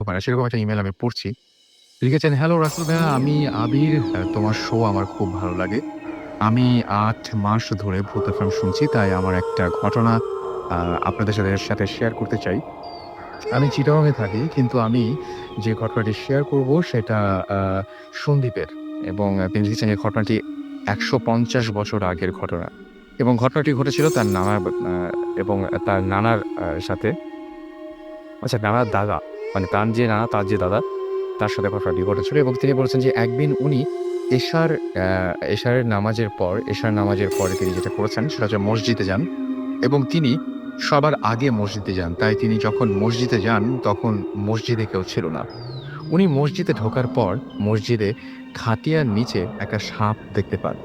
হয় না। সেরকম একটা ইমেইল আমি পড়ছি। লিখেছেন, "হ্যালো রাসেল ভাইয়া, আমি আবির। তোমার শো আমার খুব ভালো লাগে। আমি ৮ মাস ধরে ভূত এফএম শুনছি। তাই আমার একটা ঘটনা আ আপনাদের সাথে শেয়ার করতে চাই। আমি চিটাগং এ থাকি। কিন্তু আমি যে ঘটনাটি শেয়ার করব সেটা আ সন্দ্বীপের এবং তিনি লিখেছেন এই ঘটনাটি ১৫০ বছর আগের ঘটনা। এবং ঘটনাটি ঘটেছিল তার নানা আ এবং তার নানার সাথে। আচ্ছা, নানার দাদা। মানে তার যে নানা, তার যে দাদা, তার সাথে ঘটনাটি ঘটেছিল এবং তিনি বলেছেন যে একদিন উনি এশার অ্যা এশার নামাজের পরে তিনি যেটা করেছেন সেটা হচ্ছে মসজিদে যান এবং তিনি সবার আগে মসজিদে যান। তাই তিনি যখন মসজিদে যান তখন মসজিদে কেউ ছিল না। উনি মসজিদে ঢোকার পর মসজিদে খাটিয়ার নিচে একটা সাপ দেখতে পান।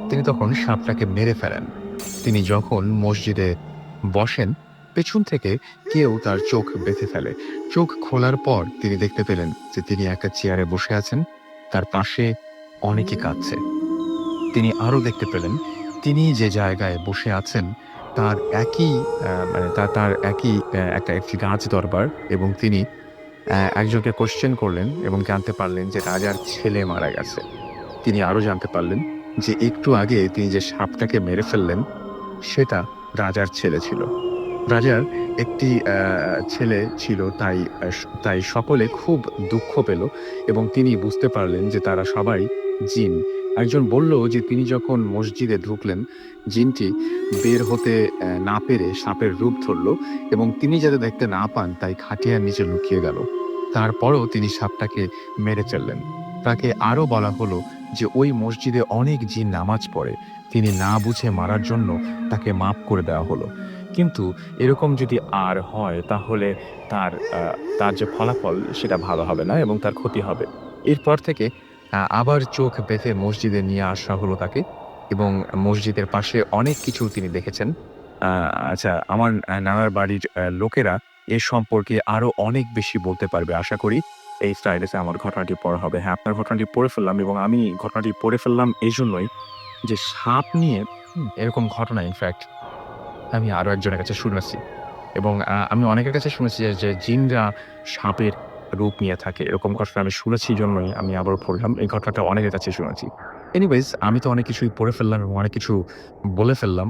তিনি তখন সাপটাকে মেরে ফেলেন। তিনি যখন মসজিদে বসেন, পেছন থেকে কেউ তার চোখ বেঁধে ফেলে। চোখ খোলার পর তিনি দেখতে পেলেন যে তিনি একটা চেয়ারে বসে আছেন। তার পাশে অনেকে কাঁদছে। তিনি আরো দেখতে পেলেন তিনি যে জায়গায় বসে আছেন তার একই মানে তার একই একটি গাছ দরবার এবং তিনি একজনকে কোয়েশ্চেন করলেন এবং জানতে পারলেন যে রাজার ছেলে মারা গেছে। তিনি আরো জানতে পারলেন যে একটু আগে তিনি যে সাপটাকে মেরে ফেললেন সেটা রাজার ছেলে ছিল। রাজার একটি ছেলে ছিল, তাই সকলে খুব দুঃখ পেল এবং তিনি বুঝতে পারলেন যে তারা সবাই জিন। একজন বলল যে তিনি যখন মসজিদে ঢুকলেন, জিনটি বের হতে না পেরে সাপের রূপ ধরল এবং তিনি যাতে দেখতে না পান তাই খাটিয়ার নিচে লুকিয়ে গেল। তারপরও তিনি সাপটাকে মেরে ফেললেন। তাকে আরো বলা হলো যে ওই মসজিদে অনেক জিন নামাজ পড়ে। তিনি না বুঝে মারার জন্য তাকে মাফ করে দেওয়া হলো। কিন্তু এরকম যদি আর হয় তাহলে তার আ তার যে ফলাফল সেটা ভালো হবে না এবং তার ক্ষতি হবে। এরপর থেকে আবার চোখ বেঁধে মসজিদে নিয়ে আসা হলো তাকে এবং মসজিদের পাশে অনেক কিছু তিনি দেখেছেন। আ আচ্ছা, আমার নানার বাড়ির লোকেরা এ সম্পর্কে আরো অনেক বেশি বলতে পারবে আশা করি। এই ফ্রাইডেতে আমার ঘটনাটি পড়া হবে। হ্যাঁ, আপনার ঘটনাটি পড়ে ফেললাম এবং আমি ঘটনাটি পড়ে ফেললাম এজন্যই যে সাপ নিয়ে এরকম ঘটনা ইনফেক্ট আমি আরো একজনের কাছে শুনেছি এবং আমি অনেকের কাছে শুনেছি যে জিনরা সাপের রূপ নিয়ে থাকে। এরকম ঘটনা আমি শুনেছি জন্যই আমি আবারও পড়লাম। এই ঘটনাটা অনেকের কাছে শুনেছি। এনিওয়েজ, আমি তো অনেক কিছুই পড়ে ফেললাম এবং অনেক কিছু বলে ফেললাম।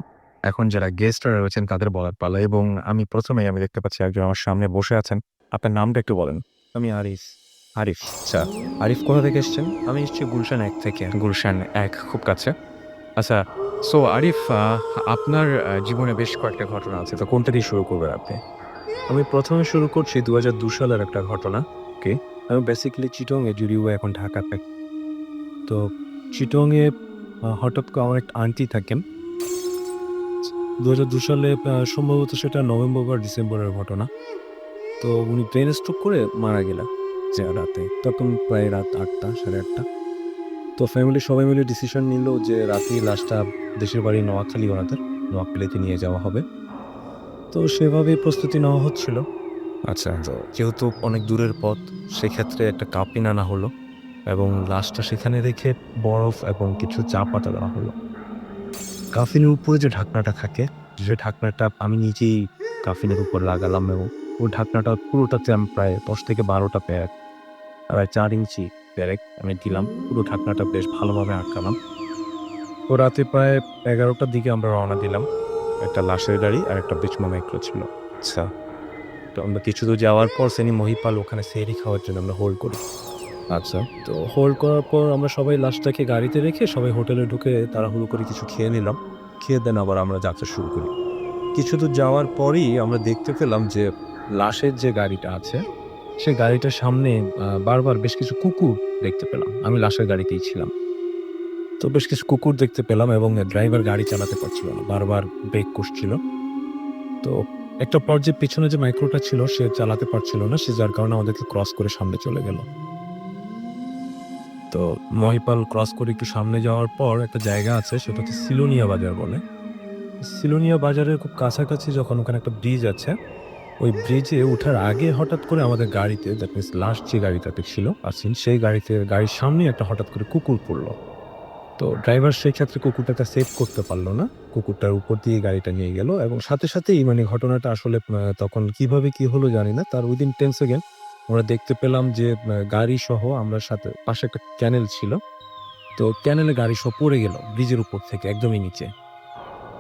এখন যারা গেস্টরা রয়েছেন তাদের বলার পালা এবং আমি ১ম এই আমি দেখতে পাচ্ছি একজন আমার সামনে বসে আছেন। আপনার নামটা একটু বলেন? আমি আরিফ। আরিফ। আচ্ছা, আরিফ কোথা থেকে এসছেন? আমি এসছি গুলশান ১ থেকে। গুলশান ১, খুব কাছে। আচ্ছা, সো আরিফ, আপনার জীবনে বেশ কয়েকটা ঘটনা আছে। তো কোনটা দিয়ে শুরু করবেন আপনি? আমি ১ম এ শুরু করছি ২০০২ সালের একটা ঘটনা। ওকে। আমি বেসিক্যালি চিটং এ, যদিও এখন ঢাকা থাকি। তো চিটং এ হঠাৎ করে আমার একটা আন্টি থাকেন। ২০০২ সালে সম্ভবত সেটা নভেম্বর বা ডিসেম্বরের ঘটনা। তো উনি ব্রেইন স্ট্রোক করে মারা গেলেন যে রাতে। তখন প্রায় রাত ৮ঃ০০ ৮:৩০। তো ফ্যামিলির সবাই মিলে ডিসিশন নিল যে রাতেই লাশটা দেশের বাড়ি নোয়াখালী ওনাদের, নোয়াখালীতে নিয়ে যাওয়া হবে। তো সেভাবেই প্রস্তুতি নেওয়া হচ্ছিল। আচ্ছা। তো যেহেতু অনেক দূরের পথ, সেক্ষেত্রে একটা কাফিন আনা হলো এবং লাশটা সেখানে রেখে বরফ এবং কিছু চা পাতা দেওয়া হলো। কাফিনের উপরে যে ঢাকনাটা থাকে, যে ঢাকনাটা আমি নিজেই কাফিনের উপর লাগালাম এবং ওই ঢাকনাটা পুরোটাতে আমি প্রায় ১০ থেকে ১২ টা প্যাক, প্রায় ৪ ইঞ্চি পেরেক আমি দিলাম। পুরো ঢাকনাটা বেশ ভালোভাবে আটকালাম। তো রাতে প্রায় ১১ টার দিকে আমরা রওনা দিলাম। একটা লাশের গাড়ি আর একটা বিচমো মাইক্রো ছিল। আচ্ছা। তো আমরা কিছু দূর যাওয়ার পর ফেনী মহিপাল ওখানে সেহরি খাওয়ার জন্য আমরা হোল্ড করি। আচ্ছা। তো হোল্ড করার পর আমরা সবাই লাশটাকে গাড়িতে রেখে সবাই হোটেলে ঢুকে তাড়াহুড়ো করে কিছু খেয়ে নিলাম। খেয়ে দেন আবার আমরা যাত্রা শুরু করি। কিছু দূর যাওয়ার পরই আমরা দেখতে পেলাম যে লাশের যে গাড়িটা আছে, সে গাড়িটার সামনে বারবার বেশ কিছু কুকুর দেখতে পেলাম। আমি লাশের গাড়িতেই ছিলাম। তো বেশ কিছু কুকুর দেখতে পেলাম এবং ড্রাইভার গাড়ি চালাতে পারছিল না। বারবার ব্রেক কষছিল। তো একটা পর্যায়ে পিছনে যে মাইক্রোটা ছিল সে চালাতে পারছিল না। সে যার কারণে আমাদেরকে ক্রস করে সামনে চলে গেল। তো মহিপাল ক্রস করে একটু সামনে যাওয়ার পর একটা জায়গা আছে, সেটা হচ্ছে সিলোনিয়া বাজার বলে। সিলোনিয়া বাজারের খুব কাছাকাছি যখন ওখানে একটা ব্রিজ আছে, ওই ব্রিজে উঠার আগে হঠাৎ করে আমাদের গাড়িতে, দ্যাট মিনস লাস্ট যে গাড়িটাতে ছিল আসিন, সেই গাড়ির সামনেই একটা হঠাৎ করে কুকুর পড়ল। তো ড্রাইভার সেই ক্ষেত্রে কুকুরটাকে সেভ করতে পারল না। কুকুরটার উপর দিয়ে গাড়িটা নিয়ে গেল এবং সাথে সাথেই মানে ঘটনাটা আসলে তখন কিভাবে কি হলো জানি না। তার উইদিন 10 সেকেন্ড আমরা দেখতে পেলাম যে গাড়ি সহ আমরা সাথে পাশে একটা ক্যানেল ছিল। তো ক্যানেলে গাড়ি সহ পড়ে গেল ব্রিজের উপর থেকে একদমই নিচে।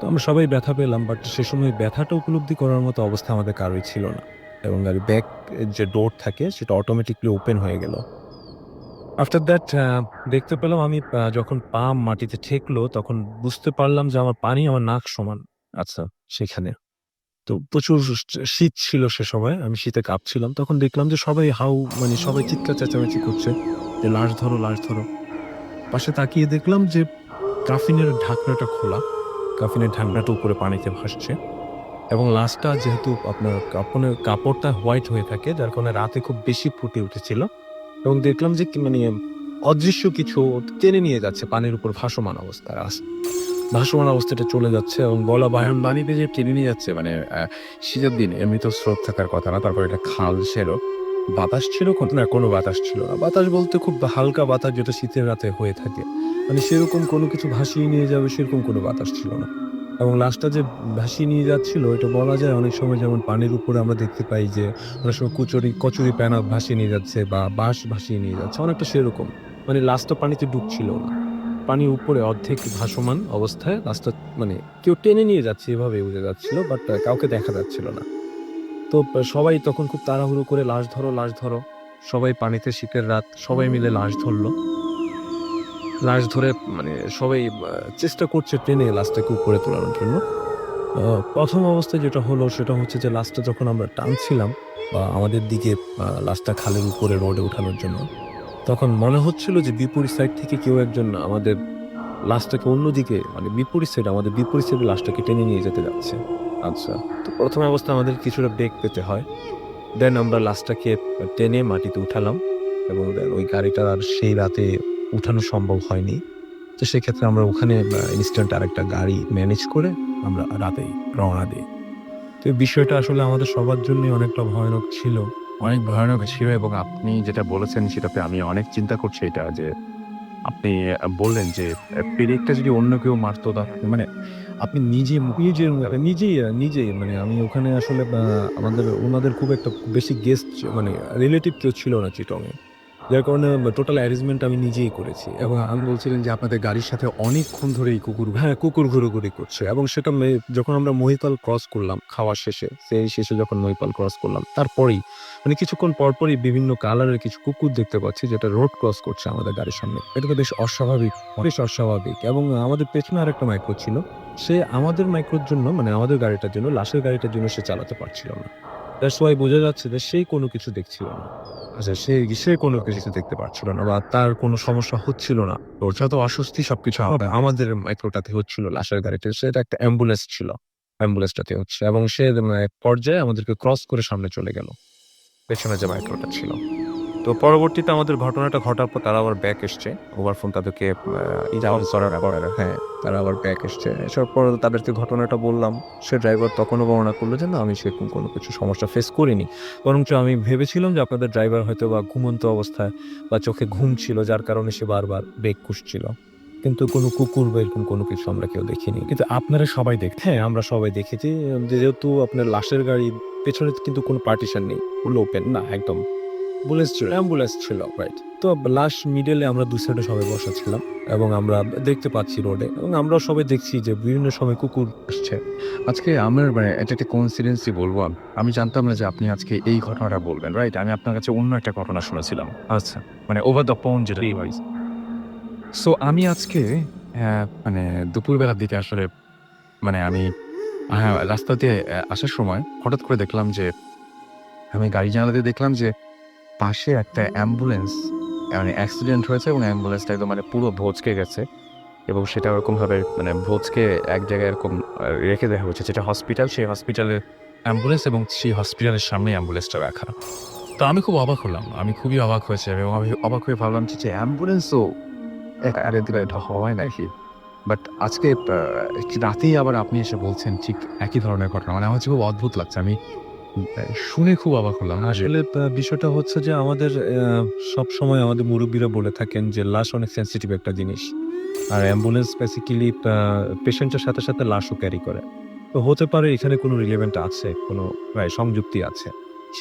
তো আমরা সবাই ব্যথা পেলাম, বাট সে সময় ব্যথাটা উপলব্ধি করার মতো অবস্থা আমাদের কারোই ছিল না। এবং গাড়ির ব্যাক যে ডোর থাকে সেটা অটোমেটিকলি ওপেন হয়ে গেল। আফটার দ্যাট দেখতে পেলাম আমি যখন পা মাটিতে ঠেকলো তখন বুঝতে পারলাম যে আমার পানি আমার নাক সমান। আচ্ছা, সেখানে। তো প্রচুর শীত ছিল সে সময়। আমি শীতে কাঁপছিলাম। তখন দেখলাম যে সবাই মানে সবাই চিৎকার চেঁচামেচি করছে যে, "লাশ ধরো, লাশ ধরো।" পাশে তাকিয়ে দেখলাম যে কাফিনের ঢাকনাটা খোলা। কাফিনের ঢাকনাটা উপরে পানিতে ভাসছে এবং লাশটা যেহেতু আপনার কাপড়টা হোয়াইট হয়ে থাকে যার কারণে রাতে খুব বেশি ফুটে উঠেছিল এবং দেখলাম যে মানে অদৃশ্য কিছু টেনে নিয়ে যাচ্ছে পানির উপর ভাসমান অবস্থায়। ভাসমান অবস্থাটা চলে যাচ্ছে এবং বলা বাহুল্য। বায়ন পানিতে যে টেনে নিয়ে যাচ্ছে মানে শীতের দিন এমনি তো স্রোত থাকার কথা না। তারপর এটা খাল ছিল। বাতাস ছিল না, কোনো বাতাস ছিল না। বাতাস বলতে খুব হালকা বাতাস যেটা শীতের রাতে হয়ে থাকে। মানে সেরকম কোনো কিছু ভাসিয়ে নিয়ে যাবে সেরকম কোনো বাতাস ছিল না। এবং লাশটা যে ভাসিয়ে নিয়ে যাচ্ছিল এটা বলা যায় অনেক সময় যেমন পানির উপরে আমরা দেখতে পাই যে অনেক সময় কচুরিপানা ভাসিয়ে নিয়ে যাচ্ছে বা বাঁশ ভাসিয়ে নিয়ে যাচ্ছে, অনেকটা সেরকম। মানে লাশটা পানিতে ডুবছিল না। পানির উপরে অর্ধেক ভাসমান অবস্থায় লাশটা মানে কেউ টেনে নিয়ে যাচ্ছে এভাবে উড়ে যাচ্ছিল, বাট কাউকে দেখা যাচ্ছিল না। তো সবাই তখন খুব তাড়াহুড়ো করে লাশ ধরো, লাশ ধরো। সবাই পানিতে শীতের রাত সবাই মিলে লাশ ধরলো। লাশ ধরে মানে সবাই চেষ্টা করছে টেনে লাশটাকে উপরে তোলানোর জন্য। ১ম অবস্থায় যেটা হলো সেটা হচ্ছে যে লাশটা যখন আমরা টানছিলাম বা আমাদের দিকে লাশটা খালের উপরে রোডে উঠানোর জন্য, তখন মনে হচ্ছিল যে বিপরীত সাইড থেকে কেউ একজন আমাদের লাশটাকে অন্যদিকে মানে বিপরীত সাইডে আমাদের বিপরীত সাইডে লাশটাকে টেনে নিয়ে যেতে যাচ্ছে। আচ্ছা। তো ১ম অবস্থায় আমাদের কিছুটা বেগ পেতে হয়। দেন আমরা লাশটাকে টেনে মাটিতে উঠালাম এবং দেন ওই গাড়িটা আর সেই রাতে উঠানো সম্ভব হয়নি। তো সেক্ষেত্রে আমরা ওখানে ইনস্ট্যান্ট আরেকটা গাড়ি ম্যানেজ করে আমরা রাতেই রওনা দেই। তো এই বিষয়টা আসলে আমাদের সবার জন্যই অনেকটা ভয়ানক ছিল। অনেক ভয়ানক ছিল এবং আপনি যেটা বলেছেন সেটাতে আমি অনেক চিন্তা করছি এটা যে আপনি বললেন যে পেরেকটা যদি অন্য কেউ মারতো তাহলে মানে আপনি নিজে নিজেই মানে আমি ওখানে আসলে আমাদের উনাদের খুব একটা বেশি গেস্ট মানে রিলেটিভ কেউ ছিল না চিটং এ। যার কারণে টোটাল অ্যারেঞ্জমেন্ট আমি নিজেই করেছি এবং এবং আমি বলছিলেন যে আপনাদের গাড়ির সাথে অনেকক্ষণ ধরে এই কুকুর হ্যাঁ, কুকুর ঘুরোঘুরি করছে এবং সেটা যখন আমরা মহিপাল ক্রস করলাম খাওয়া শেষে, সেই শেষে যখন মহিপাল ক্রস করলাম, তারপরেই মানে কিছুক্ষণ পরপরই বিভিন্ন কালারের কিছু কুকুর দেখতে পাচ্ছি যেটা রোড ক্রস করছে আমাদের গাড়ির সামনে। এটা তো বেশ অস্বাভাবিক এবং আমাদের পেছনে আরেকটা মাইক্রো ছিল। সে আমাদের মাইক্রোর জন্য মানে আমাদের গাড়িটার জন্য, লাশের গাড়িটার জন্য সে চালাতে পারছিল না। দ্যাটস ওয়াই বোঝা যাচ্ছে যে সেই কোনো কিছু দেখছিল না। আচ্ছা, সে কোনো কিছু দেখতে পারছিল না বা তার কোনো সমস্যা হচ্ছিল না। ওর যত অস্বস্তি সবকিছু আমাদের মাইক্রোটাতে হচ্ছিল, লাশের গাড়িতে। সেটা একটা অ্যাম্বুলেন্স ছিল। অ্যাম্বুলেন্সটাতে হচ্ছে এবং সে এক পর্যায়ে আমাদেরকে ক্রস করে সামনে চলে গেল। পেছনে যে মাইক্রোটা ছিল। তো পরবর্তীতে আমাদের ঘটনাটা ঘটার পর তারা আবার ব্যাক এসছে। ওভারফোন তাদেরকে ইনফর্ম করার পর হ্যাঁ, তারা আবার ব্যাক এসছে। এসার পর তাদেরকে ঘটনাটা বললাম। সে ড্রাইভার তখনও বর্ণনা করলো যে, "না, আমি সেরকম কোনো কিছু সমস্যা ফেস করিনি। বরঞ্চ আমি ভেবেছিলাম যে আপনাদের ড্রাইভার হয়তোবা ঘুমন্ত অবস্থায় বা চোখে ঘুম ছিল যার কারণে সে বারবার ব্রেক কষছিল। কিন্তু কোনো কুকুর বা এরকম কোনো কিছু আমরা কেউ দেখিনি।" কিন্তু আপনারা সবাই দেখতেন। হ্যাঁ, আমরা সবাই দেখেছি। যেহেতু আপনার লাশের গাড়ির পেছনে কিন্তু কোনো পার্টিশন নেই। পুরো ওপেন না একদম। অ্যাম্বুলেন্স ছিল, রাইট। তো লাশ মিডলে আমরা ২ সাইডে সবাই বসা ছিলাম এবং আমরা দেখতে পাচ্ছি রোডে এবং আমরাও সবাই দেখছি যে বিভিন্ন সময় কুকুর আসছে। আজকে আমার মানে এটা একটা কোইন্সিডেন্সই বলবো। আমি জানতাম না যে আপনি আজকে এই ঘটনাটা বলবেন, রাইট? আমি আপনার কাছে অন্য একটা ঘটনা শুনেছিলাম। আচ্ছা। মানে ওভার দ্য ফোন যেটা ডিভাইস। সো আমি আজকে মানে দুপুরবেলার দিকে আসলে মানে আমি রাস্তা দিয়ে আসার সময় হঠাৎ করে দেখলাম যে আমি গাড়ি জানালা দিয়ে দেখলাম যে পাশে একটা অ্যাম্বুলেন্স মানে অ্যাক্সিডেন্ট হয়েছে এবং অ্যাম্বুলেন্সটা একদম মানে পুরো ভঁচকে গেছে এবং সেটা ওরকমভাবে মানে ভঁচকে এক জায়গায় এরকম রেখে দেওয়া হয়েছে যেটা হসপিটাল, সেই হসপিটালের অ্যাম্বুলেন্স এবং সেই হসপিটালের সামনেই অ্যাম্বুলেন্সটা রাখা। তো আমি খুব অবাক হলাম। আমি খুবই অবাক হয়েছি এবং আমি অবাক হয়ে ভাবলাম যে অ্যাম্বুলেন্সও আরে এটা হয় নাকি? বাট আজকে রাতেই আবার আপনি এসে বলছেন ঠিক একই ধরনের ঘটনা। মানে আমার কাছে খুব অদ্ভুত লাগছে। আমি শুনে খুব অবাক হলাম যে আসলে বিষয়টা হচ্ছে যে আমাদের সবসময় আমাদের মুরুব্বিরা বলে থাকেন যে লাশ অনেক সেনসিটিভ একটা জিনিস। আর অ্যাম্বুলেন্স বেসিক্যালি পেশেন্টের সাথে, সাথে লাশও ক্যারি করে। তো হতে পারে এখানে কোনো রিলেভেন্ট আছে, কোনো সংযুক্তি আছে।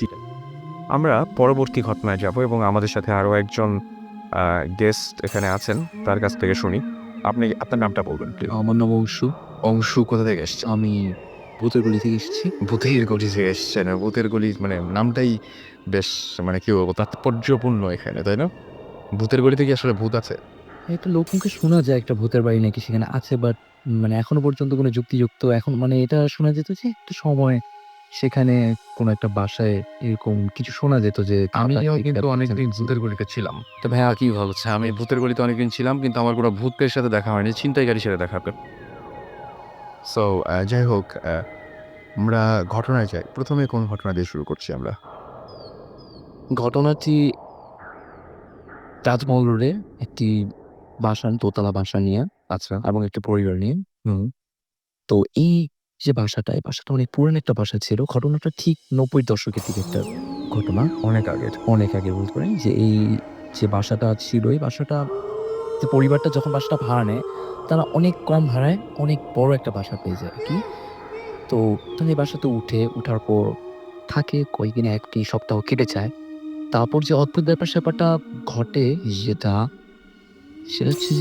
সেটাই। আমরা পরবর্তী ঘটনায় যাব এবং আমাদের সাথে আরও একজন গেস্ট এখানে আছেন, তার কাছ থেকে শুনি। আপনি আপনার নামটা বলবেন প্লিজ। আমার নাম অংশু। অংশু কোথা থেকে এসছে? আমি ভূতের গলি থেকে এসেছি। ভূতের গলি থেকে এসছেন। ভূতের গলি মানে নামটাই বেশ মানে কি বলবো তাৎপর্যপূর্ণ এখানে, তাই না? ভূতের গলিতে কি আসলে ভূত আছে? একটা লোকমুখে শোনা যায় একটা ভূতের বাড়ি নাকি সেখানে আছে, বাট মানে এখনো পর্যন্ত কোনো যুক্তিযুক্ত এখন মানে এটা শোনা যেত যে একটা সময় সেখানে কোনো একটা বাসায় এরকম কিছু শোনা যেত যে আমিও কিন্তু অনেকদিন ভূতের গলিতে ছিলাম। তো ভাইয়া কি বলছে? আমি ভূতের গলিতে অনেকদিন ছিলাম কিন্তু আমার কোনো ভূতের সাথে দেখা হয়নি, ছিনতাইকারীর সাথে দেখা হবে। সো যাই হোক আমরা ঘটনায় যাই। ১ম এ কোন ঘটনা দিয়ে শুরু করছি আমরা? ঘটনাটি তাজমহল রোডে একটি বাসা, দোতলা বাসা নিয়ে আচ্ছা। এবং একটা পরিবার নিয়ে। তো এই যে বাসাটা, এই বাসাটা অনেক পুরানো একটা বাসা ছিল। ঘটনাটা ঠিক ৯০ দশকের দিকে একটা ঘটনা। অনেক আগের। অনেক আগে বলতে পারেন যে এই যে বাসাটা ছিল, এই বাসাটা যে পরিবারটা যখন বাসাটা ভাড়া নেয়, তারা অনেক কম ভাড়ায় অনেক বড় একটা বাসা পেয়ে যায় আরকি। তো তারা এই বাসাতে উঠার পর থাকে কয়েকদিন, ১টি সপ্তাহ কেটে যায়। তারপর যে অদ্ভুত ব্যাপার-স্যাপারটা ঘটে যেটা, সেটা হচ্ছে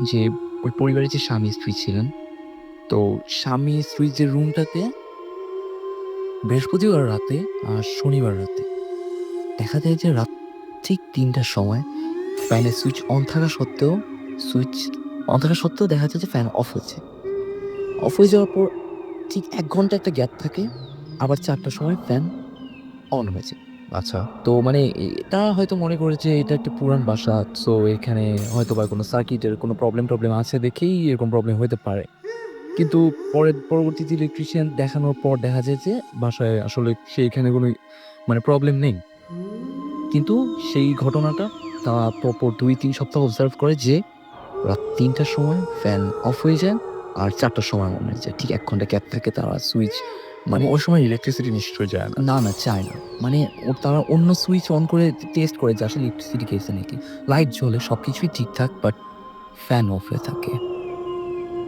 যে ওই পরিবারের যে স্বামী-স্ত্রী ছিলেন, তো স্বামী-স্ত্রীর যে রুমটাতে বৃহস্পতিবার রাতে আর শনিবার রাতে দেখা যায় যে রাত ঠিক ৩টার সময় ফ্যানের সুইচ অন থাকা সত্ত্বেও দেখা যায় যে ফ্যান অফ হচ্ছে। অফ হয়ে যাওয়ার পর ঠিক ১ ঘন্টা একটা গ্যাপ থাকে। আবার ৪টার সময় ফ্যান অন হয়েছে। আচ্ছা। তো মানে এটা হয়তো মনে করে যে এটা একটা পুরান বাসা। সো এখানে হয়তোবা কোনো সার্কিটের কোনো প্রবলেম আছে দেখেই এরকম প্রবলেম হইতে পারে। কিন্তু পরবর্তীতে ইলেকট্রিশিয়ান দেখানোর পর দেখা যায় যে বাসায় আসলে সেইখানে কোনো মানে প্রবলেম নেই। কিন্তু সেই ঘটনাটা তারা পরপর ২-৩ সপ্তাহ অবজার্ভ করে যে রাত ৩টার সময় ফ্যান অফ হয়ে যায় আর ৪টার সময় অন হয়ে যায়। ঠিক ১ ঘন্টা গ্যাপ থাকে, তারা সুইচ মানে ওই সময় ইলেকট্রিসিটি নিশ্চয়ই যায় না। না, চায় না। মানে তারা অন্য সুইচ অন করে টেস্ট করে যে আসলে ইলেকট্রিসিটি গেছে নাকি। লাইট জ্বলে, সবকিছুই ঠিকঠাক, বাট ফ্যান অফ হয়ে থাকে।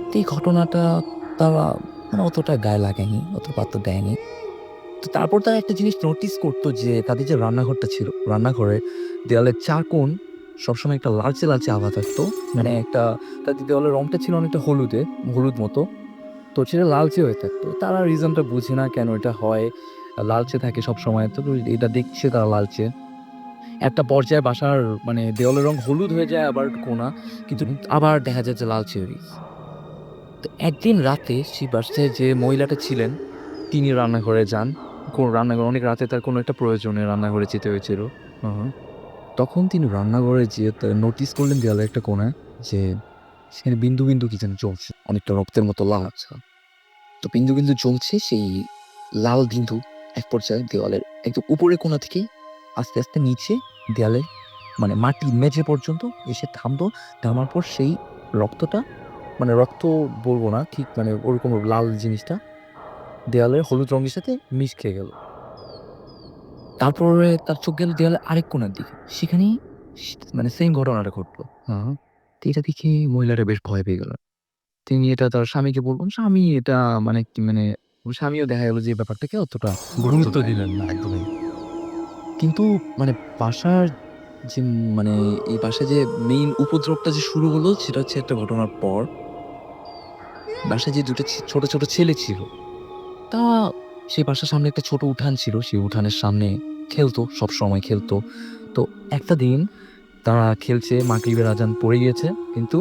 তো এই ঘটনাটা তারা মানে অতটা গায়ে লাগায়নি, অত পাত্তা দেয়নি। তো তারপর তারা একটা জিনিস নোটিস করতো যে তাদের যে রান্নাঘরটা ছিল, রান্নাঘরের দেয়ালের ৪ কোণ সবসময় একটা লালচে আভা থাকতো। মানে একটা তাদের দেওয়ালের রংটা ছিল অনেকটা হলুদ মতো। তো সেটা লালচে হয়ে থাকতো। তারা রিজনটা বুঝে না কেন এটা হয়। লালচে থাকে সবসময়। তো এটা দেখছে তারা লালচে। একটা পর্যায়ে বাসার মানে দেওয়ালের রং হলুদ হয়ে যায় আবার কোনা। কিন্তু আবার দেখা যায় যে লালচে হয়ে গেছে। তো একদিন রাতে সেই বাসায় যে মহিলাটা ছিলেন, তিনি রান্নাঘরে যান। রান্নাঘরে অনেক রাতে তার কোনো একটা প্রয়োজনে রান্নাঘরে যেতে হয়েছিল। তখন তিনি রান্নাঘরে যেয়ে নোটিস করলেন দেয়ালের একটা কোণায় যে সেখানে বিন্দু কি যেন জ্বলছে। অনেকটা রক্তের মতো লাল। আচ্ছা। তো বিন্দু জ্বলছে, সেই লাল বিন্দু এক পর্যায়ে দেওয়ালের একদম উপরের কোণা থেকে আস্তে নিচে দেয়ালের মানে মাটি মেঝে পর্যন্ত এসে থামলো। থামার পর সেই রক্তটা মানে রক্ত বলবো না ঠিক, মানে ওরকম লাল জিনিসটা দেয়ালের হলুদ রঙের সাথে মিশ খেয়ে গেল। তারপরে তার চোখ গেল দেয়ালের আরেক কোণার দিকে। সেখানেই মানে সেম ঘটনাটা ঘটলো। তো এটা দেখে মহিলাটা বেশ ভয় পেয়ে গেল। তিনি এটা তার স্বামীকে বললেন। স্বামী এটা মানে কি মানে ওর স্বামীও দেখা গেল যে এই ব্যাপারটাকে অতটা গুরুত্ব দিলেন না একদমই। কিন্তু মানে বাসার যে মানে এই বাসায় যে মেইন উপদ্রবটা যে শুরু হলো সেটা হচ্ছে একটা ঘটনার পর। বাসায় যে ২ টা ছোট ছেলে ছিল, তা সেই বাসার সামনে একটা ছোট উঠান ছিল। সেই উঠানের সামনে খেলতো, সবসময় খেলতো। তো একটা দিন তারা খেলছে, মাগরিবের আজান পড়ে গিয়েছে। কিন্তু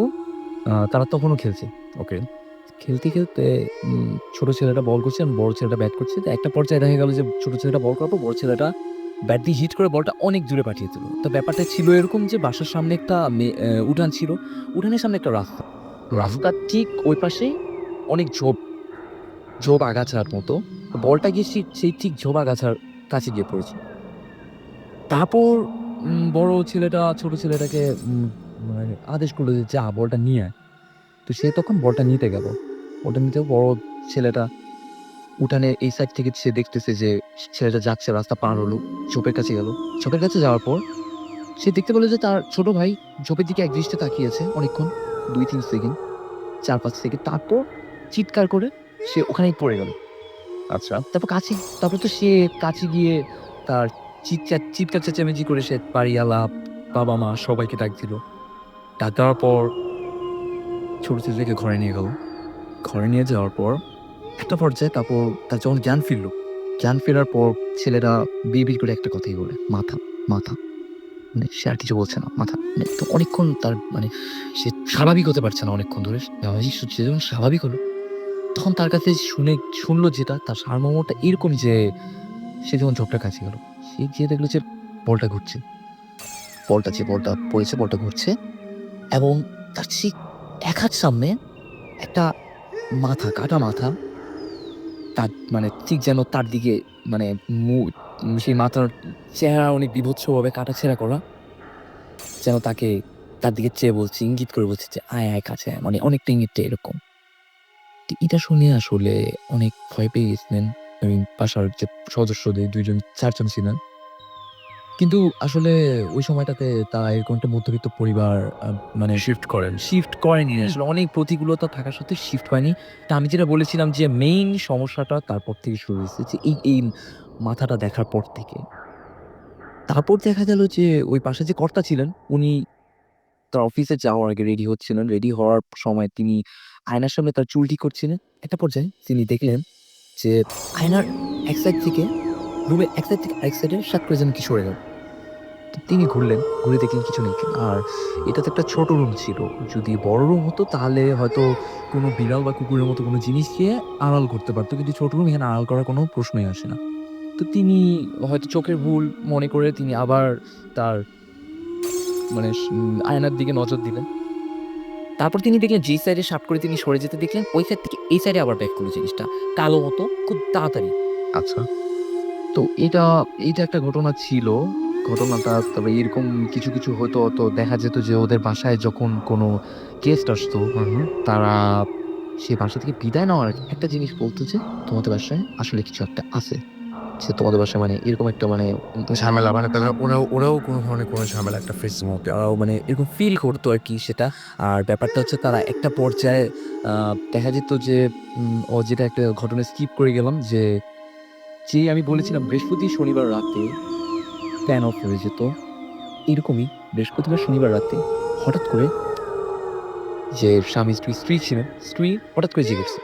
তারা তখনও খেলছে। ওকে। খেলতে ছোট ছেলেটা বল করছে এবং বড় ছেলেটা ব্যাট করছে। তো একটা পর্যায়ে দেখা গেল যে ছোট ছেলেটা বল করার পর বড় ছেলেটা ব্যাট দিয়ে হিট করে বলটা অনেক দূরে পাঠিয়ে দিল। তো ব্যাপারটা ছিল এরকম যে বাসার সামনে একটা উঠান ছিল। উঠানের সামনে একটা রাস্তা। রাস্তার ঠিক ওই পাশে অনেক ঝোপ আগাছার মতো। তো বলটা গিয়ে সেই ঠিক ঝোপ আগাছার কাছে গিয়ে পড়েছে। তারপর বড় ছেলেটা ছোট ছেলেটাকে মানে আদেশ করলো যে, "যা বলটা নিয়ে আয়।" তো সে তখন বলটা নিতে গেল। বলটা নিতে বড় ছেলেটা উঠানের এই সাইড থেকে সে দেখতেছে যে ছেলেটা যাচ্ছে, রাস্তা পার হলো, ঝোপের কাছে গেল। ঝোপের কাছে যাওয়ার পর সে দেখতে পেল যে তার ছোট ভাই ঝোপের দিকে একদৃষ্টে তাকিয়ে আছে অনেকক্ষণ, ২-৩ সেকেন্ড, ৪-৫ সেকেন্ড। তারপর চিৎকার করে সে ওখানেই পড়ে গেল। আচ্ছা। তারপর তো সে কাছে গিয়ে তার চিৎকার চেঁচামেচি করে সে বাড়িওয়ালা, বাবা মা সবাইকে ডাক দিল। ডাক দেওয়ার পর ছোট ছেলেকে ঘরে নিয়ে গেল। ঘরে নিয়ে যাওয়ার পর একটা পর্যায়ে তারপর তার যখন জ্ঞান ফেরার পর ছেলেরা বিড়বিড় করে একটা কথাই বলে, মাথা, মাথা। মানে সে আর কিছু বলছে না, মাথা। মানে তো অনেকক্ষণ তার মানে সে স্বাভাবিক হতে পারছে না অনেকক্ষণ ধরে। সে যখন স্বাভাবিক হলো, তখন তার কাছে শুনলো যেটা তার সারমর্মটা এরকম যে সে যখন ঝোপটার কাছে গেল, সে গিয়ে দেখলো যে বলটা ঘুরছে। বলটা পড়েছে, বলটা ঘুরছে এবং তার ঠিক এক হাত সামনে একটা মাথা, কাটা মাথা, তার মানে ঠিক যেন তার দিকে মানে সেই মাথার চেহারা অনেক বীভৎসভাবে কাটাছেঁড়া করা, যেন তার দিকে চেয়ে বলছে, ইঙ্গিত করে বলছে যে আয় আয় কাছে আয়, মানে অনেকটা ইঙ্গিতটা এরকম। তো এটা শুনে আসলে অনেক ভয় পেয়ে গেছিলেন ওই বাসার যে সদস্যদের 4 জন ছিলেন। কিন্তু আসলে ওই সময়টাতে তারা এরকম একটা মধ্যবিত্ত পরিবার মানে শিফট করেনি। আসলে অনেক প্রতিকূলতা থাকা সত্ত্বেও শিফট হয়নি। তা আমি যেটা বলেছিলাম যে মেইন সমস্যাটা তারপর থেকে শুরু হয়েছে যে এই মাথাটা দেখার পর থেকে। তারপর দেখা গেল যে ওই পাশে যে কর্তা ছিলেন উনি তার অফিসে যাওয়ার আগে রেডি হচ্ছিলেন। রেডি হওয়ার সময় তিনি আয়নার সামনে তার চুল ঠিক করছিলেন। একটা পর্যায়ে তিনি দেখলেন যে আয়নার এক সাইড থেকে রুমের এক সাইড থেকে আরেক সাইডে সাট করে যেন কি সরে গেল। তো তিনি ঘুরলেন, ঘুরে দেখলেন কিছু নেই। আর এটা তো একটা ছোট রুম ছিল। যদি বড় রুম হতো তাহলে হয়তো কোনো বিড়াল বা কুকুরের মতো কোনো জিনিসকে আড়াল করতে পারত। কিন্তু ছোট রুম, এখানে আড়াল করার কোনো প্রশ্নই আসে না। তো তিনি হয়তো চোখের ভুল মনে করে তিনি আবার তার মানে আয়নার দিকে নজর দিলেন। তারপর তিনি দেখলেন যে সাইডে সাপ করে তিনি সরে যেতে দেখলেন, ওই সাইড থেকে এই সাইডে আবার ব্যাক করলো জিনিসটা। কালো মতো খুব তাড়াতাড়ি। আচ্ছা। তো এইটা একটা ঘটনা ছিল। ঘটনাটা তবে এরকম কিছু হতো দেখা যেত যে ওদের বাসায় যখন কোনো গেস্ট আসতো, হুম, হুম। তারা সেই বাসা থেকে বিদায় নেওয়ার আগে একটা জিনিস বলতো যে, "তোমাদের বাসায় আসলে কিছু একটা আছে।" যে তোমাদের বাসায় মানে এরকম একটা মানে ঝামেলা মানে তারা ওরাও কোনো ধরনের কোনো ঝামেলা একটা ফেস মধ্যে তারাও মানে এরকম ফিল করতো আরকি সেটা। আর ব্যাপারটা হচ্ছে তারা একটা পর্যায়ে দেখা যেত যে ও যেটা একটা ঘটনা স্কিপ করে গেলাম যে, আমি বলেছিলাম বৃহস্পতি শনিবার রাতে ফ্যান অফ হয়ে যেত। এরকমই বৃহস্পতিবার শনিবার রাতে হঠাৎ করে যে স্ত্রী ছিলেন, স্ত্রী হঠাৎ করে জেগে উঠছে।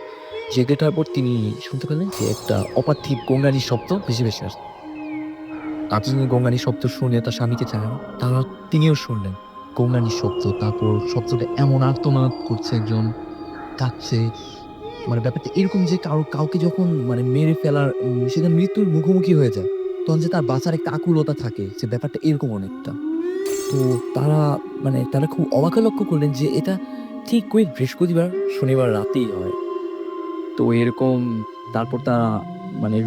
জেগে ওঠার পর তিনি শুনতে পেলেন যে একটা অপার্থিব গোঙানির শব্দ ভেসে আসছে। আচ্ছা। তিনি গোঙানির শব্দ শুনে তার স্বামীকে জানালেন। তিনিও শুনলেন গোঙানির শব্দ। তারপর শব্দটা এমন আর্তনাদ করছে একজন, কাঁদছে। মানে ব্যাপারটা এরকম যে কাউকে যখন মানে মেরে ফেলার সে যেন মৃত্যুর মুখোমুখি হয়ে যায়, তখন যে তার বাঁচার একটা আকুলতা থাকে, সে ব্যাপারটা এরকম অনেকটা। তো তারা তারা খুব অবাক হয়ে লক্ষ্য করলেন যে এটা ঠিক ওই বৃহস্পতিবার শনিবার রাতেই হয়। তো এরকম তারপর তারা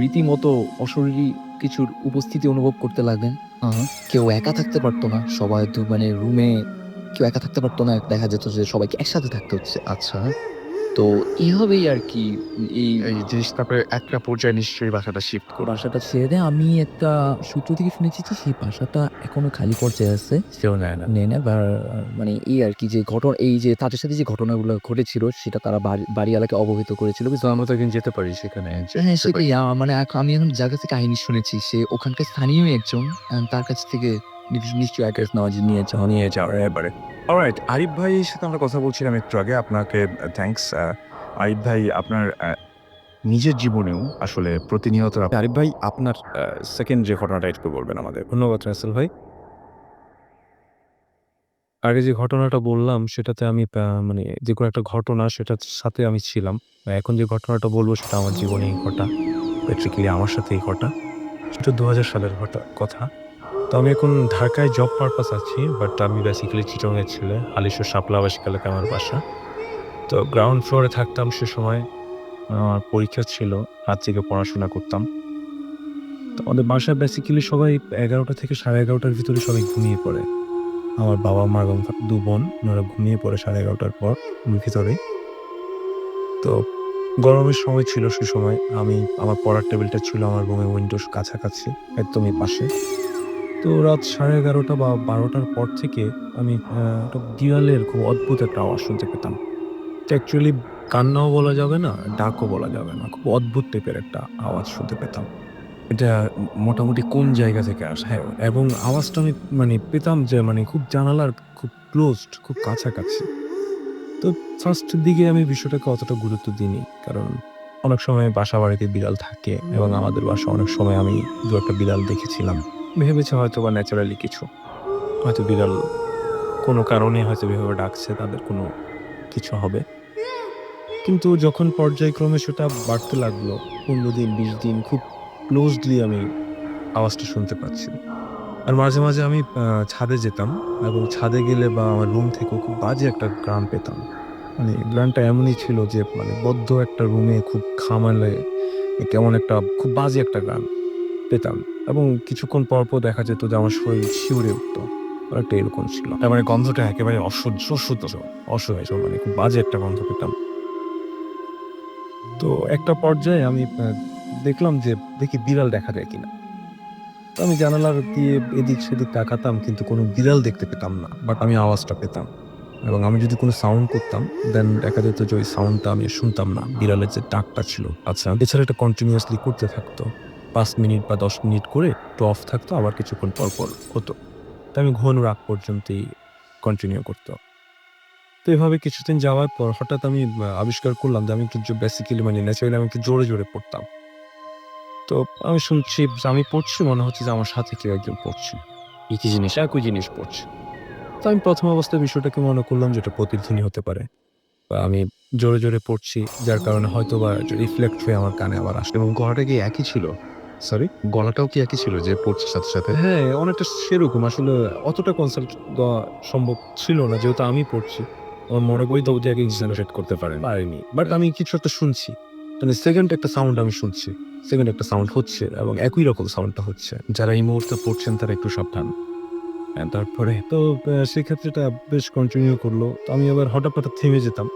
রীতিমতো অশরীরী কিছুর উপস্থিতি অনুভব করতে লাগলেন। কেউ একা থাকতে পারত না। সবাই রুমে কেউ একা থাকতে পারত না। দেখা যেত যে সবাইকে একসাথে থাকতে হচ্ছে। আচ্ছা। তো এভাবেই আরকি এই এই জিনিস তারপরে একটা পর্যায়ে নিশ্চয়ই বাসাটা শিফট করল। বাসাটা ছেড়ে দেয়। আমি একটা সূত্র থেকে শুনেছি যে সেই বাসাটা এখনো খালি পর্যায়ে আছে। কেউ নেয় না। নেয় না বা এই আরকি যে এই যে তাদের সাথে যে ঘটনাগুলো ঘটেছিল সেটা তারা বাড়িওয়ালাকে অবহিত করেছিল। তো আমরা তো একদিন যেতে পারি সেখানে। হ্যাঁ, সেটাই। আমি এখন যার কাছে কাহিনী শুনেছি সে ওখানকার স্থানীয়ই একজন। তার কাছ থেকে নিশ্চয়ই অ্যাড্রেস নিয়ে যাওয়ার এবারে। অলরাইট, আরিফ ভাইয়ের সাথে আমরা কথা বলছিলাম একটু আগে। আপনাকে থ্যাংকস। আরিফ ভাই আপনার নিজের জীবনেও আসলে প্রতিনিয়ত আরিফ ভাই আপনার সেকেন্ড যে ঘটনাটা একটু বলবেন আমাদের। ধন্যবাদ রাসেল ভাই। আগে যে ঘটনাটা বললাম সেটাতে আমি যেকোনো একটা ঘটনা সেটার সাথে আমি ছিলাম। এখন যে ঘটনাটা বলব সেটা আমার জীবনেই ঘটা। প্র্যাকটিক্যালি আমার সাথেই ঘটা। সেটা ২০০০ সালের কথা। তো আমি এখন ঢাকায় জব পারপাস আছি। বাট আমি বেসিক্যালি চিটাগং এর ছেলে। হালিশহর শাপলা আবাসিক এলাকায় আমার বাসা। তো গ্রাউন্ড ফ্লোরে থাকতাম সে সময়। আমার পরীক্ষা ছিল। রাত জেগে পড়াশোনা করতাম। তো আমাদের বাসায় বেসিক্যালি সবাই ১১টা থেকে ১১:৩০ ভিতরে সবাই ঘুমিয়ে পড়ে। আমার বাবা, মা এবং ২ বোন ওনারা ঘুমিয়ে পড়ে ১১:৩০ পর রুমের ভিতরেই। তো গরমের সময় ছিল সে সময়। আমার পড়ার টেবিলটা ছিল আমার রুমের উইন্ডোর কাছাকাছি, একদমই পাশে। তো রাত ১১:৩০ বা ১২টার পর থেকে আমি একটা বিড়ালের খুব অদ্ভুত একটা আওয়াজ শুনতে পেতাম। এটা অ্যাকচুয়ালি কান্নাও বলা যাবে না, ডাকও বলা যাবে না। খুব অদ্ভুত টাইপের একটা আওয়াজ শুনতে পেতাম। এটা মোটামুটি কোন জায়গা থেকে আসে? হ্যাঁ, এবং আওয়াজটা আমি পেতাম যে খুব জানালার খুব ক্লোজড, খুব কাছাকাছি। তো ফার্স্ট এর দিকে আমি বিষয়টাকে অতটা গুরুত্ব দিইনি। কারণ অনেক সময় বাসাবাড়িতে বিড়াল থাকে এবং আমাদের বাসায় অনেক সময় আমি ২-১ টা বিড়াল দেখেছিলাম। ভেবেছি হয়তোবা ন্যাচারালি কিছু। হয়তো বিড়াল কোনো কারণে হয়তো এভাবে ডাকছে, তাদের কোনো কিছু হবে। কিন্তু যখন পর্যায়ক্রমে সেটা বাড়তে লাগলো, ১৫ দিন, ২০ দিন খুব ক্লোজলি আমি আওয়াজটা শুনতে পাচ্ছি। আর মাঝে, মাঝে আমি ছাদে যেতাম এবং ছাদে গেলে বা আমার রুম থেকেও খুব বাজে একটা ঘ্রাণ পেতাম। গ্রানটা এমনই ছিল যে বদ্ধ একটা রুমে খুব ঘামালে কেমন একটা খুব বাজে একটা গ্রান পেতাম এবং কিছুক্ষণ পর দেখা যেত যে আমার শরীর শিউরে উঠত। অনেকটা এরকম ছিল। তার গন্ধটা একেবারে অসহ্য, অসহ্য খুব বাজে একটা গন্ধ পেতাম। তো একটা পর্যায়ে আমি দেখলাম যে দেখি বিড়াল দেখা যায় কিনা। তো আমি জানালার দিয়ে এদিক-সেদিক তাকাতাম কিন্তু কোনো বিড়াল দেখতে পেতাম না। বাট আমি আওয়াজটা পেতাম। এবং আমি যদি কোনো সাউন্ড করতাম, দেন দেখা যেত যে ওই সাউন্ডটা আমি শুনতাম না। বিড়ালের যে ডাকটা ছিল। আচ্ছা। এছাড়া এটা কন্টিনিউয়াসলি করতে থাকতো। ৫ মিনিট বা ১০ মিনিট করে একটু অফ থাকতো, আবার কিছুক্ষণ পর হতো। তো আমি ঘুমানোর আগ পর্যন্তই কন্টিনিউ করত। তো এভাবে কিছুদিন যাওয়ার পর হঠাৎ আমি আবিষ্কার করলাম যে আমি একটু বেসিক্যালি ন্যাচারালি আমি একটু জোরে পড়তাম। তো আমি শুনছি যে আমি পড়ছি, মনে হচ্ছে যে আমার সাথে কেউ একজন পড়ছে। একই জিনিস, একই জিনিস পড়ছে। তো আমি ১ম অবস্থায় বিষয়টাকে মনে করলাম যে এটা প্রতিধ্বনি হতে পারে। বা আমি জোরে পড়ছি, যার কারণে হয়তোবা রিফ্লেক্ট হয়ে আমার কানে আবার আসে। এবং গলাটা কি একই ছিল? সরি? গলাটাও কি একই ছিল যে পড়ছে সাথে, সাথে? হ্যাঁ, অনেকটা সেরকম। আসলে অতটা কনসাল্ট দেওয়া সম্ভব ছিল না। যেহেতু আমি পড়ছি। আমার মনে করি তো ওটাকে এক্সাজারেট করতে পারিনি। বাট আমি কিছু একটা শুনছি। সেকেন্ড একটা সাউন্ড আমি শুনছি। সেকেন্ড একটা সাউন্ড হচ্ছে এবং একই রকম সাউন্ডটা হচ্ছে। যারা এই মুহূর্তে পড়ছেন তারা একটু সাবধান। তারপরে তো সেক্ষেত্রে এটা বেশ কন্টিনিউ করলো। তো আমি আবার হঠাৎ থেমে যেতাম।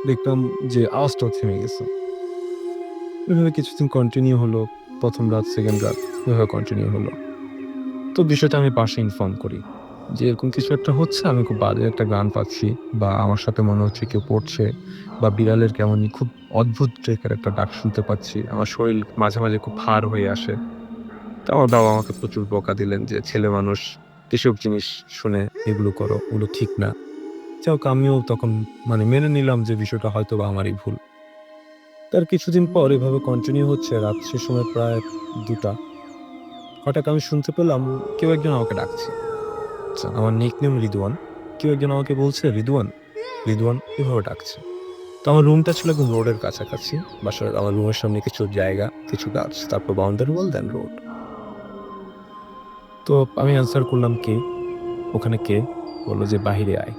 দেখতাম যে আওয়াজটাও থেমে গেছে। এভাবে কিছুদিন কন্টিনিউ হলো। ১ম রাত, সেকেন্ড রাত এভাবে কন্টিনিউ হলো। তো বিষয়টা আমি বাসায় ইনফর্ম করি। যে এরকম কিছু একটা হচ্ছে, আমি খুব বাজে একটা গান পাচ্ছি বা আমার সাথে মনে হচ্ছে কেউ পড়ছে বা বিড়ালের কেমনি খুব অদ্ভুত টাইপের একটা ডাক শুনতে পাচ্ছি। আমার শরীর মাঝে মাঝে খুব ভার হয়ে আসে। তো আমার বাবা আমাকে প্রচুর বকা দিলেন যে, "ছেলে মানুষ, এসব জিনিস শুনে এগুলো করো, ওগুলো ঠিক না।" যাই হোক আমিও তখন মেনে নিলাম যে বিষয়টা হয়তোবা আমারই ভুল। তার কিছুদিন পর এভাবে কন্টিনিউ হচ্ছে। রাত সে সময় প্রায় ২টা। হঠাৎ আমি শুনতে পেলাম কেউ একজন আমাকে ডাকছে। আচ্ছা, আমার নিকনেম রিদওয়ান। কেউ একজন আমাকে বলছে, "রিদওয়ান, রিদওয়ান" এভাবে ডাকছে। তো আমার রুমটা ছিল একদম রোডের কাছাকাছি। আমার রুমের সামনে কিছু জায়গা, কিছু গাছ, তারপর বাউন্ডারি ওয়াল দেন রোড। তো আমি অ্যান্সার করলাম, "কে? ওখানে কে?" বলল যে, "বাহিরে আয়।"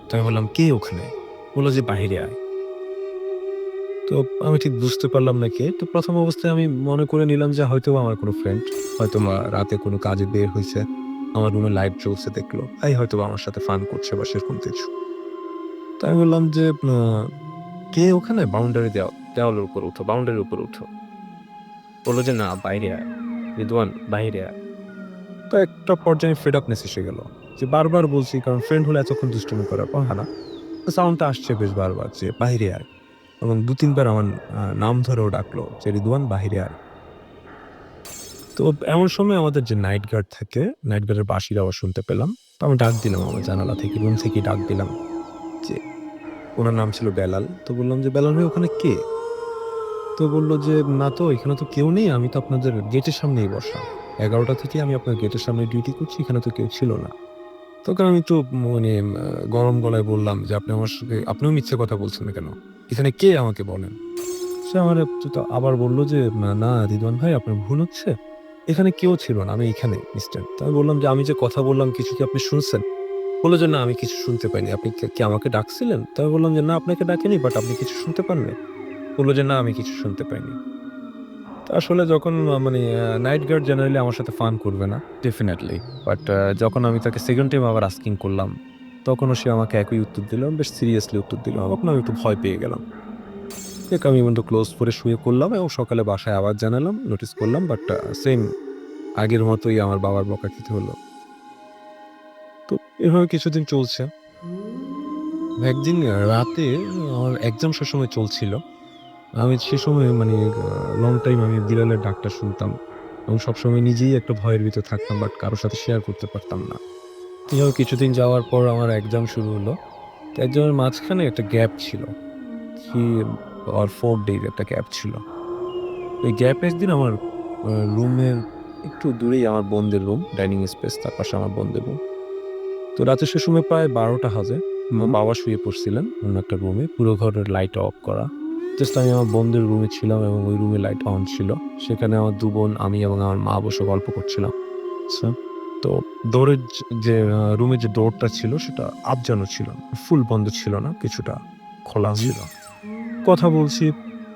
তো আমি বললাম, "কে ওখানে?" বলল যে, "বাহিরে আয়।" তো আমি ঠিক বুঝতে পারলাম না কে। তো ১ম অবস্থায় আমি মনে করে নিলাম যে হয়তোবা আমার কোনো ফ্রেন্ড। হয়তোবা রাতে কোনো কাজে বের হইছে। আমার রুমে লাইট জ্বলছে দেখলো। তাই হয়তোবা আমার সাথে ফান করছে বা সেরকম কিছু। তো আমি বললাম যে, "কে ওখানে? দেওয়ালের উপরে উঠো, বাউন্ডারির উপরে উঠো।" বলল যে, "না, বাইরে আয়। রিদওয়ান, বাহিরে আয়।" তো একটা পর্যায়ে ফেড আপনেস এসে গেল। যে বারবার বলছি, কারণ ফ্রেন্ড হলে এতক্ষণ দুষ্টুমি করার কথা না। তো সাউন্ডটা আসছে বেশ বারবার যে, "বাহিরে আয়।" এবং ২-৩ বার আমার নাম ধরেও ডাকলো যে, "রিদওয়ান, বাহিরে আয়।" তো এমন সময় আমাদের যে নাইট গার্ড থাকে, নাইট গার্ডের বাঁশির আওয়াজ শুনতে পেলাম। তো আমি ডাক দিলাম আমার জানালা থেকে, রুম থেকেই ডাক দিলাম যে, উনার নাম ছিল বেলাল। তো বললাম যে, "বেলাল ভাই ওখানে কে?" তো বলল যে, "না তো, এখানে তো কেউ নেই। আমি তো আপনাদের গেটের সামনেই বসা। ১১টা থেকে আমি আপনার গেটের সামনে ডিউটি করছি। এখানে তো কেউ ছিল না।" তখন আমি একটু গরম গলায় বললাম যে, "আপনি আমার সাথে আপনিও মিথ্যে কথা বলছেন না কেন? এখানে কে আমাকে বলেন?" সে আমারে তো আবার বলল যে, "না রিদওয়ান ভাই, আপনার ভুল হচ্ছে। এখানে কেউ ছিল না। আমি এখানে মিস্টার।" তো আমি বললাম যে, "আমি যে কথা বললাম কিছু কি আপনি শুনছেন?" বলল যে, "না, আমি কিছু শুনতে পাইনি। আপনি কি আমাকে ডাকছিলেন?" তো আমি বললাম যে, "না, আপনাকে ডাকিনি, বাট আপনি কিছু শুনতে পাননি?" বলল যে, "না, আমি কিছু শুনতে পাইনি।" তো আসলে যখন নাইট গার্ড জেনারেলি আমার সাথে ফান করবে না, ডেফিনিটলি। বাট যখন আমি তাকে সেকেন্ড টাইম আবার আস্কিং করলাম, তখনও সে আমাকে একই উত্তর দিল। বেশ সিরিয়াসলি উত্তর দিল। তখন আমি একটু ভয় পেয়ে গেলাম। যাক, আমি উইন্ডো ক্লোজ করে শুয়ে পড়লাম এবং সকালে বাসায় আবার জানালাম, নোটিস করলাম, বাট সেম আগের মতোই আমার বাবার বকা খেতে হলো। তো এভাবে কিছুদিন চলছে। একদিন রাতে আমার এক্সাম সে সময় চলছিল। আমি সে সময় মানে লং টাইম আমি বিড়ালের ডাকটা শুনতাম এবং সবসময় নিজেই একটা ভয়ের ভিতর থাকতাম, বাট কারোর সাথে শেয়ার করতে পারতাম না। এভাবে কিছুদিন যাওয়ার পর আমার এক্সাম শুরু হলো। তো এক্সামের মাঝখানে একটা গ্যাপ ছিল। 3 or 4 ডেজ একটা গ্যাপ ছিল। ওই গ্যাপের দিন আমার রুমের একটু দূরেই আমার বোনদের রুম, ডাইনিং স্পেস, তার পাশে আমার বোনদের রুম। তো রাতে সে সময় প্রায় ১২টা বাজে। আমার বাবা শুয়ে পড়ছিলেন অন্য একটা রুমে, পুরো ঘরের লাইট অফ করা। জাস্ট আমি আমার বোনদের রুমে ছিলাম এবং ওই রুমে লাইট অন ছিল। সেখানে আমার ২ বোন, আমি এবং আমার মা বসে গল্প করছিলাম। আচ্ছা। তো ডোরের যে রুমের যে ডোরটা ছিল সেটা আবজানো ছিল। ফুল বন্ধ ছিল না, কিছুটা খোলা ছিল। কথা বলছি,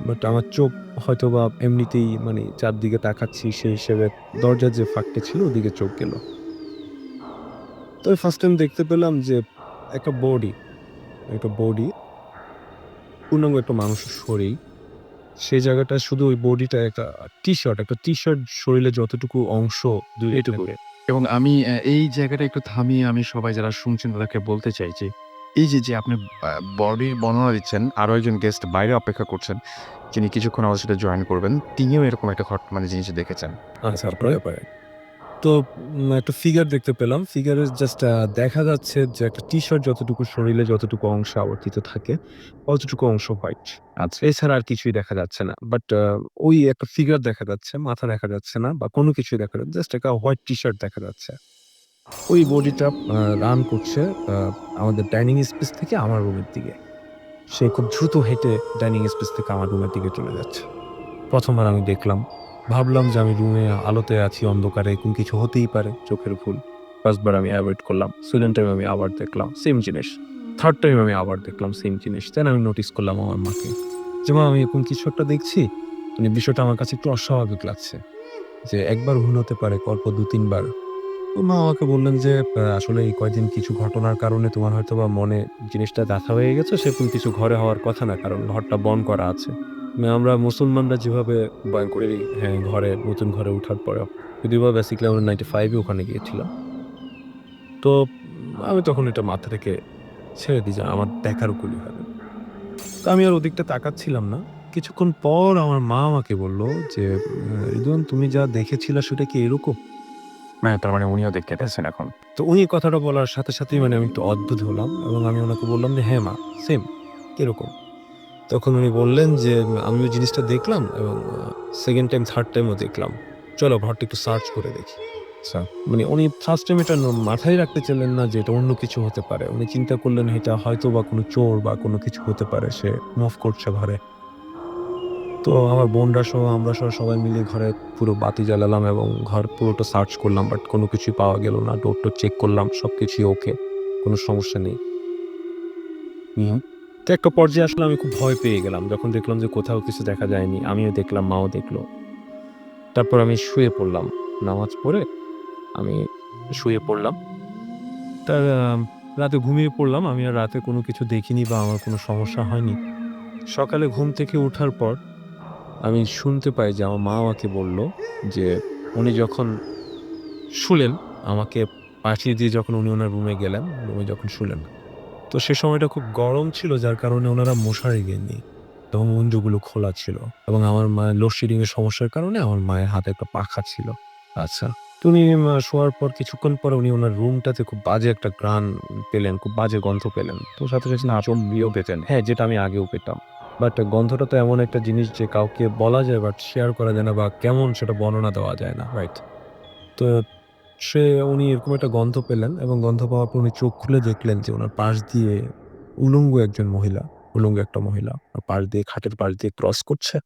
বাট আমার চোখ হয়তোবা এমনিতেই মানে চারদিকে তাকাচ্ছি সেই হিসেবে দরজার যে ফাঁকটা ছিল ওদিকে চোখ গেল। তো ফার্স্ট টাইম দেখতে পেলাম যে একটা বডি পূর্ণাঙ্গ একটা মানুষের শরীর। সেই জায়গাটা শুধু ওই বডিটা একটা টি-শার্ট শরীরে যতটুকু অংশ এটুকু। এবং আমি এই জায়গাটা একটু থামিয়ে আমি সবাই যারা শুনছেন তাদেরকে বলতে চাই যে, এই যে আপনি বডির বর্ণনা দিচ্ছেন, আরো একজন গেস্ট বাইরে অপেক্ষা করছেন, যিনি কিছুক্ষণ আমাদের সাথে জয়েন করবেন। তিনিও এরকম একটা মানে জিনিস দেখেছেন। আচ্ছা, হতে পারে। তো একটা ফিগার দেখতে পেলাম। ফিগারের জাস্ট দেখা যাচ্ছে যে একটা টি-শার্ট যতটুকু শরীরে যতটুকু অংশ আবর্তিত থাকে, অতটুকু অংশ হোয়াইট। আচ্ছা। এছাড়া আর কিছুই দেখা যাচ্ছে না। বাট ওই একটা ফিগার দেখা যাচ্ছে, মাথা দেখা যাচ্ছে না বা কোনো কিছুই দেখা যাচ্ছে। জাস্ট একটা হোয়াইট টি-শার্ট দেখা যাচ্ছে। ওই বডিটা রান করছে আ আমাদের ডাইনিং স্পেস থেকে আমার রুমের দিকে। সে খুব দ্রুত হেঁটে ডাইনিং স্পেস থেকে আমার রুমের দিকে চলে যাচ্ছে। ১ম বার আমি দেখলাম। ভাবলাম যে আমি রুমে আলোতে আছি, অন্ধকারে এরকম কিছু হতেই পারে, চোখের ভুল। ফার্স্ট বার আমি এভয়েড করলাম। সেকেন্ড টাইম আমি আবার দেখলাম, সেম জিনিস। থার্ড টাইম আমি আবার দেখলাম সেম জিনিস। দেন আমি নোটিস করলাম আমার মাকে। যে, "মা, আমি এরকম কিছু একটা দেখছি।" মানে বিষয়টা আমার কাছে একটু অস্বাভাবিক লাগছে। যে একবার ভুল হতে পারে, পরপর ২-৩ বার। তো মা আমাকে বললেন যে, আসলে এই কয়দিন কিছু ঘটনার কারণে তোমার হয়তোবা মনে জিনিসটা গাঁথা হয়ে গেছে। সেরকম কিছু ঘরে হওয়ার কথা না। কারণ ঘরটা বন্ধ করা আছে। আমরা মুসলমানরা যেভাবে বয়ান করি, হ্যাঁ, নতুন ঘরে উঠার পরেও। যদিও বা বেসিক্যালি আমরা 95 এ ওখানে গিয়েছিলাম। তো আমি তখন এটা মাথা থেকে ছেড়ে দিই যে আমার দেখার কুলি হয় না। তো আমি আর ওদিকটা তাকাচ্ছিলাম না। কিছুক্ষণ পর আমার মা আমাকে বলল যে, "রিদওয়ান, তুমি যা দেখেছিলা সেটা কি এরকম?" হ্যাঁ, তার মানে উনিও দেখতে পেয়েছেন এখন। তো উনি কথাটা বলার সাথে, সাথেই মানে আমি একটু অদ্ভুত হলাম এবং আমি উনাকে বললাম যে, "হ্যাঁ মা, সেম, এরকম।" তখন উনি বললেন যে, "আমি ওই জিনিসটা দেখলাম এবং সেকেন্ড টাইম, থার্ড টাইমও দেখলাম। চলো ঘরটা একটু সার্চ করে দেখি।" আচ্ছা। মানে উনি ফার্স্ট টাইম এটা মাথায় রাখতে চাইলেন না যে এটা অন্য কিছু হতে পারে। উনি চিন্তা করলেন এটা হয়তোবা কোনো চোর বা কোনো কিছু হতে পারে। সে মুভ করছে ঘরে। তো আমার বোনরা সহ আমরা সহ সবাই মিলে ঘরে পুরো বাতি জ্বালালাম এবং ঘর পুরোটা সার্চ করলাম। বাট কোনো কিছুই পাওয়া গেল না। ডোর-টোর চেক করলাম। সবকিছুই ওকে। কোনো সমস্যা নেই। হুম। তো একটা পর্যায়ে আসলে আমি খুব ভয় পেয়ে গেলাম। যখন দেখলাম যে কোথাও কিছু দেখা যায়নি। আমিও দেখলাম, মাও দেখল। তারপর আমি শুয়ে পড়লাম। নামাজ পড়ে আমি শুয়ে পড়লাম। তার রাতে ঘুমিয়ে পড়লাম। আমি আর রাতে কোনো কিছু দেখিনি বা আমার কোনো সমস্যা হয়নি। সকালে ঘুম থেকে ওঠার পর আমি শুনতে পাই যে আমার মা আমাকে বলল যে উনি যখন শুলেন, আমাকে পাঠিয়ে দিয়ে যখন উনি উনার রুমে গেলেন, রুমে যখন শুলেন, তো সে সময়টা খুব গরম ছিল যার কারণে উনারা মশারি দেননি এবং উইন্ডোগুলো খোলা ছিল এবং আমার মায়ের লোডশেডিং এর সমস্যার কারণে আমার মায়ের হাতে একটা পাখা ছিল। আচ্ছা। তো উনি শোয়ার পর কিছুক্ষণ পরে উনি উনার রুমটাতে খুব বাজে একটা ঘ্রাণ পেলেন, খুব বাজে গন্ধ পেলেন। তো সাথে, সাথে না, চমকেও পেতেন। হ্যাঁ, যেটা আমি আগেও পেতাম। বাট গন্ধটা তো এমন একটা জিনিস যে কাউকে বলা যায় বাট শেয়ার করা যায় না বা কেমন সেটা বর্ণনা দেওয়া যায় না। রাইট? তো উনি এরকম একটা গন্ধ পেলেন এবং গন্ধ পাওয়ার পর উনি চোখ খুলে দেখলেন যে উনার পাশ দিয়ে উলঙ্গ একটা মহিলা পাশ দিয়ে খাটের পাশ দিয়ে ক্রস করছে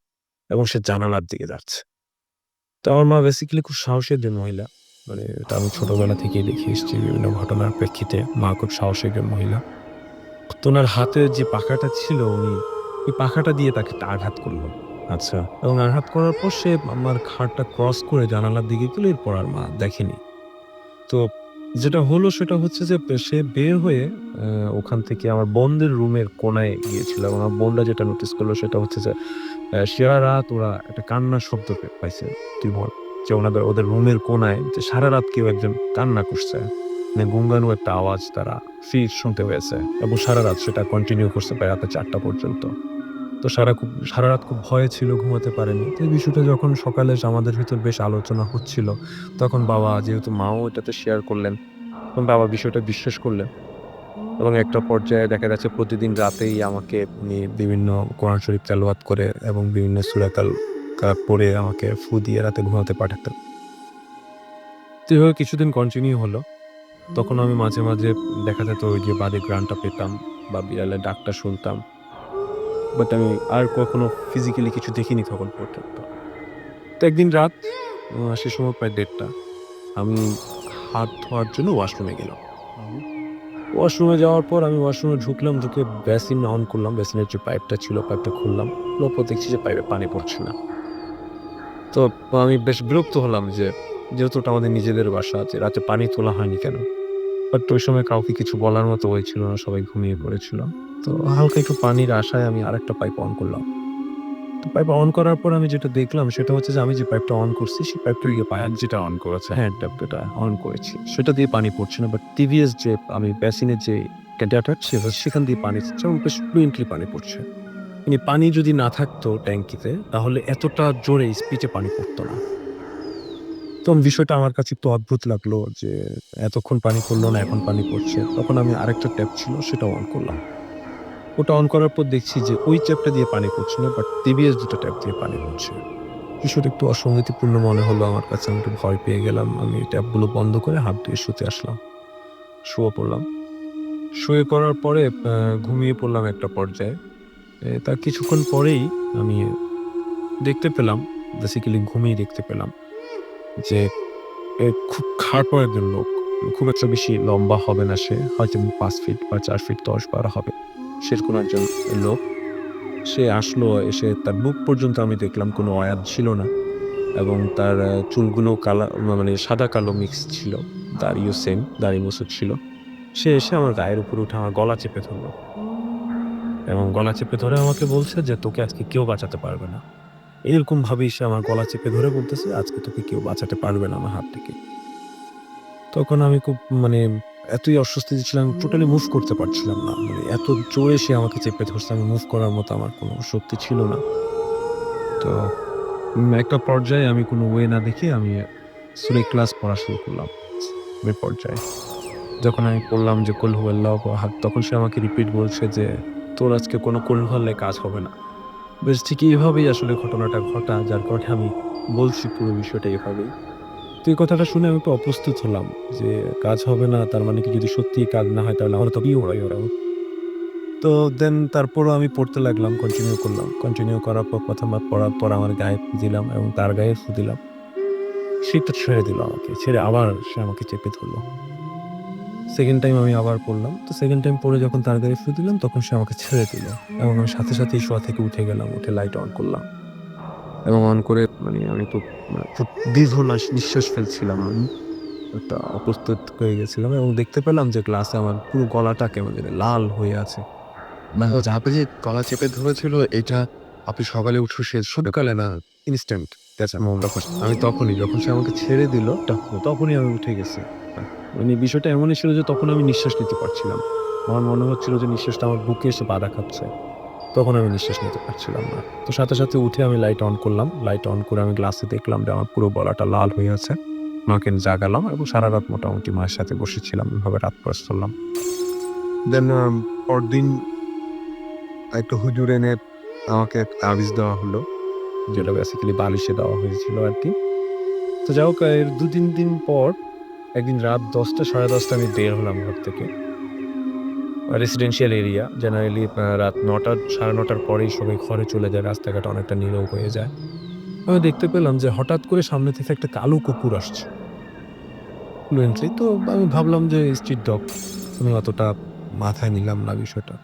এবং সে জানালার দিকে যাচ্ছে। তো আমার মা বেসিক্যালি খুব সাহসী একজন মহিলা। মানে এটা আমি ছোটবেলা থেকেই দেখে এসেছি বিভিন্ন ঘটনার প্রেক্ষিতে। মা খুব সাহসী একজন মহিলা। তো উনার হাতে যে পাখাটা ছিল উনি ওই পাখাটা দিয়ে তাকে একটা আঘাত করল। আচ্ছা। এবং আঘাত করার পর সে আমার খাটটা ক্রস করে জানালার দিকে গেল, এরপর আর মা দেখেনি। তো যেটা হলো সেটা হচ্ছে যে সে বের হয়ে ওখান থেকে আমার বোনদের রুমের কোণায় গিয়েছিল এবং আমার বোনরা যেটা নোটিস করলো সেটা হচ্ছে যে সারা রাত ওরা একটা কান্নার শব্দ পাইছে তীব্র। যে ওদের রুমের কোণায় যে সারা রাত কেউ একজন কান্না করছে। মানে গুনগানো একটা আওয়াজ তারা শুনতে পেয়েছে এবং সারা রাত সেটা কন্টিনিউ করছে প্রায় রাত ৪টা পর্যন্ত। তো সারা রাত খুব ভয়ে ছিল, ঘুমাতে পারেনি। তো এই বিষয়টা যখন সকালে আমাদের ভিতর বেশ আলোচনা হচ্ছিল, তখন বাবা, যেহেতু মাও এটাতে শেয়ার করলেন, তখন বাবা বিষয়টা বিশ্বাস করলেন এবং একটা পর্যায়ে দেখা যাচ্ছে প্রতিদিন রাতেই আমাকে উনি বিভিন্ন কোরআন শরীফ তেলাওয়াত করে এবং বিভিন্ন সূরা পড়ে আমাকে ফু দিয়ে রাতে ঘুমাতে পাঠাতেন। তো এভাবে কিছুদিন কন্টিনিউ হলো। তখন আমি মাঝে, মাঝে দেখা যেত ওই যে বাড়ির ঘ্রাণটা পেতাম বা বিড়ালের ডাকটা শুনতাম। বাট আমি আর কখনো ফিজিক্যালি কিছু দেখিনি তখন পর্যন্ত। তো একদিন রাত সে সময় প্রায় ১:৩০। আমি হাত ধোয়ার জন্য ওয়াশরুমে গেলাম। ওয়াশরুমে যাওয়ার পর আমি ওয়াশরুমে ঢুকলাম, ঢুকে বেসিন অন করলাম। বেসিনের যে পাইপটা ছিল, পাইপটা খুললাম। খোলার পর দেখছি যে পাইপে পানি পড়ছে না। তো আমি বেশ বিরক্ত হলাম যে, যেহেতু ওটা আমাদের নিজেদের বাসা, যে রাতে পানি তোলা হয়নি কেন? বাট ওই সময় কাউকে কিছু বলার মতো ওয়ে ছিল না, সবাই ঘুমিয়ে পড়েছিল। তো হালকা একটু পানির আশায় আমি আরেকটা পাইপ অন করলাম। তো পাইপ অন করার পর আমি যেটা দেখলাম সেটা হচ্ছে যে, আমি যে পাইপটা অন করছি সেই পাইপটা দিয়ে যেটা অন করেছে। হ্যাঁ, ট্যাপটা অন করেছি। সেটা দিয়ে পানি পড়ছে না। বাট টিভিএস যে আমি বেসিনের যে ক্যাডাটার ছিল সেখান দিয়ে পানি যাচ্ছে এবং বেশ ফ্লুয়েন্টলি পানি পড়ছে। মানে পানি যদি না থাকতো ট্যাঙ্কিতে তাহলে এতটা জোরে স্পিডে পানি পড়তো না। তো বিষয়টা আমার কাছে একটু অদ্ভুত লাগলো যে, এতক্ষণ পানি পড়লো না, এখন পানি পড়ছে। তখন আমি আরেকটা ট্যাপ ছিল সেটা অন করলাম। ওটা অন করার পর দেখছি যে ওই ট্যাপটা দিয়ে পানি পড়ছে না, বাট টিভিএস ২ টা ট্যাপ দিয়ে পানি পড়ছে। বিষয়টা একটু অসঙ্গতিপূর্ণ মনে হলো আমার কাছে। আমি একটু ভয় পেয়ে গেলাম। আমি ট্যাপগুলো বন্ধ করে হাত ধুয়ে শুতে আসলাম। শুয়ে পড়লাম। শুয়ে পড়ার পরে ঘুমিয়ে পড়লাম একটা পর্যায়ে। তার কিছুক্ষণ পরেই আমি দেখতে পেলাম, বেসিক্যালি ঘুমিয়ে দেখতে পেলাম যে, খুব খাটো একজন লোক। খুব একটা বেশি লম্বা হবে না সে। হয়তো ৫ ফিট বা ৪ ফিট ১০-১২ হবে। সেরকম একজন লোক। সে আসলো, এসে তার বুক পর্যন্ত আমি দেখলাম কোনো অয়ার ছিল না এবং তার চুলগুলো মানে সাদা কালো মিক্স ছিল। দাড়িও সেম, দাড়ি মোছা ছিল। সে এসে আমার গায়ের উপরে উঠে আমার গলা চেপে ধরল এবং গলা চেপে ধরে আমাকে বলছে যে, "তোকে আজকে কেউ বাঁচাতে পারবে না।" এরকমভাবেই সে আমার গলা চেপে ধরে বলতেছে, "আজকে তোকে কেউ বাঁচাতে পারবে না আমার হাত থেকে।" তখন আমি খুব মানে এতই অস্বস্তিতে ছিলাম, টোটালি মুভ করতে পারছিলাম না। মানে এত জোরে সে আমাকে চেপে ধরছে, আমি মুভ করার মতো আমার কোনো শক্তি ছিল না। তো একটা পর্যায়ে আমি কোনো ওয়ে না দেখে আমি সূরা ইখলাস পড়া শুরু করলাম। ওই পর্যায়ে যখন আমি পড়লাম যে, "কুল হুয়াল্লাহু আহাদ", তখন সে আমাকে রিপিট বলছে যে, "তোর আজকে কোনো কুল হল্লায় কাজ হবে না।" বেশ ঠিক এইভাবেই আসলে ঘটনাটা ঘটা, যার কারণে আমি বলছি পুরো বিষয়টা এভাবেই। তো এই কথাটা শুনে আমি একটু অপ্রস্তুত হলাম যে, কাজ হবে না তার মানে কি, যদি সত্যিই কাজ না হয় তাহলে আমরা তো বিয়ে ওড়াই ওরাও। তো দেন তারপরও আমি পড়তে লাগলাম, কন্টিনিউ করলাম। কন্টিনিউ করার পর ১ম বার পড়ার পর আমার গায়ে ফু দিলাম এবং তার গায়ে ফু দিলাম। সে তো ছেড়ে দিল আমাকে। ছেড়ে আবার সে আমাকে চেপে ধরল। 2nd টাইম আমি আবার পড়লাম। তো 2nd টাইম পড়ে যখন তার গায়ে ফু দিলাম তখন সে আমাকে ছেড়ে দিল এবং আমি সাথে, সাথেই শোয়া থেকে উঠে গেলাম। উঠে লাইট অন করলাম এবং অন করে মানে আমি তো খুব দীর্ঘ নিঃশ্বাস ফেলছিলাম আমি। একটা অপ্রস্তুত হয়ে গেছিলাম এবং দেখতে পেলাম যে গ্লাসে আমার পুরো গলাটা কেমন জানি লাল হয়ে আছে। মানে আপনি যে গলা চেপে ধরেছিল এটা আপনি সকালে উঠে সে সকালে না, ইনস্ট্যান্ট মনে তখন আমি তখনই যখন সে আমাকে ছেড়ে দিল তখনই আমি উঠে গেছি। মানে বিষয়টা এমনই ছিল যে তখন আমি নিঃশ্বাস নিতে পারছিলাম। আমার মনে হচ্ছিল যে নিঃশ্বাসটা আমার বুকে এসে বাধা খাচ্ছে। তখন আমি নিঃশ্বাস নিতে পারছিলাম না। তো সাথে, সাথে উঠে আমি লাইট অন করলাম। লাইট অন করে আমি গ্লাসে দেখলাম যে আমার পুরো গলাটা লাল হয়ে আছে। মাকে জাগালাম এবং সারারাত মোটামুটি মায়ের সাথে বসেছিলাম। এভাবে রাত পাস করলাম। দেন পরদিন একটা হুজুর এনে আমাকে একটা তাবিজ দেওয়া হলো। যেটা বেসিক্যালি বালিশে দেওয়া হয়েছিল আরকি। তো যাই হোক, এর ২-৩ দিন পর একদিন রাত ১০টা ১০:৩০ আমি বের হলাম ঘর থেকে। Residential area. জেনারেলি রাত ৯টা ৯:৩০ পরেই সবাই ঘরে চলে যায়। রাস্তাঘাট অনেকটা নীরব হয়ে যায়। আমি দেখতে পেলাম যে হঠাৎ করে সামনে থেকে একটা কালো কুকুর আসছে। ফ্লুয়েন্টলি তো আমি ভাবলাম যে স্ট্রিট ডগ। আমি অতটা মাথায় নিলাম না বিষয়টা।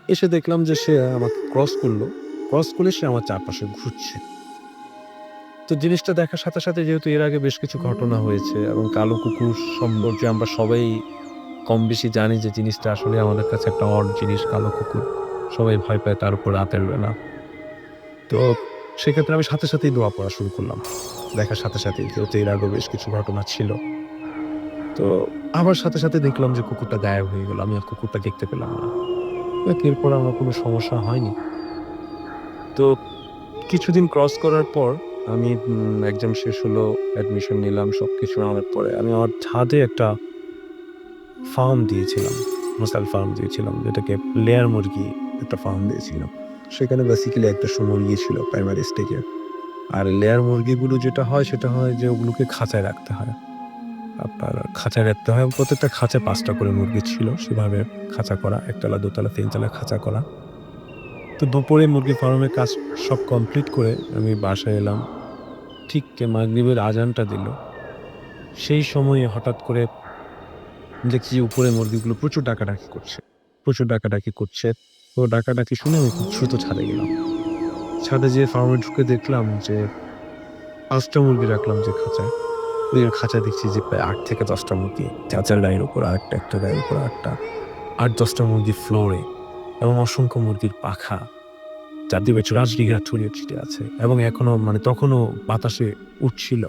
এসে দেখলাম যে সে আমাকে ক্রস করলো। ক্রস করে সে আমার চারপাশে ঘুরছে। তো জিনিসটা দেখার সাথে, সাথে যেহেতু এর আগে বেশ কিছু ঘটনা হয়েছে এবং কালো কুকুর সম্পর্কে আমরা সবাই কম বেশি জানি যে জিনিসটা আসলে আমাদের কাছে একটা অড জিনিস, কালো কুকুর। সবাই ভয় পায়, তার উপর রাতের বেলা। তো সেক্ষেত্রে আমি সাথে, সাথেই দোয়া পড়া শুরু করলাম। দেখার সাথে, সাথেই, যেহেতু এর আগেও বেশ কিছু ঘটনা ছিল। তো আবার সাথে, সাথে দেখলাম যে কুকুরটা গায়েব হয়ে গেল। আমি আর কুকুরটা দেখতে পেলাম না। এরপর আমার কোনো সমস্যা হয়নি। তো কিছুদিন ক্রস করার পর আমি এক্সাম শেষ হলো, অ্যাডমিশন নিলাম, সব কিছু নেওয়ার পরে আমি আমার ছাদে একটা ফার্ম দিয়েছিলাম, মশাল ফার্ম দিয়েছিলাম, যেটাকে লেয়ার মুরগি একটা ফার্ম দিয়েছিলাম। সেখানে বেসিক্যালি একটা মুরগি ছিল প্রাইমারি স্টেজে। আর লেয়ার মুরগিগুলো যেটা হয় সেটা হয় যে ওগুলোকে খাঁচায় রাখতে হয়। আপনার খাঁচায় রাখতে হয়, প্রত্যেকটা খাঁচায় ৫টা করে মুরগি ছিল, সেভাবে খাঁচা করা, ১ তলা ২ তলা ৩ তলা খাঁচা করা। তো দুপুরে মুরগি ফার্মের কাজ সব কমপ্লিট করে আমি বাসায় এলাম। ঠিক মাগরিবের আজানটা দিল। সেই সময়ে হঠাৎ করে দেখছি যে উপরে মুরগিগুলো প্রচুর ডাকাডাকি করছে। প্রচুর ডাকাডাকি করছে। তো ডাকাডাকি শুনে আমি খুব দ্রুত ছাদে গেলাম। ছাদে যেয়ে ফার্মে ঢুকে দেখলাম যে ৫টা মুরগি রাখলাম যে খাঁচায়। ওই খাঁচায় দেখছি যে প্রায় ৮ থেকে ১০টা মুরগি। খাঁচার গায়ের উপর আরেকটা, একটা গায়ের উপর আরেকটা। ৮-১০টা মুরগি ফ্লোরে এবং অসংখ্য মুরগির পাখা চারদিকে রাজডিগা ছড়িয়ে ছিটিয়ে আছে এবং এখনো তখনও বাতাসে উঠছিল।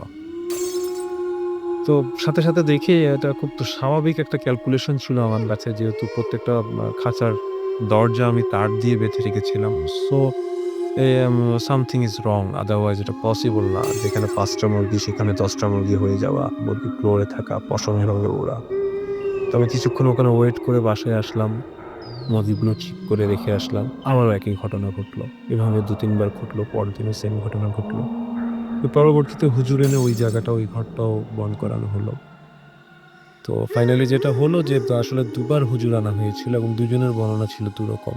তো সাথে, সাথে দেখি এটা খুব তো স্বাভাবিক একটা ক্যালকুলেশন ছিল আমার কাছে, যেহেতু প্রত্যেকটা খাঁচার দরজা আমি তার দিয়ে বেঁধে রেখেছিলাম। So something is wrong, otherwise এটা পসিবল না। যেখানে ৫টা মুরগি সেখানে ১০টা মুরগি হয়ে যাওয়া, মুরগি ফ্লোরে থাকা, পশমে রঙে ওড়া। তো আমি কিছুক্ষণ ওখানে ওয়েট করে বাসায় আসলাম। মুরগিগুলো ঠিক করে রেখে আসলাম। আবারও একই ঘটনা ঘটলো। এভাবে ২-৩ বার ঘটলো। পরের দিনও সেম ঘটনা ঘটলো। তো পরবর্তীতে হুজুর এনে ওই জায়গাটা, ওই ঘরটাও বন্ধ করানো হলো। তো ফাইনালি যেটা হলো যে আসলে ২ বার হুজুর আনা হয়েছিল এবং ২ জনের বর্ণনা ছিল ২ রকম।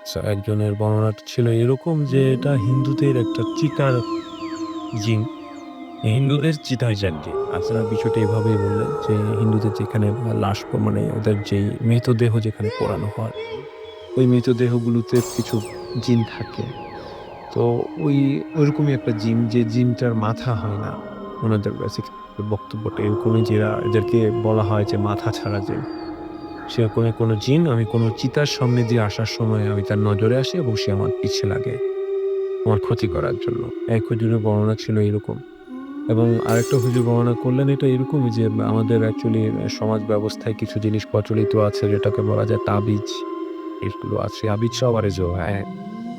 সো একজনের বর্ণনা ছিল এরকম যে এটা হিন্দুদের একটা চিতার জিন। হিন্দুদের চিতায় জানকে। আচ্ছা, বিষয়টা এভাবেই বললেন যে হিন্দুদের যেখানে লাশ ওদের যেই মৃতদেহ যেখানে পোড়ানো হয়, ওই মৃতদেহগুলোতে কিছু জিন থাকে। তো ওইরকমই একটা জিন, যে জিনটার মাথা হয় না। ওনাদের বেসিক বক্তব্যটা এরকমই যে এদেরকে বলা হয় যে মাথা ছাড়া জিন। সেরকমই কোনো জিন আমি কোনো চিতার সামনে দিয়ে আসার সময় আমি তার নজরে আসি এবং সে আমার পিছে লাগে আমার ক্ষতি করার জন্য। এক হুজুরের বর্ণনা ছিল এরকম। এবং আরেকটা হুজুর বর্ণনা করলেন এটা এরকমই যে আমাদের অ্যাকচুয়ালি সমাজ ব্যবস্থায় কিছু জিনিস প্রচলিত আছে যেটাকে বলা যায় তাবিজ। এগুলো আছে। তাবিজ সবারই হ্যাঁ।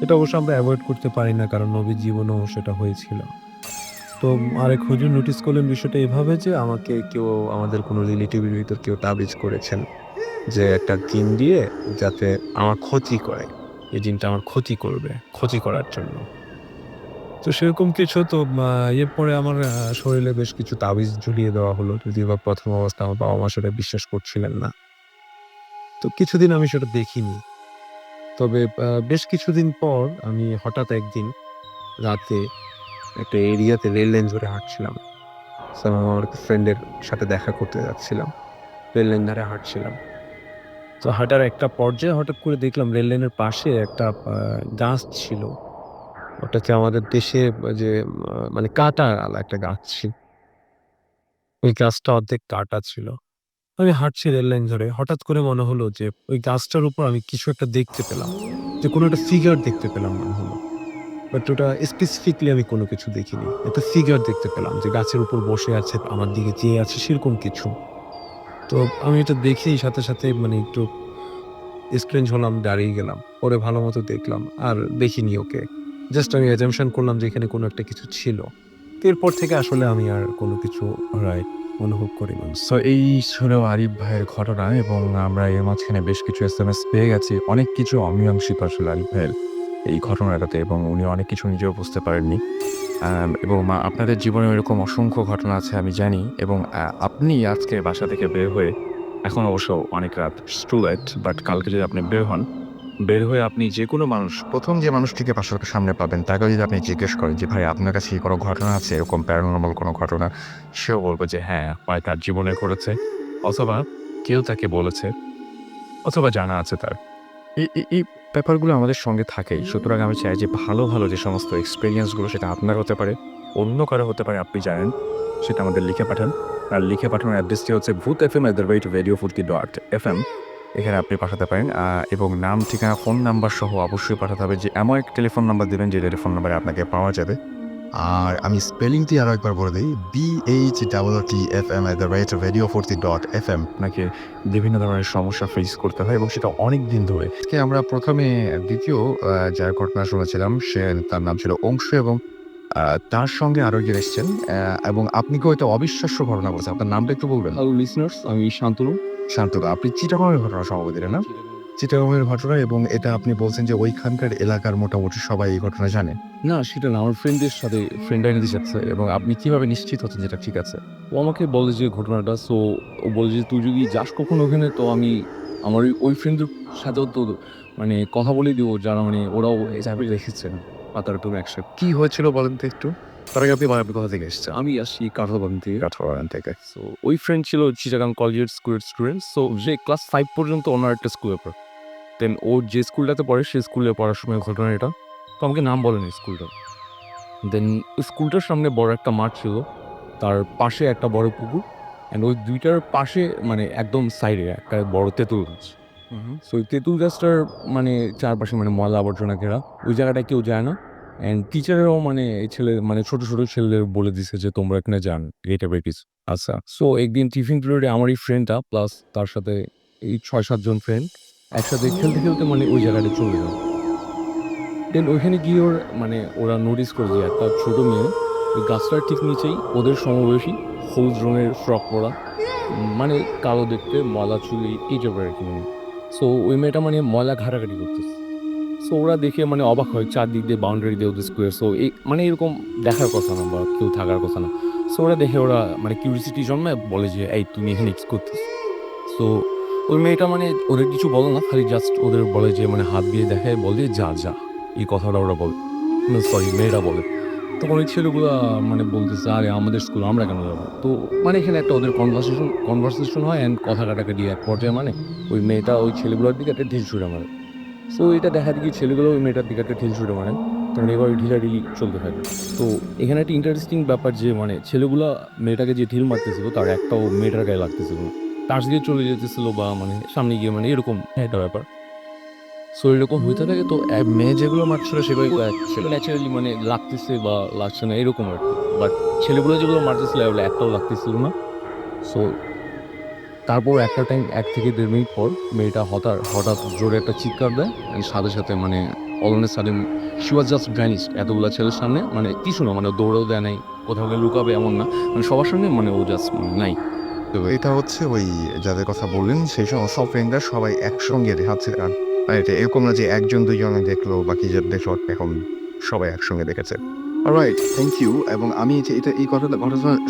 এটা অবশ্য আমরা এভয়েড করতে পারি না, কারণ নবীর জীবনেও সেটা হয়েছিল। তো আরেক হুজুর নোটিস করলেন বিষয়টা এভাবে যে আমাকে কেউ, আমাদের কোনো রিলেটিভের ভিতর কেউ তাবিজ করেছেন যে একটা জিন দিয়ে যাতে আমার ক্ষতি করে। এই জিনটা আমার ক্ষতি করবে, ক্ষতি করার জন্য। তো সেরকম কিছু তো এরপরে আমার শরীরে বেশ কিছু তাবিজ ঝুলিয়ে দেওয়া হলো। যদিও বা ১ম অবস্থায় আমার বাবা-মা সেটা বিশ্বাস করছিলেন না। তো কিছুদিন আমি সেটা দেখিনি। তবে বেশ কিছুদিন পর আমি হঠাৎ একদিন রাতে একটা এরিয়াতে রেল লাইন ধরে হাঁটছিলাম। সো আমি আমার ফ্রেন্ডের সাথে দেখা করতে যাচ্ছিলাম। রেল লাইন ধরে হাঁটছিলাম। তো হাঁটার একটা পর্যায়ে হঠাৎ করে দেখলাম রেল লাইনের পাশে একটা গাছ ছিল। ওটাকে আমাদের দেশে যে কাঁটাওয়ালা একটা গাছ ছিল। ওই গাছটা অর্ধেক কাটা ছিল। আমি হাঁটছি রেল লাইন ধরে। হঠাৎ করে মনে হলো যে ওই গাছটার উপর আমি কিছু একটা দেখতে পেলাম। যে কোনো একটা ফিগার দেখতে পেলাম মনে হলো। বাট ওটা স্পেসিফিকলি আমি কোনো কিছু দেখিনি। একটা ফিগার দেখতে পেলাম যে গাছের উপর বসে আছে, আমার দিকে চেয়ে আছে, সেরকম কিছু। তো আমি এটা দেখেই সাথে, সাথে একটু স্ট্রেঞ্জ হলাম, দাঁড়িয়ে গেলাম। পরে ভালোমতো দেখলাম। আর দেখিনি ওকে। জাস্ট আমি অ্যাজাম্পশন করলাম যে এখানে কোনো একটা কিছু ছিল। তো এরপর থেকে আসলে আমি আর কোনো কিছু অনুভব করিনি। সো এই ছিল আরিফ ভাইয়ের ঘটনা এবং আমরা এর মাঝখানে বেশ কিছু এসএমএস পেয়ে গেছি। অনেক কিছু অমীমাংসিত আসলে আরিফ ভাইয়ের এই ঘটনাটাতে এবং উনি অনেক কিছু নিজেও বুঝতে পারেননি। এবং আপনাদের জীবনে এরকম অসংখ্য ঘটনা আছে আমি জানি এবং আপনি আজকে বাসা থেকে বের হয়ে, এখন অবশ্য অনেক রাত, টু লেট, বাট কালকে যদি আপনি বের হন, বের হয়ে আপনি যেকোনো মানুষ, ১ম যে মানুষটিকে বাসার সামনে পাবেন তাকেও যদি আপনি জিজ্ঞেস করেন যে, "ভাই আপনার কাছে কি কোনো ঘটনা আছে এরকম প্যারানরমাল কোনো ঘটনা?" সেও বলবে যে হ্যাঁ, হয় তার জীবনে ঘটেছে অথবা কেউ তাকে বলেছে অথবা জানা আছে তার। এই ব্যাপারগুলো আমাদের সঙ্গে থাকেই। সুতরাং আমি চাই যে ভালো, ভালো যে সমস্ত এক্সপেরিয়েন্সগুলো সেটা আপনার হতে পারে, অন্য কারো হতে পারে, আপনি জানেন, সেটা আমাদের লিখে পাঠান। আর লিখে পাঠানোর অ্যাড্রেসটি হচ্ছে bhutfm@radiofurki.fm। এখানে আপনি পাঠাতে পারেন এবং নাম, ঠিকানা, ফোন নাম্বার সহ অবশ্যই পাঠাতে হবে। যে এমন এক টেলিফোন নাম্বার দিবেন যে টেলিফোন নাম্বারে আপনাকে পাওয়া যাবে। আর আমি স্পেলিংটি আরও একবার বলে দিই, BHTTFM@radio40.fm। আপনাকে বিভিন্ন ধরনের সমস্যা ফেস করতে হয় এবং সেটা অনেক দিন ধরে। আজকে আমরা প্রথমে দ্বিতীয় যার ঘটনা শুনেছিলাম তার নাম ছিল অংশু এবং তার সঙ্গে আরো একজন এসছেন এবং আপনি কেউ একটা অবিশ্বাস্য ঘটনা বলছেন। আপনার নামটা একটু বলবেন? হ্যালো লিসনার্স, আমি শান্তনু। শান্তদা, আপনি চিটাগংয়ের ঘটনা সম্ভবত এটা না? চিটাগংয়ের ঘটনা এবং এটা আপনি বলছেন যে ওইখানকার এলাকার মোটামুটি সবাই এই ঘটনা জানে। না, সেটা না, আমার ফ্রেন্ডদের সাথে ফ্রেন্ড আইনে যাচ্ছে এবং আপনি কিভাবে নিশ্চিত হচ্ছেন যেটা ঠিক আছে? ও আমাকে বলে যে ঘটনাটা, সো ও বলে যে তুই যদি যাস কখনো ওখানে, তো আমি আমার ওই ফ্রেন্ডদের সাথেও তো মানে কথা বলে দিব, যারা মানে ওরাও এভাবে রেখেছেন পাতারপুর একসাথে। কি হয়েছিল বলেন তো একটু? তার আগে আপনি বলেন আপনি কোথা থেকে এসেছেন? আমি আসি কাঁঠালবাগান থেকে। কাঠগড়ান থেকে। সো ওই ফ্রেন্ড ছিল চিটাগাং কলেজের স্কুলের স্টুডেন্ট। সো যে ক্লাস 5 পর্যন্ত অন্য একটা স্কুলে পড়ে। দেন ও যে স্কুলটাতে পড়ে সেই স্কুলে পড়ার সময় ঘটনা এটা। তো আমাকে নাম বলেনি স্কুলটার। দেন স্কুলটার সামনে বড় একটা মাঠ ছিল। তার পাশে একটা বড় পুকুর। অ্যান্ড ওই ২ টার পাশে মানে একদম সাইডে একটা বড় তেঁতুল গাছ। সো ওই তেঁতুল গাছটার মানে চারপাশে মানে ময়লা আবর্জনা ঘেরা। ওই জায়গাটায় কেউ যায় না। অ্যান্ড টিচারেরাও মানে এই ছেলে মানে ছোট ছেলেদের বলে দিছে যে তোমরা এখানে যান। এই টাইপের কিছু। আচ্ছা। সো একদিন টিফিন পিরিয়ডে আমার এই ফ্রেন্ডটা প্লাস তার সাথে এই ৬-৭ জন ফ্রেন্ড একসাথে খেলতে মানে ওই জায়গাটায় চলে যায়। দেন ওইখানে গিয়ে মানে ওরা নোটিস করে যে একটা ছোট মেয়ে ওই গাছটার ঠিক নিচেই ওদের সমবয়সী হলুদ রঙের ফ্রক পরা, মানে কালো দেখতে, ময়লা চুল এই টাইপের আর কি। সো ওই মেয়েটা মানে ময়লা ঘাটাঘাটি করতেছে। সো ওরা দেখে মানে অবাক হয়, চারদিক দিয়ে বাউন্ডারি দিয়ে ওদের স্কোয়ার। সো এই মানে এরকম দেখার কথা না বা কেউ থাকার কথা না। সো ওরা দেখে ওরা মানে কিউরিসিটি জন্মায়, বলে যে এই তুমি এখানে কি করতেছ? সো ওই মেয়েটা মানে ওদের কিছু বলে না, খালি জাস্ট ওদের বলে যে মানে হাত দিয়ে দেখায়, বলে যা যা, এই কথাটা ওরা বলে, সরি মেয়েরা বলে। তখন ওই ছেলেগুলা মানে বলতেছে আরে আমাদের স্কুল আমরা কেন যাবো? তো মানে এখানে একটা ওদের কনভারসেশন হয় অ্যান্ড কথা কাটাকাটি এক পর্যায়ে মানে ওই মেয়েটা ওই ছেলেগুলোর দিকে একটা ঢিল ছুঁড়ে মারে। সো এটা দেখা দেখি ছেলেগুলো ওই মেয়েটার দিকে একটা ঢিল ছুঁড়ে মারে। তখন এভাবে ঢিলাঢিলি চলতে থাকে। তো এখানে একটা ইন্টারেস্টিং ব্যাপার যে মানে ছেলেগুলা মেয়েটাকে যে ঢিল মারতেছিল তার একটাও মেয়েটার গায়ে লাগতেছিল না। তার দিকে চলে যেতেছিল বা মানে সামনে গিয়ে মানে এরকম একটা ব্যাপার। সো এরকম হইতে থাকে। তো মেয়ে যেগুলো মারছিল সেগুলোই ছিল। ন্যাচারালি মানে লাগতেছে বা লাগছে না এরকম আর কি। বাট ছেলেগুলো যেগুলো মারতেছিল এগুলো একটাও লাগতেছিল না। সো তারপর একটা টাইম ১ থেকে ১.৫ মিনিট পর মেয়েটা হঠাৎ জোরে একটা চিৎকার দেয়। সাথে মানে all on a sudden she was just vanished এতগুলা ছেলের সামনে। মানে কিছু না, মানে দৌড়েও দেয় নাই, কোথাও গিয়ে লুকাবে এমন না। মানে সবার সামনে মানে ও জাস্ট মানে নাই। তো এটা হচ্ছে ওই যাদের কথা বললেন সেই সমস্ত ফ্রেন্ডরা সবাই একসঙ্গে দেখাচ্ছে। আর এটা এরকম না যে ১ জন ২ জনে দেখলো বা কি যে দেখলো, এখন সবাই একসঙ্গে দেখেছে। Alright, thank you. এবং আমি যে এই ঘটনা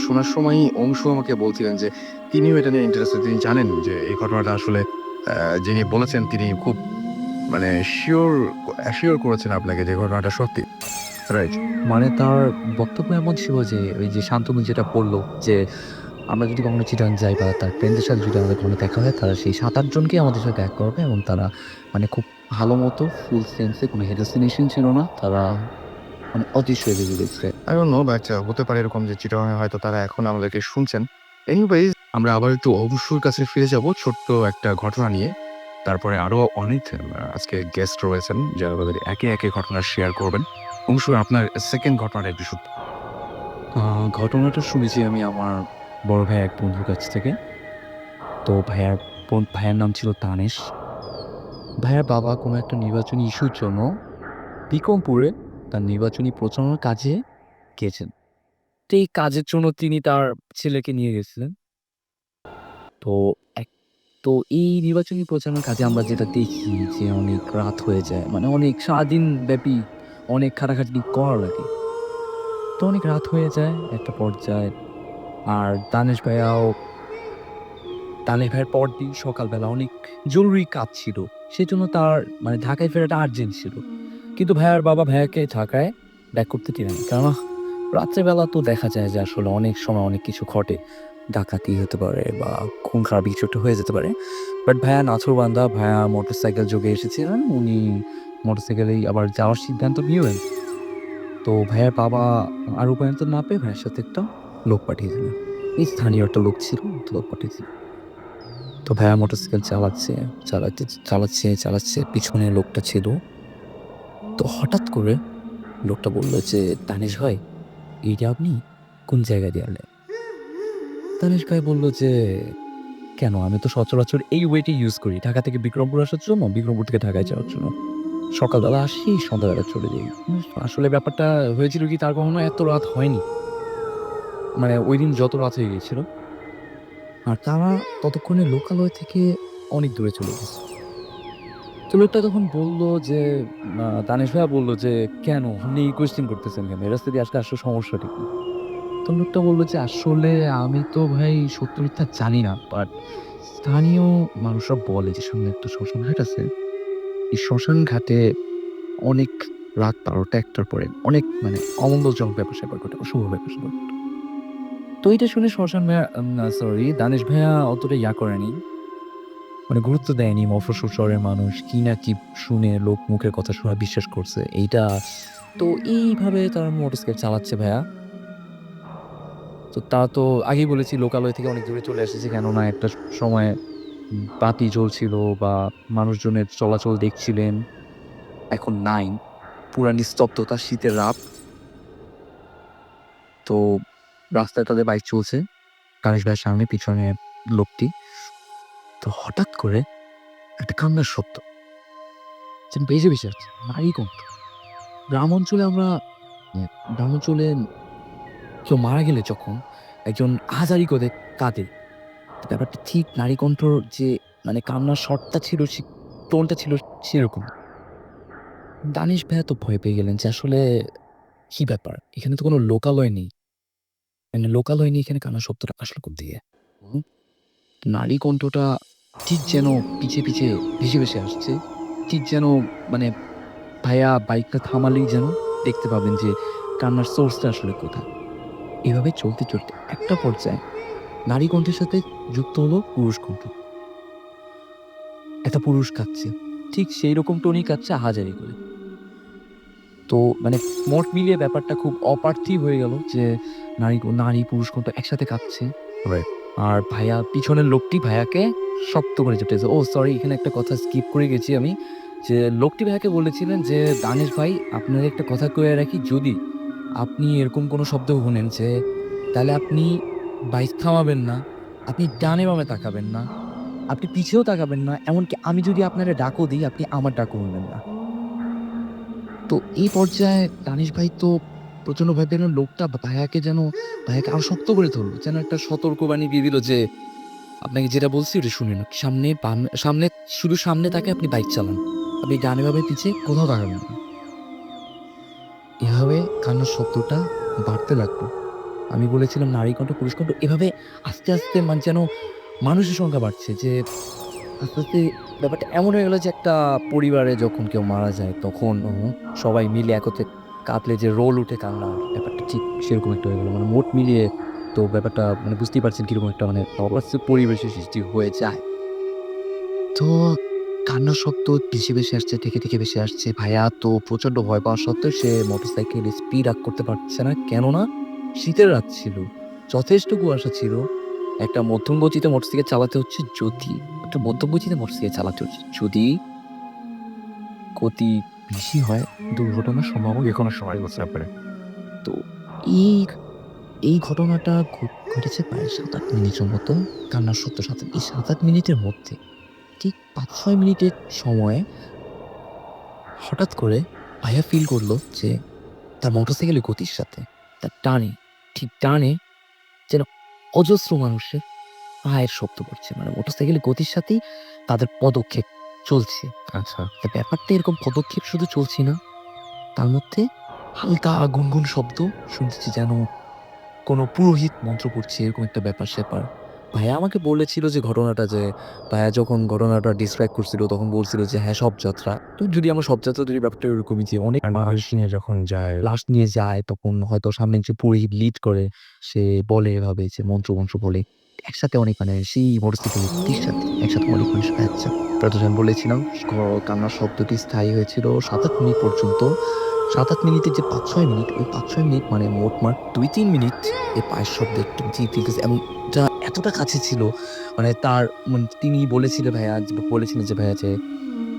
শোনার সময়ই অংশু আমাকে বলছিলেন যে তিনিও এটা নিয়ে ইন্টারেস্টেড। তিনি জানেন যে এই ঘটনাটা আসলে যিনি বলেছেন তিনি খুব মানে অ্যাসিওর করেছেন আপনাকে যে ঘটনাটা সত্যি। রাইট। মানে তার বক্তব্য এমন ছিল যে ওই যে শান্তনু যেটা বলল যে আমরা যদি কখনো চিটাগাং যাই বা তার ফ্রেন্ডদের সাথে যদি আমাদের কখনো দেখা হয়, তারা সেই ৭-৮ জনকেই আমাদের সাথে দেখা করবে এবং তারা মানে খুব ভালো মতো ফুল সেন্সে কোনো হ্যালুসিনেশন ছিল না। তারা মানে অদৃশ্য এদিকে দেখছে। I don't know, বাট হতে পারে এরকম যে চিটাগাংয়ে হয়তো তারা এখন আমাদেরকে শুনছেন। এনিওয়েজ, আমরা আবার একটু অংশুর কাছে ফিরে যাব ছোট্ট একটা ঘটনা নিয়ে। তারপরে আরো অনেক আজকে গেস্ট রয়েছেন যারা আমাদের একে ঘটনা শেয়ার করবেন। অংশু, আপনার সেকেন্ড ঘটনাটা একটু শুনতে। ঘটনাটা শুনেছি আমি আমার বড় ভাই এক বন্ধুর কাছ থেকে। তো ভাইয়ার নাম ছিল তানিশ। ভাইয়ার বাবা কোনো একটা নির্বাচনী ইস্যুর জন্য বিক্রমপুরে তার নির্বাচনী প্রচারণার কাজে গিয়েছেন। তো এই কাজের জন্য তিনি তার ছেলেকে নিয়ে গেছিলেন। তো এক তো এই নির্বাচনী প্রচারণার কাজে আমরা যেটা দেখি যে অনেক রাত হয়ে যায়। মানে অনেক সারাদিন ব্যাপী অনেক খাটাখাটনি করা লাগে। তো অনেক রাত হয়ে যায় একটা পর্যায়ে। আর দানেশ ভাইয়ের পরদিন সকালবেলা অনেক জরুরি কাজ ছিল। সেজন্য তার মানে ঢাকায় ফেরাটা আর্জেন্ট ছিল। কিন্তু ভাইয়ার বাবা ভাইয়াকে ঢাকায় ব্যাক করতে দিলেন না। কেননা রাত্রেবেলা তো দেখা যায় যে আসলে অনেক সময় অনেক কিছু ঘটে। ডাকাতি হতে পারে বা খুন খারাপ কিছু একটা হয়ে যেতে পারে। বাট ভাইয়া নাছোড়বান্দা, ভাইয়া মোটরসাইকেল যোগে এসেছিলেন। উনি মোটরসাইকেলেই আবার যাওয়ার সিদ্ধান্ত নিলেন। তো ভাইয়ার বাবা আর উপায়ন্ত না পেয়ে ভাইয়ের সাথে একটা লোক পাঠিয়েছিলেন। এই স্থানীয় একটা লোক ছিল, লোক পাঠিয়েছিল। তো ভাইয়া মোটরসাইকেল চালাচ্ছে, পিছনে লোকটা ছিল। তো হঠাৎ করে লোকটা বলল যে, "দানিশ ভাই, এইটা আপনি কোন জায়গায় দিয়ে আনলেন? তানিশ ভাই বলল যে, কেন? আমি তো সচরাচর এই ওয়েটাই ইউজ করি। ঢাকা থেকে বিক্রমপুর আসার জন্য, বিক্রমপুর থেকে ঢাকায় যাওয়ার জন্য। সকালবেলা আসি, সন্ধ্যাবেলা চলে যাই। আসলে ব্যাপারটা হয়েছিল কি, তার কখনো এত রাত হয়নি। মানে ঐদিন যত রাত হয়ে গিয়েছিল। আর তারা ততক্ষণে লোকালয় থেকে অনেক দূরে চলে গেছে। তো লোকটা তখন বলল যে, দানেশ ভাইয়া বলল যে, "কেন? আপনি এই কোয়েশ্চেন করতেছেন কেন? এই রাস্তা দিয়ে আসলে সমস্যাটা কি?" তো লোকটা বলল যে, "আসলে আমি তো ভাই সত্য মিথ্যা জানি না। বাট স্থানীয় মানুষরা বলে যে সামনে একটা শ্মশান ঘাট আছে। এই শ্মশান ঘাটে অনেক রাত ১২টা-১টার পরে অনেক মানে অমঙ্গলজনক ব্যাপার-স্যাপার ঘটে, অশুভ ব্যাপার-স্যাপার ঘটে।" তো এইটা শুনে শ্মশান ভাইয়া না সরি দানেশ ভাইয়া অতটা করেনি। মানে গুরুত্ব দেয়নি। মফস্বল শহরের মানুষ কি না কি শুনে লোক মুখের কথা শোনা বিশ্বাস করছে। এইটা তো এইভাবে তারা মোটরসাইকেল চালাচ্ছে ভাইয়া। তো তা তো আগেই বলেছি লোকালয় থেকে অনেক দূরে চলে এসেছি। কেননা একটা সময় বাতি জ্বলছিল বা মানুষজনের চলাচল দেখছিলেন। এখন নাই। পুরা নিস্তব্ধতা, শীতের রাত। তো রাস্তায় তাদের বাইক চলছে। কানিশ ভাইয়ের সামনে, পিছনে লোকটি। তো হঠাৎ করে একটা কান্নার শব্দ। যেন বেজে ভেসে আসছে। নারী কণ্ঠ। গ্রাম অঞ্চলে আমরা গ্রাম অঞ্চলে কেউ মারা গেলে যখন একজন আহাজারি করে কাঁদে। ব্যাপারটা ঠিক নারী কণ্ঠর যে মানে কান্নার স্বরটা ছিল, টোনটা ছিল সেরকম। দানিশ ভাইয়া তো ভয় পেয়ে গেলেন যে আসলে কি ব্যাপার? এখানে তো কোনো লোকালয় নেই। মানে লোকালয় নেই, এখানে কান্নার শব্দটা আসলো কোত্থেকে? হুম? নারী কণ্ঠটা ঠিক যেন পিছে ভেসে, ভেসে আসছে। ঠিক যেন মানে ভাইয়া বাইকটা থামালেই যেন দেখতে পাবেন যে কান্নার সোর্সটা আসলে কোথায়। এভাবে চলতে একটা পর্যায়ে নারী কণ্ঠের সাথে যুক্ত হলো পুরুষ কণ্ঠ। একটা পুরুষ কাঁদছে। ঠিক সেইরকম টোনেই কাঁদছে আহাজারি করে। তো মানে মোট মিলিয়ে ব্যাপারটা খুব অপার্থিব হয়ে গেল যে নারী পুরুষ কণ্ঠ একসাথে কাঁদছে। রাইট। আর ভাইয়া পিছনের লোকটি ভাইয়াকে শক্ত করে চেপটেছে। ও সরি, এখানে একটা কথা স্কিপ করে গেছি আমি। যে লোকটি ভাইয়াকে বলেছিলেন যে, "দানেশ ভাই, আপনারে একটা কথা কইয়া রাখি, যদি আপনি এরকম কোনো শব্দ শুনেন যে তাহলে আপনি বাইক থামাবেন না, আপনি ডানে বামে তাকাবেন না, আপনি পিছেও তাকাবেন না। এমনকি আমি যদি আপনারে ডাকও দিই, আপনি আমার ডাকও শুনবেন না।" তো এই পর্যায়ে দানিশ ভাই তো প্রচন্ড ভয় পেলেন। লোকটা ভাইয়াকে আরো শক্ত করে ধরল। যেন একটা সতর্কবাণী দিয়ে দিল যে, "আপনাকে যেটা বলছি ওটা শুনেন। সামনে শুধু সামনে তাকিয়ে আপনি বাইক চালান। আপনি ডানে বামে পিছে কোথাও তাকাবেন না।" এভাবে কান্নার শব্দটা বাড়তে লাগলো। আমি বলেছিলাম নারী কণ্ঠ, পুরুষ কণ্ঠ, এভাবে আস্তে মানে যেন মানুষের সংখ্যা বাড়ছে যে আস্তে ব্যাপারটা এমন হয়ে গেল যে একটা পরিবারে যখন কেউ মারা যায় তখন সবাই মিলে একত্রে কাঁদলে যে রোল উঠে কান্নার ব্যাপারটা ঠিক সেরকম একটা হয়ে গেল। মানে মোট মিলিয়ে তো ব্যাপারটা মানে বুঝতেই পারছেন কিরকম একটা মানে অবাস্তব পরিবেশের সৃষ্টি হয়ে যায়। তো কান্নার শব্দ ভেসে আসছে, থেকে ভেসে আসছে। ভাইয়া তো প্রচন্ড ভয় পাওয়া সত্ত্বেও সে মোটরসাইকেল স্পিড আপ করতে পারছে না। কেননা শীতের রাত ছিল। যথেষ্ট কুয়াশা ছিল। একটা মধ্যম গতিতে মোটরসাইকেল চালাতে হচ্ছে যদি যদি গতি বেশি হয়, দুর্ঘটনার সম্ভাবনা যেকোনো সময় হতে পারে। তো এই এই ঘটনাটা ঘটেছে প্রায় ৭-৮ মিনিটের মতো। কান্নার শব্দ ৭-৮ মিনিটের মধ্যে ঠিক ৫-৬ মিনিটের সময়ে হঠাৎ করে ভাইয়া ফিল করলো যে তার মোটরসাইকেলের গতির সাথে তার টানে যেন অজস্র মানুষের পায়ের শব্দ করছে। মানে মোটরসাইকেলের গতির সাথেই তাদের পদক্ষেপ চলছে। আচ্ছা। তো ব্যাপারটা এরকম পদক্ষেপ শুধু চলছে না, তার মধ্যে হালকা গুনগুন শব্দ শুনতেছি যেন কোনো পুরোহিত মন্ত্র পড়ছে, এরকম একটা ব্যাপার-স্যাপার। ভাইয়া আমাকে বলেছিল যে ভাইয়া যখন ঘটনাটা ডিসক্রাইব করছিল তখন বলছিল যে হ্যাঁ, শবযাত্রা। তো যদি আমরা শবযাত্রা ধরি ব্যাপারটা এরকমই যে অনেক আর মানুষ মানুষ নিয়ে যখন যায় লাশ নিয়ে যায় তখন হয়তো সামনে যে পুরোহিত লিড করে সে বলে এভাবে যে মন্ত্র বলে। একসাথে অনেক মানে সেই মোটরসাইকেলের সাথে একসাথে অনেক মানুষ আচ্ছা। যতজন বলেছিলাম কান্নার শব্দটি স্থায়ী হয়েছিল ৭-৮ মিনিট পর্যন্ত। ৭-৮ মিনিটের যে ৫-৬ মিনিট, ওই ৫-৬ মিনিট মানে মোটমাট ২-৩ মিনিট এই পায়ের শব্দ একটু ফিরতেছে এবং এটা এতটা কাছে ছিল মানে তার তিনি বলেছিলেন যে ভাইয়া যে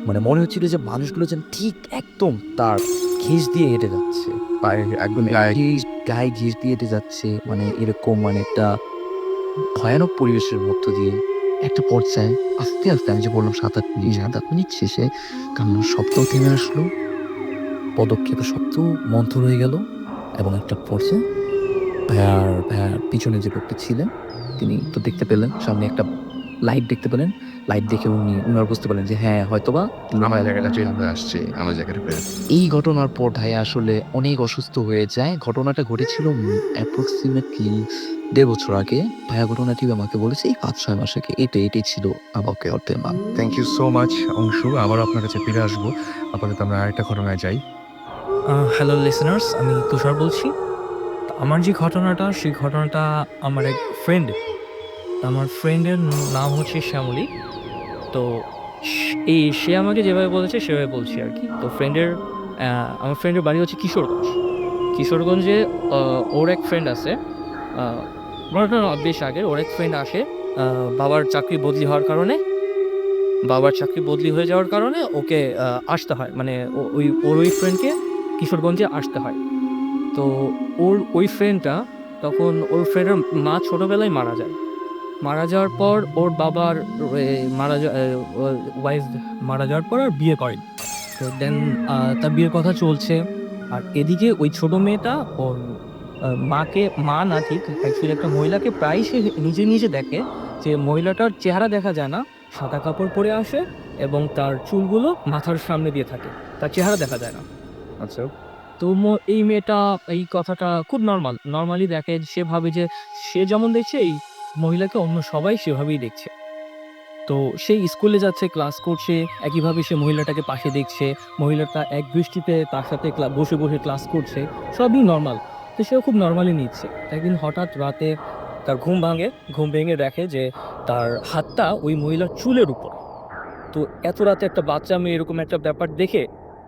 মানে মনে হচ্ছিল যে মানুষগুলো যেন ঠিক একদম তার ঘেঁষ দিয়ে হেঁটে যাচ্ছে। পায়ে একদম গায়ে গায়ে ঘিস দিয়ে হেঁটে যাচ্ছে, মানে এরকম মানে একটা ভয়ানক পরিবেশের মধ্য দিয়ে একটা পর্যায়ে আস্তে আস্তে আমি যে বললাম ৭-৮ মিনিট, ৭-৮ মিনিট শেষে কান্নার শব্দও থেমে আসলো, পদক্ষেপের শব্দও মন্থর হয়ে গেল এবং একটা পর্যায়ে ভাইয়ার পিছনে যে লোকটা ছিলেন তিনি তো দেখতে পেলেন সামনে একটা লাইট দেখতে পেলেন। লাইট দেখে উনারা বুঝতে পারলেন যে হ্যাঁ, হয়তোবা আমার জায়গাটা ট্রেন হয়ে আসছে, আমার জায়গাটা পেয়ে। এই ঘটনার পর ভাইয়া আসলে অনেক অসুস্থ হয়ে যায়। ঘটনাটা ঘটেছিল অ্যাপ্রক্সিমেটলি ১.৫ বছর আগে। ভাইয়া ঘটনাটি আমাকে বলেছে এই ৫-৬ মাস আগে। এটাই ছিল আমাকে ওদের মা। Thank you so much Anshu. আবারও আপনার কাছে ফিরে আসবো। আপাতত আমরা আরেকটা ঘটনায় যাই। হ্যালো লিসেনার্স, আমি তুষার বলছি। তো আমার যে ঘটনাটা, সেই ঘটনাটা আমার এক ফ্রেন্ড, আমার ফ্রেন্ডের নাম হচ্ছে শ্যামলী। তো সে আমাকে যেভাবে বলেছে সেভাবে বলছি আর কি। তো আমার ফ্রেন্ডের বাড়ি হচ্ছে কিশোরগঞ্জ। কিশোরগঞ্জে ওর এক ফ্রেন্ড আছে, ঘটনা বেশ আগে। ওর এক ফ্রেন্ড আসে, বাবার চাকরি বদলি হওয়ার কারণে, বাবার চাকরি বদলি হয়ে যাওয়ার কারণে ওকে আসতে হয়, মানে ওর ওই ফ্রেন্ডকে কিশোরগঞ্জে আসতে হয়। তো ওই ফ্রেন্ডটা, তখন ওর ফ্রেন্ডের মা ছোটোবেলায় মারা যায়। মারা যাওয়ার পর ওর বাবার ওয়াইফ মারা যাওয়ার পর আর বিয়ে করেন। তো দেন তার বিয়ের কথা চলছে। আর এদিকে ওই ছোটো মেয়েটা ওর মা না ঠিক অ্যাকচুয়ালি একটা মহিলাকে প্রায় সে নিজে দেখে, যে মহিলাটার চেহারা দেখা যায় না, সাদা কাপড় পরে আসে এবং তার চুলগুলো মাথার সামনে দিয়ে থাকে, তার চেহারা দেখা যায় না। আচ্ছা। তো এই মেয়েটা এই কথাটা খুব নর্মালি দেখে। সে ভাবে যে সে যেমন দেখছে এই মহিলাকে অন্য সবাই সেভাবেই দেখছে। তো সে স্কুলে যাচ্ছে, ক্লাস করছে, একইভাবে সে মহিলাটাকে পাশে দেখছে। মহিলাটা এক দৃষ্টিতে তার সাথে বসে ক্লাস করছে, সবই নর্মাল। তো সেও খুব নর্মালি নিচ্ছে। একদিন হঠাৎ রাতে তার ঘুম ভেঙে দেখে যে তার হাতটা ওই মহিলার চুলের উপর। তো এত রাতে একটা বাচ্চা মেয়ে এরকম একটা ব্যাপার দেখে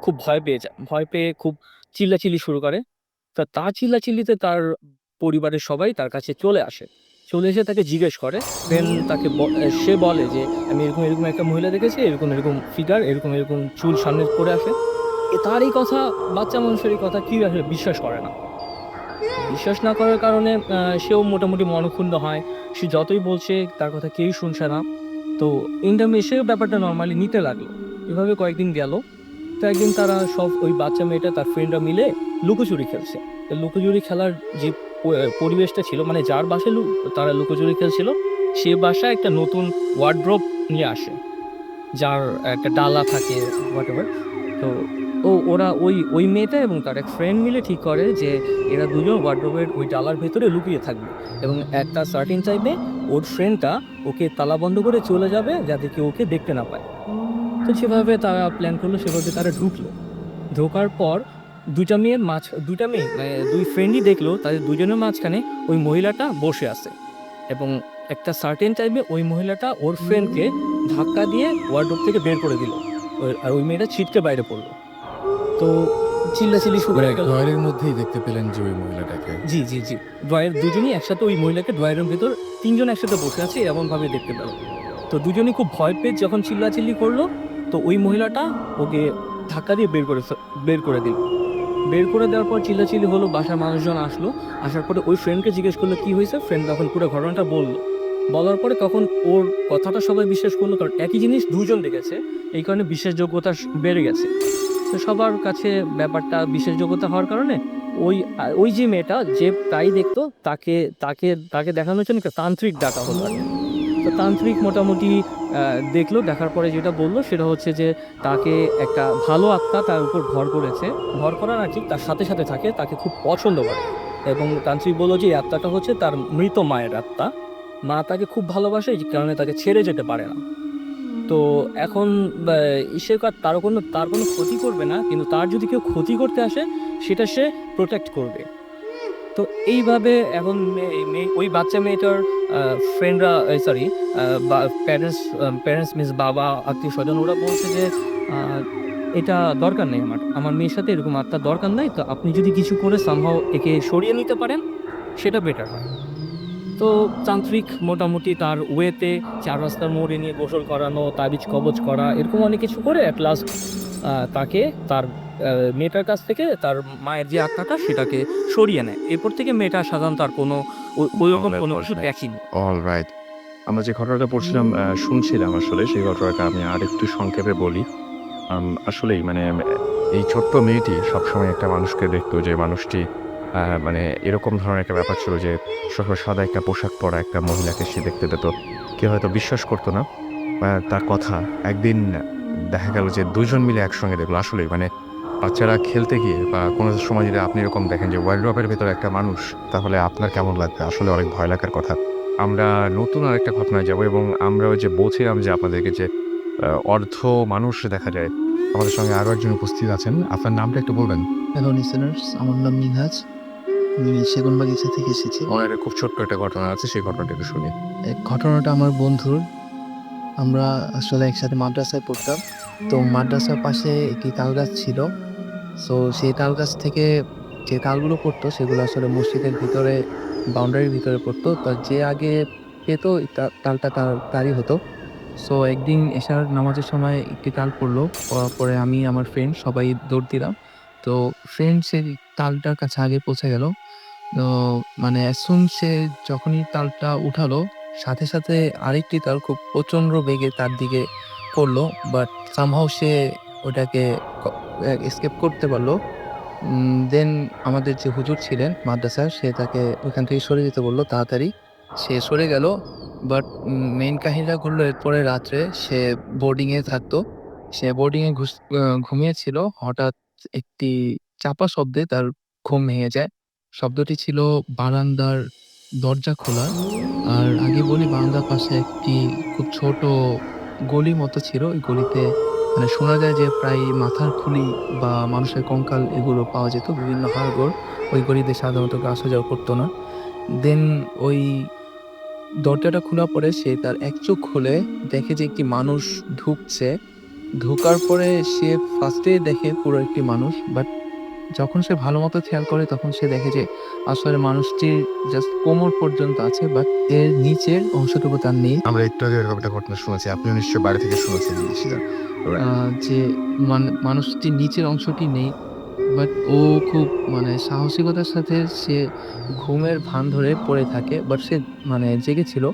খুব ভয় পেয়ে যায়। ভয় পেয়ে খুব চিল্লাচিল্লি শুরু করে। তার চিল্লাচিল্লিতে তার পরিবারের সবাই তার কাছে চলে আসে। চলে এসে তাকে জিজ্ঞেস করে। দেন সে বলে যে, "আমি এরকম একটা মহিলা দেখেছি, এরকম ফিগার, এরকম চুল সামনে পড়ে আসে।" তার এই কথা, বাচ্চা মানুষের এই কথা কেউ আসলে বিশ্বাস করে না। বিশ্বাস না করার কারণে সেও মোটামুটি মনঃক্ষুণ্ণ হয়। সে যতই বলছে তার কথা কেউই শুনছে না। তো সেও ব্যাপারটা নরমালি নিতে লাগলো। এভাবে কয়েকদিন গেল। তো একদিন তারা সব ওই বাচ্চা মেয়েটা তার ফ্রেন্ডরা মিলে লুকোচুরি খেলছে। তো লুকোচুরি খেলার যে পরিবেশটা ছিল, মানে যার বাসায় তারা লুকোচুরি খেলছিল, সে বাসায় একটা নতুন ওয়ার্ড্রোব নিয়ে আসে, যার একটা ডালা থাকে হোয়াটএভার। তো ওরা ওই মেয়েটা এবং তার এক ফ্রেন্ড মিলে ঠিক করে যে এরা দুজন ওয়ার্ড্রোবের ওই ডালার ভেতরে লুকিয়ে থাকবে এবং একটা সার্টেন টাইমে ওর ফ্রেন্ডটা ওকে তালা বন্ধ করে চলে যাবে যাতে কেউ ওকে দেখতে না পায়। তো যেভাবে তারা প্ল্যান করলো সেভাবে তারা ঢুকলো। ঢোকার পর দুই মানে দুই ফ্রেন্ডই দেখলো তাদের দুজনের মাঝখানে ওই মহিলাটা বসে আছে এবং একটা সার্টেন টাইমে ওই মহিলাটা ওর ফ্রেন্ডকে ধাক্কা দিয়ে ওয়ার্ডরোব থেকে বের করে দিল। আর ওই মেয়েটা ছিটকে বাইরে পড়লো। তো চিল্লাচিল্লি শুরু হয়ে গেল। ড্রয়ারের মধ্যেই দেখতে পেলেন যে ওই মহিলাটাকে। জি। ড্রয়ার দুজনই একসাথে, ওই মহিলাকে ড্রয়ারের ভেতর তিনজন একসাথে বসে আছে এমনভাবে দেখতে পেল। তো দুজনই খুব ভয় পেয়ে যখন চিল্লাচিল্লি করলো, তো ওই মহিলাটা ওকে ধাক্কা দিয়ে বের করে দিল। বের করে দেওয়ার পর চিল্লাচিল্লি হলো, বাসার মানুষজন আসলো। আসার পরে ওই ফ্রেন্ডকে জিজ্ঞেস করলো কী হয়েছে। ফ্রেন্ড তখন পুরো ঘটনাটা বললো। বলার পরে তখন ওর কথাটা সবাই বিশ্বাস করলো, কারণ একই জিনিস দুজন দেখেছে, এই কারণে বিশ্বাসযোগ্যতা বেড়ে গেছে। তো সবার কাছে ব্যাপারটা বিশ্বাসযোগ্যতা হওয়ার কারণে ওই যে মেয়েটা যে প্রায় দেখতো তাকে তাকে তাকে দেখানোর জন্য একটা তান্ত্রিক ডাকা হলো আর কি। তো তান্ত্রিক মোটামুটি দেখলো, দেখার পরে যেটা বললো সেটা হচ্ছে যে তাকে একটা ভালো আত্মা তার উপর ভর করেছে। ভর করা না ঠিক, তার সাথে সাথে থাকে, তাকে খুব পছন্দ করে। এবং তান্ত্রিক বললো যে এই আত্মাটা হচ্ছে তার মৃত মায়ের আত্মা। মা তাকে খুব ভালোবাসে, এই কারণে তাকে ছেড়ে যেতে পারে না। তো এখন সে তার কোনো ক্ষতি করবে না, কিন্তু তার যদি কেউ ক্ষতি করতে আসে সেটা সে প্রোটেক্ট করবে। তো এইভাবে এখন ওই বাচ্চা মেয়েটার ফ্রেন্ডরা, প্যারেন্টস মিন্স বাবা, আত্মীয় স্বজন, ওরা বলছে যে এটা দরকার নেই, আমার মেয়ের সাথে এরকম আত্মার দরকার নাই। তো আপনি যদি কিছু করে সামহাও একে সরিয়ে নিতে পারেন সেটা বেটার হয়। তো তান্ত্রিক মোটামুটি তার ওয়েতে 4 রাস্তার মোড়ে নিয়ে গোসল করানো, তাবিজ কবজ করা, এরকম অনেক কিছু করে at last তাকে তার মেয়েটার কাছ থেকে তার মায়ের যে আত্মাটা সেটাকে সরিয়ে নেয়। এরপর থেকে মেয়েটা সাধারণত আর কোনো ওইরকম কোনো কিছু দেখেনি। অলরাইট। আমরা যে ঘটনাটা পড়ছিলাম শুনছিলাম আসলে সেই ঘটনাটা আমি আরেকটু সংক্ষেপে বলি। আসলেই মানে এই ছোট্ট মেয়েটি সবসময় একটা মানুষকে দেখতো যে মানুষটি মানে এরকম ধরনের একটা ব্যাপার ছিল যে সবসময় সাদা একটা পোশাক পরা একটা মহিলাকে সে দেখতে পেত। কেউ হয়তো বিশ্বাস করতো না তার কথা। একদিন দেখা গেল যে ২ জন মিলে একসঙ্গে দেখলো। আসলেই মানে বাচ্চারা খেলতে গিয়ে বা কোনো সময় যদি আপনি এরকম দেখেন যে ওয়ার্ডরোবের ভেতরে একটা মানুষ, তাহলে আপনার কেমন লাগবে? আসলে অনেক ভয় লাগার কথা। আমরা নতুন আরেকটা ঘটনায় যাবো এবং আমরা ওই যে বলছিলাম যে আপনাদেরকে যে অর্ধ মানুষ দেখা যায়। আমাদের সঙ্গে আরো একজন উপস্থিত আছেন। আপনার নামটা একটু বলবেন? হ্যালো লিসেনার্স, আমার নাম মিনহাজ। আমি সেগুনবাগিচা থেকে এসেছি। ওনার খুব ছোট্ট একটা ঘটনা আছে, সেই ঘটনাটা একটু শুনি। ঘটনাটা আমার বন্ধুর। আমরা আসলে একসাথে মাদ্রাসায় পড়তাম। তো মাদ্রাসার পাশে একটি তাল গাছ ছিল। সো সেই তাল গাছ থেকে যে তালগুলো পড়তো সেগুলো আসলে মসজিদের ভিতরে বাউন্ডারির ভিতরে পড়তো। তো যে আগে পেত তালটা তারই হতো। সো একদিন এশার নামাজের সময় একটি তাল পড়লো। পড়ার পরে আমি আমার ফ্রেন্ড সবাই দৌড় দিলাম। তো ফ্রেন্ড সেই তালটার কাছে আগে পৌঁছে গেল। তো মানে as soon সে যখনই তালটা উঠালো, সাথে, সাথে আরেকটি তাল খুব প্রচন্ড বেগে তার দিকে পড়লো। বাট somehow সে ওটাকে ক escape করতে পারলো। দেন আমাদের যে হুজুর ছিলেন মাদ্রাসার, সে তাকে ওইখান থেকে সরে যেতে বলল তাড়াতাড়ি। সে সরে গেল। বাট মেইন কাহিনীটা ঘটলো এরপরে রাত্রে সে বোর্ডিং এ থাকতো। সে বোর্ডিং এ ঘুমিয়েছিল। হঠাৎ একটি চাপা শব্দে তার ঘুম ভেঙে যায়। শব্দটি ছিল বারান্দার দরজা খোলার। আর আগে বলি বারান্দার পাশে একটি খুব ছোট গলির মতো ছিল। ওই গলিতে মানে শোনা যায় যে প্রায় মাথার খুলি বা মানুষের কঙ্কাল এগুলো পাওয়া যেত। বিভিন্ন হাড়গোড়। ওই গলিতে সাধারণত কেউ আসা যাওয়া করতো না। দেন ওই দরজাটা খোলার পরে সে তার এক চোখ খুলে দেখে যে একটি মানুষ ঢুকছে। ঢোকার পরে সে ফার্স্ট এ দেখে পুরো একটি মানুষ। বাট যখন সে ভালোমতো খেয়াল করে তখন সে দেখে যে আসলে মানুষটির জাস্ট কোমর পর্যন্ত আছে। বাট এর নিচের অংশটুকু তার নেই। আমরা একটু আগে এরকম একটা ঘটনা শুনেছি। আপনিও নিশ্চয়ই বাড়ি থেকে শুনেছেন জিনিসটা। আ যে মানুষটির নিচের অংশটি নেই। বাট ও খুব মানে সাহসিকতার সাথে সে ঘুমের ভান ধরে পড়ে থাকে। বাট সে মানে জেগেছিল।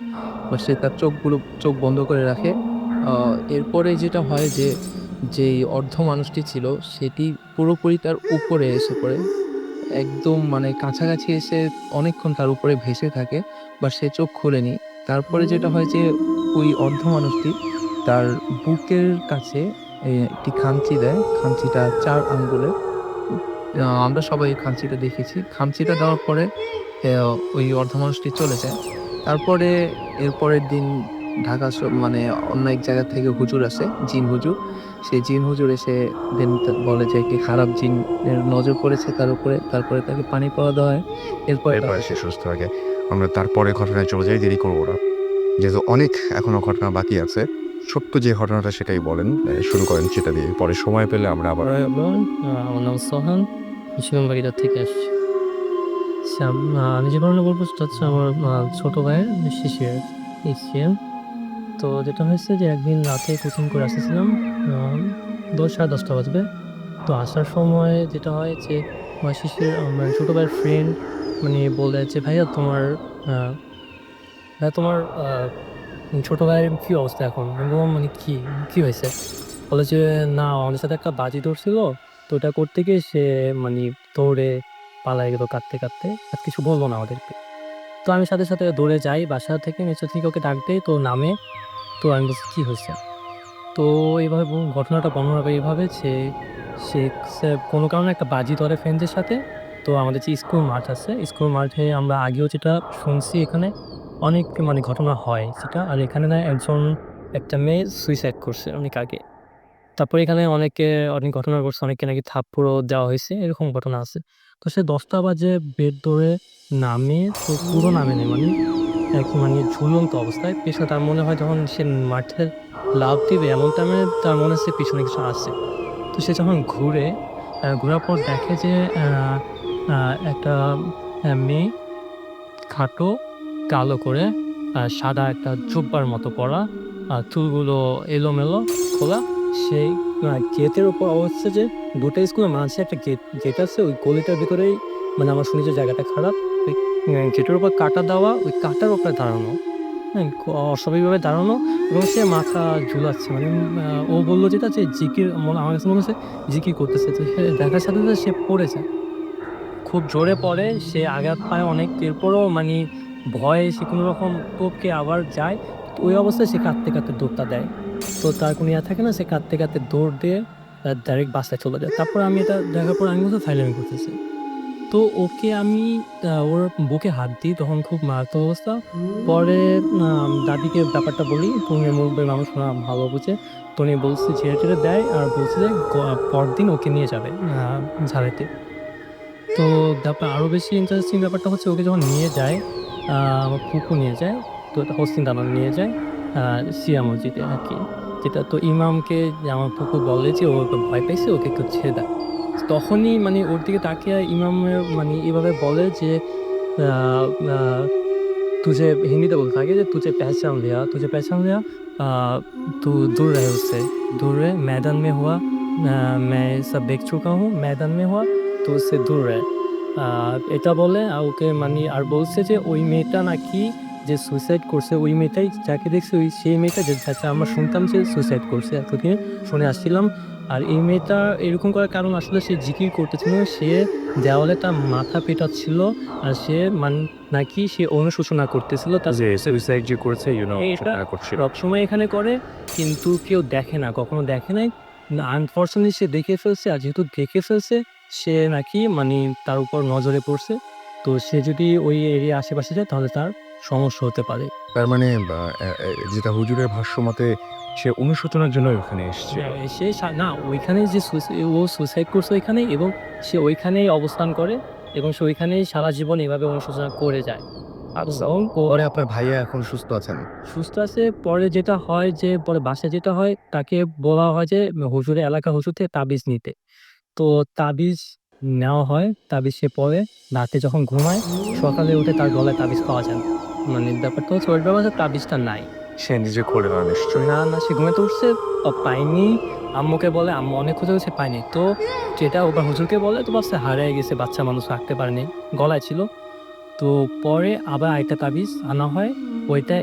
বাট সে তার চোখ বন্ধ করে রাখে। আ এরপরে যেটা হয় যে, যেই অর্ধ মানুষটি ছিল সেটি পুরোপুরি তার উপরে এসে পড়ে। একদম মানে কাছাকাছি এসে অনেকক্ষণ তার উপরে ভেসে থাকে। বাট সে চোখ খোলেনি। তারপরে যেটা হয় যে ওই অর্ধ মানুষটি তার বুকের কাছে একটি খামচি দেয়। খামচিটা ৪ আঙ্গুলের। আমরা সবাই খামচিটা দেখেছি। খামচিটা দেওয়ার পরে ওই অর্ধ মানুষটি চলে যায়। তারপরে এর পরের দিন ঢাকা মানে অন্য এক জায়গা থেকে হুজুর আসে, জিন হুজুর। সেই জিন হুজুর এসে দেন বলে যে একটি খারাপ জিনের নজর পড়েছে তার উপরে। তারপরে তাকে পানি পাওয়া দেওয়া হয়। এরপরে এরপরে সে সুস্থ থাকে। আমরা তারপরের ঘটনায় চলে যাই, দেরি করব না। যেহেতু অনেক এখনো ঘটনা বাকি আছে। ছোট্ট যে ঘটনাটা সেটাই বলেন। শুরু করেন সেটা দিয়ে। পরে সময় পেলে আমরা আবার আমার নাম সোহান, সেগুনবাগিচা থেকে আসছি। আচ্ছা, আমি যে ঘটনা বলবো সেটা হচ্ছে আমার ছোট ভাইয়ের শিশির এশিয়ান। তো যেটা হয়েছে যে একদিন রাতে কোচিং করে আসতেছিলাম, 10 সাড়ে 10টা বাজবে। তো আসার সময় যেটা হয় যে আমার শিশির আমার ছোট ভাইয়ের ফ্রেন্ড মানে বলে যে ভাইয়া তোমার আহ, ভাইয়া তোমার ছোট ভাইয়ের কি অবস্থা এখন? আমি বললাম মানে কি হয়েছে? বলে যে না আমাদের সাথে একটা বাজি ধরছিল, তো ওটা করতে গিয়ে সে মানে দৌড়ে পালায় গেল কাঁদতে কাঁদতে, আর কিছু বললো না আমাদেরকে। তো আমি সাথে সাথে দৌড়ে যাই বাসা থেকে, নিচে থেকে ওকে ডাক দেই, তো নামে। তো আমি বলছি কি হয়েছে? তো এইভাবে ঘটনাটা বর্ণনা করে এইভাবে যে সে সে কোনো কারণে একটা বাজি ধরে ফ্রেন্ডদের সাথে। তো আমাদের যে স্কুল মাঠ আছে, স্কুল মাঠে আমরা আগেও যেটা শুনছি এখানে অনেক মানে ঘটনা হয় সেটা। আর এখানে না একটা মেয়ে সুইসাইড করছে অনেক আগে। তারপরে এখানে অনেক ঘটনা ঘটছে, অনেককে নাকি থাপ্পড়ও দেওয়া হয়েছে, এরকম ঘটনা আছে। তো সে 10টা বাজে বেড ধরে নামে, তো পুরো নামে নাই মানে মানে ঝুলন্ত অবস্থায় পেছনে তার মনে হয় যখন সে মাঠে লাফ দিবে এমন টাইমে তার মনে হচ্ছে পিছনে কিছু আছে। তো সে যখন ঘোরার পর দেখে যে একটা মেয়ে খাটো কালো করে সাদা একটা জুব্বার মতো পরা, চুলগুলো এলোমেলো খোলা। সেই গেটের ওপর অবস্থা যে দুটো স্কুলের মাঝে একটা গেট আছে, ওই গলিটার ভিতরেই মানে আমার শুনি যে জায়গাটা খারাপ। ওই গেটের উপর কাঁটা দেওয়া, ওই কাঁটার উপরে দাঁড়ানো, হ্যাঁ, অস্বাভাবিকভাবে দাঁড়ানো এবং সে মাথা ঝুলাচ্ছে। মানে ও বললো যেটা যে জিকির, আমার কাছে মনে হচ্ছে জিকির করতেছে। তো সে দেখার সাথে সাথে সে পড়ে যায়, খুব জোরে পড়ে, সে আঘাত পায় অনেক। এরপরও মানে ভয়ে সে কোনো রকম টপকে আবার যায়। তো ওই অবস্থায় সে কাঁদতে কাঁদতে দৌড়টা দেয়। তো তার কোনো ইয়া থাকে না, সে কাঁদতে কাঁদতে দৌড় দিয়ে ডাইরেক্ট বাসায় চলে যায়। তারপর আমি এটা দেখার পর আমি বলছি ফাইলামি করতেছি। তো ওকে আমি ওর বুকে হাত দিই, তখন খুব মারাত্মক অবস্থা। পরে দাদিকে ব্যাপারটা বলি, তুমি মুরব্বী মানুষ, ওরা ভালো বুঝে। তো উনি বলছে ঝেড়ে টেড়ে দেয় আর বলছে যে পরদিন ওকে নিয়ে যাবে ঝাড়াইতে। তো ব্যাপার আরও বেশি ইন্টারেস্টিং ব্যাপারটা হচ্ছে ওকে যখন নিয়ে যায়, আমার ফুপু নিয়ে যায়, তো এটা হস্তিন দালান নিয়ে যায় শিয়া মসজিদে আর কি। যেটা তো ইমামকে আমার ফুপু বলে যে ও তো ভয় পাইছে, ওকে একটু ছেড়ে দেয়। তখনই মানে ওর দিকে তাকিয়ে ইমামের মানে এভাবে বলে যে আহ, আহ, तुझे हिंदी बोलता है कि तुझे पहचान लिया, तू दूर रहे उससे, दूर रहे, मैदान में हुआ, मैं सब देख चुका हूँ, मैदान में हुआ, तो उससे दूर रहे। এটা বলে ওকে মানে আর বলছে যে ওই মেয়েটা নাকি যে সুইসাইড করছে, ওই মেয়েটাই যাকে দেখছে, ওই সেই মেয়েটা যে যাচ্ছে আমরা শুনতাম যে সুইসাইড করছে, এতদিন শুনে আসছিলাম। আর এই মেয়েটা এরকম করার কারণ আসলে সে জিকির করতেছিল, সে দেওয়ালে তার মাথা পেটাচ্ছিল, আর সে নাকি সে অনুশোচনা করতেছিল তার যে সুইসাইড যে করেছে এটা করছিল। সবসময় এখানে করে, কিন্তু কেউ দেখে না, কখনো দেখে নাই। আনফর্চুনেটলি সে দেখে ফেলছে, আর যেহেতু দেখে ফেলছে সে নাকি মানে তার উপর নজরে পড়ছে। তো সে যদি ওই এরিয়া আশেপাশে যায় তাহলে তার সমস্যা হতে পারে। তার মানে যেটা হুজুরের ভাষ্য মতে সে অনুশোচনার জন্য ওখানে এসেছে। সে না ওইখানে যে ও সুইসাইড করছে ওইখানেই, এবং সে ওইখানেই অবস্থান করে এবং সে ওইখানেই সারা জীবন এভাবে অনুশোচনা করে যায়। এবং পরে আপনার ভাইয়া এখন সুস্থ আছেন? সুস্থ আছে। পরে যেটা হয় যে পরে বাসায় যেটা হয়, তাকে বলা হয় যে হুজুরের এলাকা হুজুর থেকে তাবিজ নিতে। তো তাবিজ নেওয়া হয়, তাবিজ সে পরে রাতে যখন ঘুমায়, সকালে উঠে তার গলায় তাবিজ পাওয়া যায় না। মানে ব্যাপারটা হচ্ছে ওই ব্যাপার তাবিজটা নাই। সে নিজে খোলে না নিশ্চয়ই। না, না, সে ঘুমাতে উঠছে, পায়নি। আম্মুকে বলে, আম্মু অনেক খোঁজা হয়েছে পায়নি। তো যেটা ওবার হুজুরকে বলে, তো ভাবছে হারিয়ে গেছে, বাচ্চা মানুষ রাখতে পারেনি, গলায় ছিল। তো পরে আবার আরেকটা তাবিজ আনা হয়, ওইটা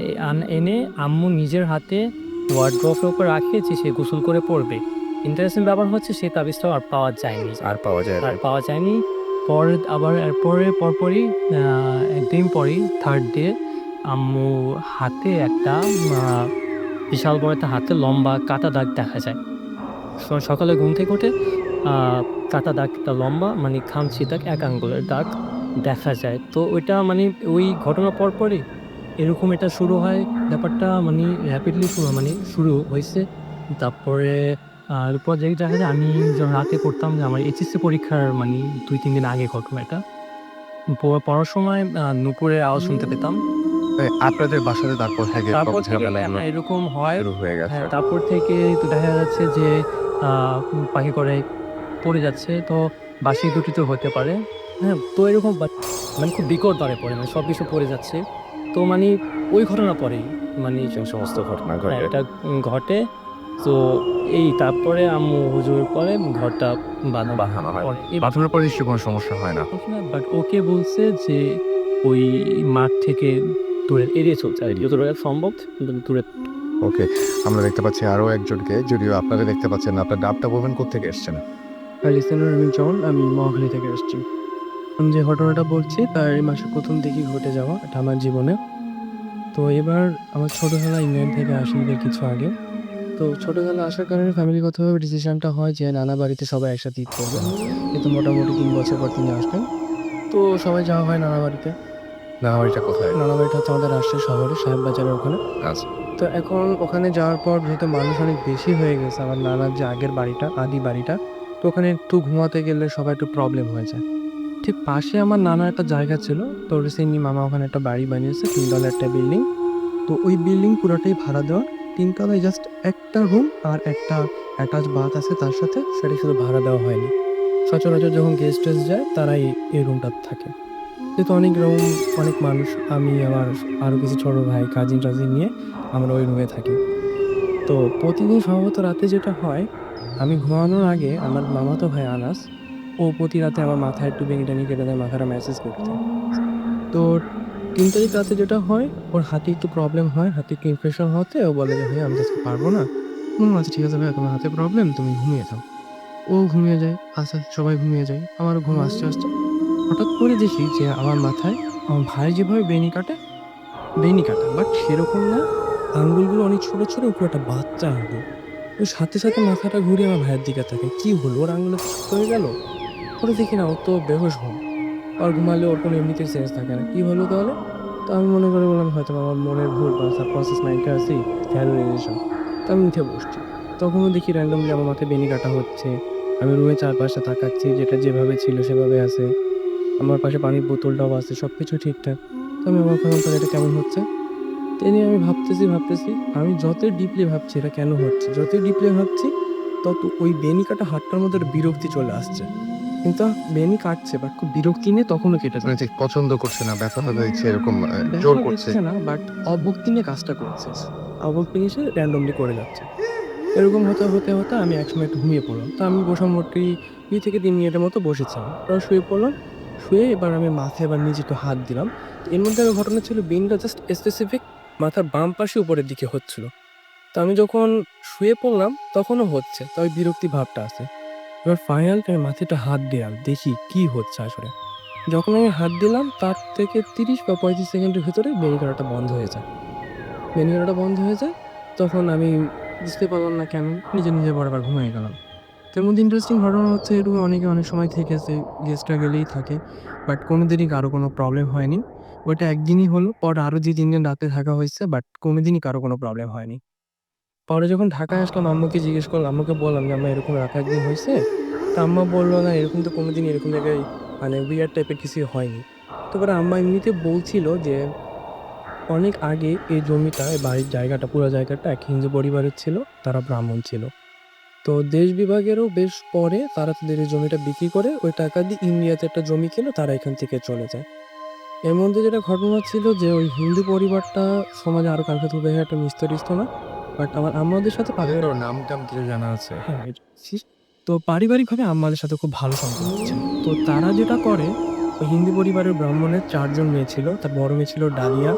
এনে আম্মু নিজের হাতে ওয়ার্ড্রফের উপর রাখে যে সে গোসল করে পড়বে। ইন্টারেস্টিং ব্যাপার হচ্ছে সেই তাবিজটাও আর পাওয়া যায়নি, আর পাওয়া যায় না। পরে আবার এরপরে পরপরই একদিন পরেই থার্ড ডে আম্মু হাতে একটা বিশাল বড় একটা হাতে লম্বা কাটা দাগ দেখা যায়। সকালে ঘুম থেকে উঠে কাটা দাগটা লম্বা, মানে খামচি দাগ, এক আঙ্গুলের দাগ দেখা যায়। তো ওইটা মানে ওই ঘটনার পরপরই এরকম এটা শুরু হয়, ব্যাপারটা মানে র্যাপিডলি শুরু হয়েছে। তারপরে এরপর যে দেখা যায় আমি যখন রাতে পড়তাম, যে আমার এইচএসসি পরীক্ষার মানে 2-3 দিন আগে ঘটনা এটা। পড়ার সময় নুপুরের আওয়াজ শুনতে পেতাম। আপনাদের বাসাতে তারপর থেকে তারপর থেকে ঝামেলা এরকম হয়। শুরু হয়ে গেছে। হ্যাঁ, তারপর থেকে তো দেখা যাচ্ছে যে পাখি করে পড়ে যাচ্ছে। তো বার্ষিক দুটিতে হতে পারে। হ্যাঁ, তো এরকম মানে খুব বিকট দরে পড়ে, মানে সব কিছু পড়ে যাচ্ছে। তো মানে ওই ঘটনা পরেই মানে সমস্ত ঘটনা হ্যাঁ, ঘটে। এটা ঘটে। তো এই তারপরে আম্মু হুজুরের পরে ঘরটা বাঁধানো হয়। পরে বাথরুমের পরে নিশ্চয়ই কোনো সমস্যা হয় না? বাট ওকে বলছে যে ওই মাঠ থেকে দূরে এড়িয়ে চলছে আর কি, যত দূরে সম্ভব দূরে। ওকে, আমরা দেখতে পাচ্ছি আরো একজনকে, যদিও আপনারা দেখতে পাচ্ছেন না। আপনার নামটা বলবেন, কোত্থেকে এসেছেন? লিসেনার আমি জন, আমি মহাখালী থেকে আসছি। আমি যে ঘটনাটা বলছি তার এই মাসের প্রথম দিকেই ঘটে যাওয়া এটা আমার জীবনে। তো এবার আমার ছোটোবেলা ইংল্যান্ড থেকে আসি এর কিছু আগে। তো ছোটোবেলা আসার কারণে ফ্যামিলিগতভাবে ডিসিশনটা হয় যে নানা বাড়িতে সবাই একসাথে ঈদ করবে। কিন্তু মোটামুটি 3 বছর পর তিনি আসবেন। তো সবাই যাওয়া হয় নানা বাড়িতে। না, বাড়িটা কোথায়? নানা বাড়িটা হচ্ছে আমাদের রাজশাহী শহরে সাহেব বাজারের ওখানে। আচ্ছা। তো এখন ওখানে যাওয়ার পর যেহেতু মানুষ অনেক বেশি হয়ে গেছে, আমার নানার যে আগের বাড়িটা, আদি বাড়িটা, তো ওখানে একটু ঘুমাতে গেলে সবার একটু প্রবলেম হয়ে যায়। ঠিক পাশে আমার নানার একটা জায়গা ছিল, তো রিসেন্টলি মামা ওখানে একটা বাড়ি বানিয়েছে, 3 তলা একটা বিল্ডিং। তো ওই বিল্ডিং পুরোটাই ভাড়া দেওয়া, 3 তলায় জাস্ট একটা রুম আর একটা অ্যাটাচ বাথ আছে তার সাথে, সেটা শুধু ভাড়া দেওয়া হয়নি। সচরাচর যখন গেস্ট টেস্ট যায় তারাই এই রুমটা থাকে। যেহেতু অনেক মানুষ, আমি আমার আরও কিছু ছোটো ভাই কাজিন টাজিন নিয়ে আমরা ওই রুমে থাকি। তো প্রতিদিন সম্ভবত রাতে যেটা হয়, আমি ঘুমানোর আগে আমার মামাতো ভাই আনাস, ও প্রতি রাতে আমার মাথায় একটু বেঙি-টেঙি কেটে দেয়, মাথাটা ম্যাসাজ করতে। তো ৩ তারিখ রাতে যেটা হয়, ওর হাতে একটু প্রবলেম হয়, হাতে একটু ইনফেকশন হওয়াতে ও বলে যে, "ভাইয়া আমি তো আজকে পারবো না।" আচ্ছা ঠিক আছে ভাইয়া, তোমার হাতে প্রবলেম, তুমি ঘুমিয়ে যাও। ও ঘুমিয়ে যায়, আস্তে, আস্তে সবাই ঘুমিয়ে যায়। আমারও ঘুম আসতে হঠাৎ করে দেখি যে আমার মাথায় আমার ভাই যেভাবে বেনি কাটা, বাট সেরকম না। আঙ্গুলগুলো অনেক ছোট, ছোট, পুরো একটা বাচ্চা আঙ্গুল। ওই সাথে, সাথে মাথাটা ঘুরিয়ে আমার ভাইয়ের দিকে তাকাই। কি হলো? ওর আঙ্গুলে কিছু হয়ে গেল? পরে দেখি না, ও তো বেহুশ ঘুম। আর ঘুমালে ওর কোনো এমনিতেই সেন্স থাকে না। কি হলো তাহলে? তো আমি মনে করে বললাম হয়তোবা আমার মনের ভুল বা সাবকন্সিয়াস মাইন্ডে আছে ভ্যালুয়েশন। তো আমি উঠে বসছি। তখনও দেখি randomly আমার মাথায় বেনি কাটা হচ্ছে। আমি রুমের চারপাশে তাকাচ্ছি, যেটা যেভাবে ছিল সেভাবে আছে। আমার পাশে পানির বোতলটাও আছে, সবকিছু ঠিকঠাক। তো আমি অবাক হলাম, তাহলে এটা কেমন হচ্ছে? তো এই নিয়ে আমি ভাবতেছি। আমি যতই ডিপলি ভাবছি এটা কেন হচ্ছে, যতই ডিপলি ভাবছি তত ওই বেনি কাটা হাতটার মধ্যে একটা বিরক্তি চলে আসছে। কিন্তু বেনি কাটছে, বাট খুব বিরক্তি নিয়ে তখনও কেটে মানে যাচ্ছে। ঠিক পছন্দ করছে না, ব্যথা দিচ্ছে এরকম জোর ব্যথা করছে। দিচ্ছে না, বাট অভক্তি নিয়ে কাজটা করছে। অভক্তি নিয়ে সে randomly করে যাচ্ছে। এরকম হতে আমি একসময় একটু ঘুমিয়ে পড়লাম। তো আমি মোটামুটি ২ থেকে ৩ মিনিটের মতো বসেছিলাম। তারপর শুয়ে পড়লাম। শুয়ে এবার আমি মাথায় এবার নিজে একটু হাত দিলাম। তো এর মধ্যে একটা ঘটনা ছিল, বেনটা জাস্ট স্পেসিফিক মাথার বাম পাশে উপরের দিকে হচ্ছিল। তো আমি যখন শুয়ে পড়লাম তখনও হচ্ছে। তো ওই বিরক্তি ভাবটা আছে। এবার ফাইনাল আমি মাথায় একটা হাত দিলাম। দেখি কি হচ্ছে আসলে। যখন আমি হাত দিলাম তার থেকে ৩০ বা ৩৫ সেকেন্ডের ভেতরে বেনি করাটা বন্ধ হয়ে যায়। বেনি করাটা বন্ধ হয়ে যায়। তখন আমি বুঝতে পারলাম না কেন নিজে পরে আবার ঘুমিয়ে গেলাম। তো এর মধ্যে ইন্টারেস্টিং ঘটনা হচ্ছে, এরকম অনেকে অনেক সময় থেকেছে, গেস্টরা গেলেই থাকে। বাট কোনোদিনই কারো কোনো প্রবলেম হয়নি। ওইটা একদিনই হলো। পরে আরো যে ৩ দিন রাতে থাকা হইছে, বাট কোনোদিনই কারো কোনো প্রবলেম হয়নি। পরে যখন ঢাকায় আসলাম আম্মুকে জিজ্ঞেস করলাম। আম্মুকে বললাম যে, "আম্মা এরকম রাতে একদিন হইছে।" তো আম্মা বলল, "না এরকম তো কোনোদিন এরকম জায়গায় মানে উইয়ার্ড টাইপের কিছুই হয়নি।" তো পরে আম্মা এমনিতে বলছিল যে অনেক আগে এই জমিটা, এই বাড়ির জায়গাটা, পুরো জায়গাটা এক হিন্দু পরিবারের ছিল। তারা ব্রাহ্মণ ছিল। তো দেশ বিভাগেরও বেশ পরে তারা তাদের এই জমিটা বিক্রি করে ওই টাকা দিয়ে ইন্ডিয়াতে একটা জমি কিনে তারা এখান থেকে চলে যায়। এর মধ্যে যেটা ঘটনা ছিল যে ওই হিন্দু পরিবারটা সমাজে আরো কারো সাথে খুব একটা মিশতে-টিশতো না। বাট আমার আম্মাদের সাথে ওর নাম-টাম কিছু জানা আছে? হ্যাঁ, তো পারিবারিকভাবে আম্মাদের সাথে খুব ভালো সম্পর্ক ছিল। তো তারা যেটা করে, ওই হিন্দু পরিবারের ব্রাহ্মণের ৪ জন মেয়ে ছিল। তার বড় মেয়ে ছিল ডালিয়া,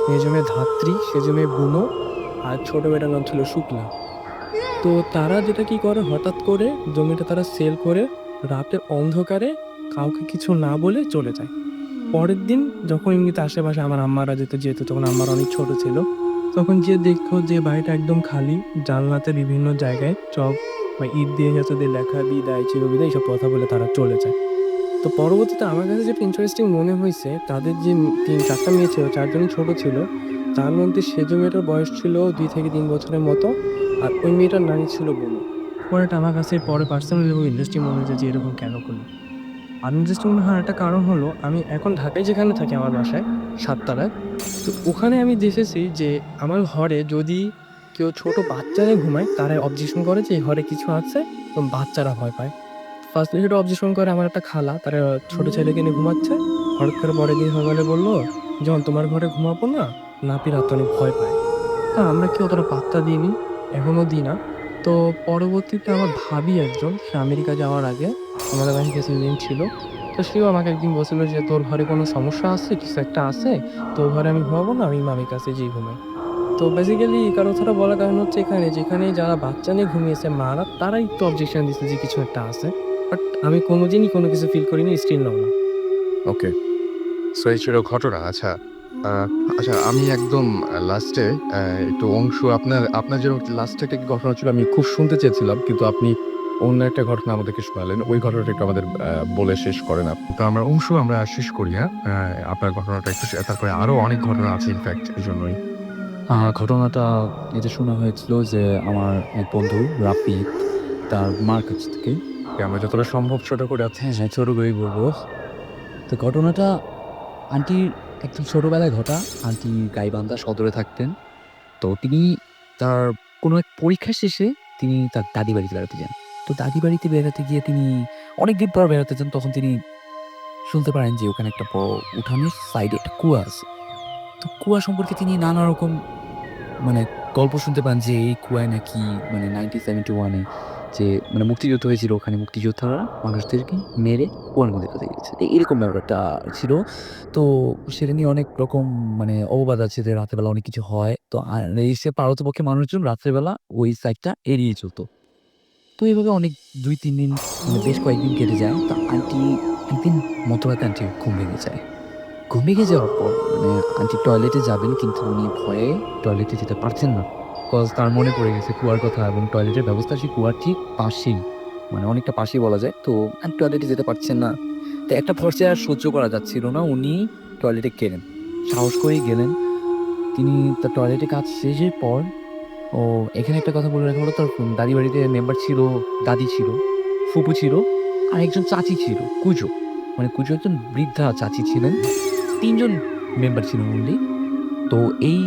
মেজো মেয়ে ধাত্রী, সেজো মেয়ে বুনো, আর ছোট মেয়েটার নাম ছিল শুক্লা। তো তারা যেটা কি করে, হঠাৎ করে জমিটা তারা সেল করে রাতের অন্ধকারে কাউকে কিছু না বলে চলে যায়। পরের দিন যখন এমনিতে আশেপাশে আমার আম্মারা যেত, তখন আম্মারা অনেক ছোট ছিল। তখন যেয়ে দেখলো যে বাড়িটা একদম খালি। জানলাতে বিভিন্ন জায়গায় চক বা ইট দিয়ে যাতে দিয়ে লেখা বিদায়, চিরবিদায় এইসব কথা বলে তারা চলে যায়। তো পরবর্তীতে আমার কাছে যেটা ইন্টারেস্টিং মনে হইছে, তাদের যে ৩-৪ টা মেয়ে ছিল, ৪ জনই ছোট ছিল। তার মধ্যে সেজ মেয়েটার বয়স ছিল ২ থেকে ৩ বছরের মতো। আর ওই মেয়েটার নানি ছিল বুনো। পরে এটা আমার কাছে পরে পার্সোনালি খুব ইন্টারেস্টিং মনে হয়েছে যে এরকম কেন করলো? আর ইন্টারেস্টিং মনে হওয়ার একটা কারণ হলো, আমি এখন ঢাকায় যেখানে থাকি আমার বাসায় ৭ তলায়। তো ওখানে আমি দেখেছি যে আমার ঘরে যদি কেউ ছোট বাচ্চা নিয়ে ঘুমায়, তারা অবজেকশন করে যে এই ঘরে কিছু আছে এবং বাচ্চারা ভয় পায়। ফার্স্টলি যেটা অবজেকশন করে আমার একটা খালা, তারা ছোট ছেলেকে নিয়ে ঘুমাচ্ছে। হঠাৎ করে পরের দিন সকালে বলল, "জন তোমার ঘরে ঘুমাবো না? নাপিত রাতে অনেক ভয় পায়।" আমরা কেউ অতটা পাত্তা দিইনি, এখনো দিই না। তো পরবর্তীতে আমার ভাবি একজন, সে আমেরিকা যাওয়ার আগে আমাদের বাসায় কিছুদিন ছিল। তো সেও আমাকে একদিন বলছিল যে, "তোর ঘরে কোনো সমস্যা আছে? কিছু একটা আছে? তোর ঘরে আমি ঘুমাবো না, আমি মামির কাছে যেয়ে ঘুমাই।" তো বেসিক্যালি এই কথাটা বলার কারণ হচ্ছে, যেখানে যারা বাচ্চা নিয়ে ঘুমিয়েছে মারা, তারাই একটু অবজেকশন দিছে যে কিছু একটা আছে। বাট আমি কোনোদিনই কোনো কিছু ফিল করিনি, স্টিল নাও না। ওকে। সো এই ছিল ঘটনা। আচ্ছা, আ আচ্ছা আমি একদম লাস্টে একটু অংশ আপনার যে লাস্টে একটা কি ঘটনা ছিল আমি খুব শুনতে চেয়েছিলাম। কিন্তু আপনি অন্য একটা ঘটনা আমাদেরকে শোনালেন। ওই ঘটনাটা একটু আমাদের বলে শেষ করেন আপনি। তো আমরা শেষ করি, হ্যাঁ? আপনার ঘটনাটা একটু তারপরে আরো অনেক ঘটনা আছে ইনফেক্ট এজন্যই। ঘটনাটা এটা শোনা হয়েছিল যে আমার এক বন্ধু রাফিদ, তার মার কাছ থেকে। আমরা যতটা সম্ভব ছোট করে হ্যাঁ, হ্যাঁ, ছোট করেই বলবো। তো ঘটনাটা আন্টির একদম ছোটবেলায় ঘটা। আন্টি গাইবান্ধা সদরে থাকতেন। তো তিনি তার কোনো এক পরীক্ষা শেষে তিনি তার দাদি বাড়িতে বেড়াতে যান। তো দাদি বাড়িতে বেড়াতে গিয়ে তিনি অনেকদিন পর বেড়াতে যান। তখন তিনি শুনতে পারেন যে ওখানে একটা বড় উঠানের সাইডে একটা কুয়া আছে। তো কুয়া সম্পর্কে তিনি নানা রকম মানে গল্প শুনতে পান যে এই কুয়ায় নাকি মানে 1971 এ যে মানে মুক্তিযুদ্ধ হয়েছিল, ওখানে মুক্তিযোদ্ধারা মানুষদেরকে মেরে কুয়ার মধ্যে ফেলে গেছে। এরকম ব্যাপারটা ছিল। তো সেটা নিয়ে অনেক রকম মানে অপবাদ আছে যে রাতের বেলা অনেক কিছু হয়। তো এই সে পারতপক্ষে মানুষজন রাতের বেলা ওই সাইডটা এড়িয়ে চলত। তো এভাবে অনেক ২-৩ দিন মানে বেশ কয়েকদিন কেটে যায়। তো আন্টি একদিন মধ্যরাতে আন্টির ঘুম ভেঙে যায়। ঘুম ভেঙে যাওয়ার পর মানে আন্টি টয়লেটে যাবেন কিন্তু উনি ভয়ে টয়লেটে যেতে পারছেন না। কজ তার মনে পড়ে গেছে কুয়ার কথা এবং টয়লেটের ব্যবস্থা সেই কুয়ার ঠিক পাশেই। মানে অনেকটা পাশেই বলা যায়। তো আন্টি টয়লেটে যেতে পারছেন না। তো একটা পর্যায়ে আর সহ্য করা যাচ্ছিল না। উনি টয়লেটে গেলেন। সাহস করেই গেলেন। তিনি তার টয়লেটে কাজ শেষের পর ও এখানে একটা কথা বলে রাখা হলো তার দাদি বাড়িতে মেম্বার ছিল, দাদি ছিল, ফুপু ছিল, আর একজন চাচী ছিল, কুঁজো। মানে কুঁজো একজন বৃদ্ধা চাচী ছিলেন। ৩ জন মেম্বার ছিলেন অনলি। তো এই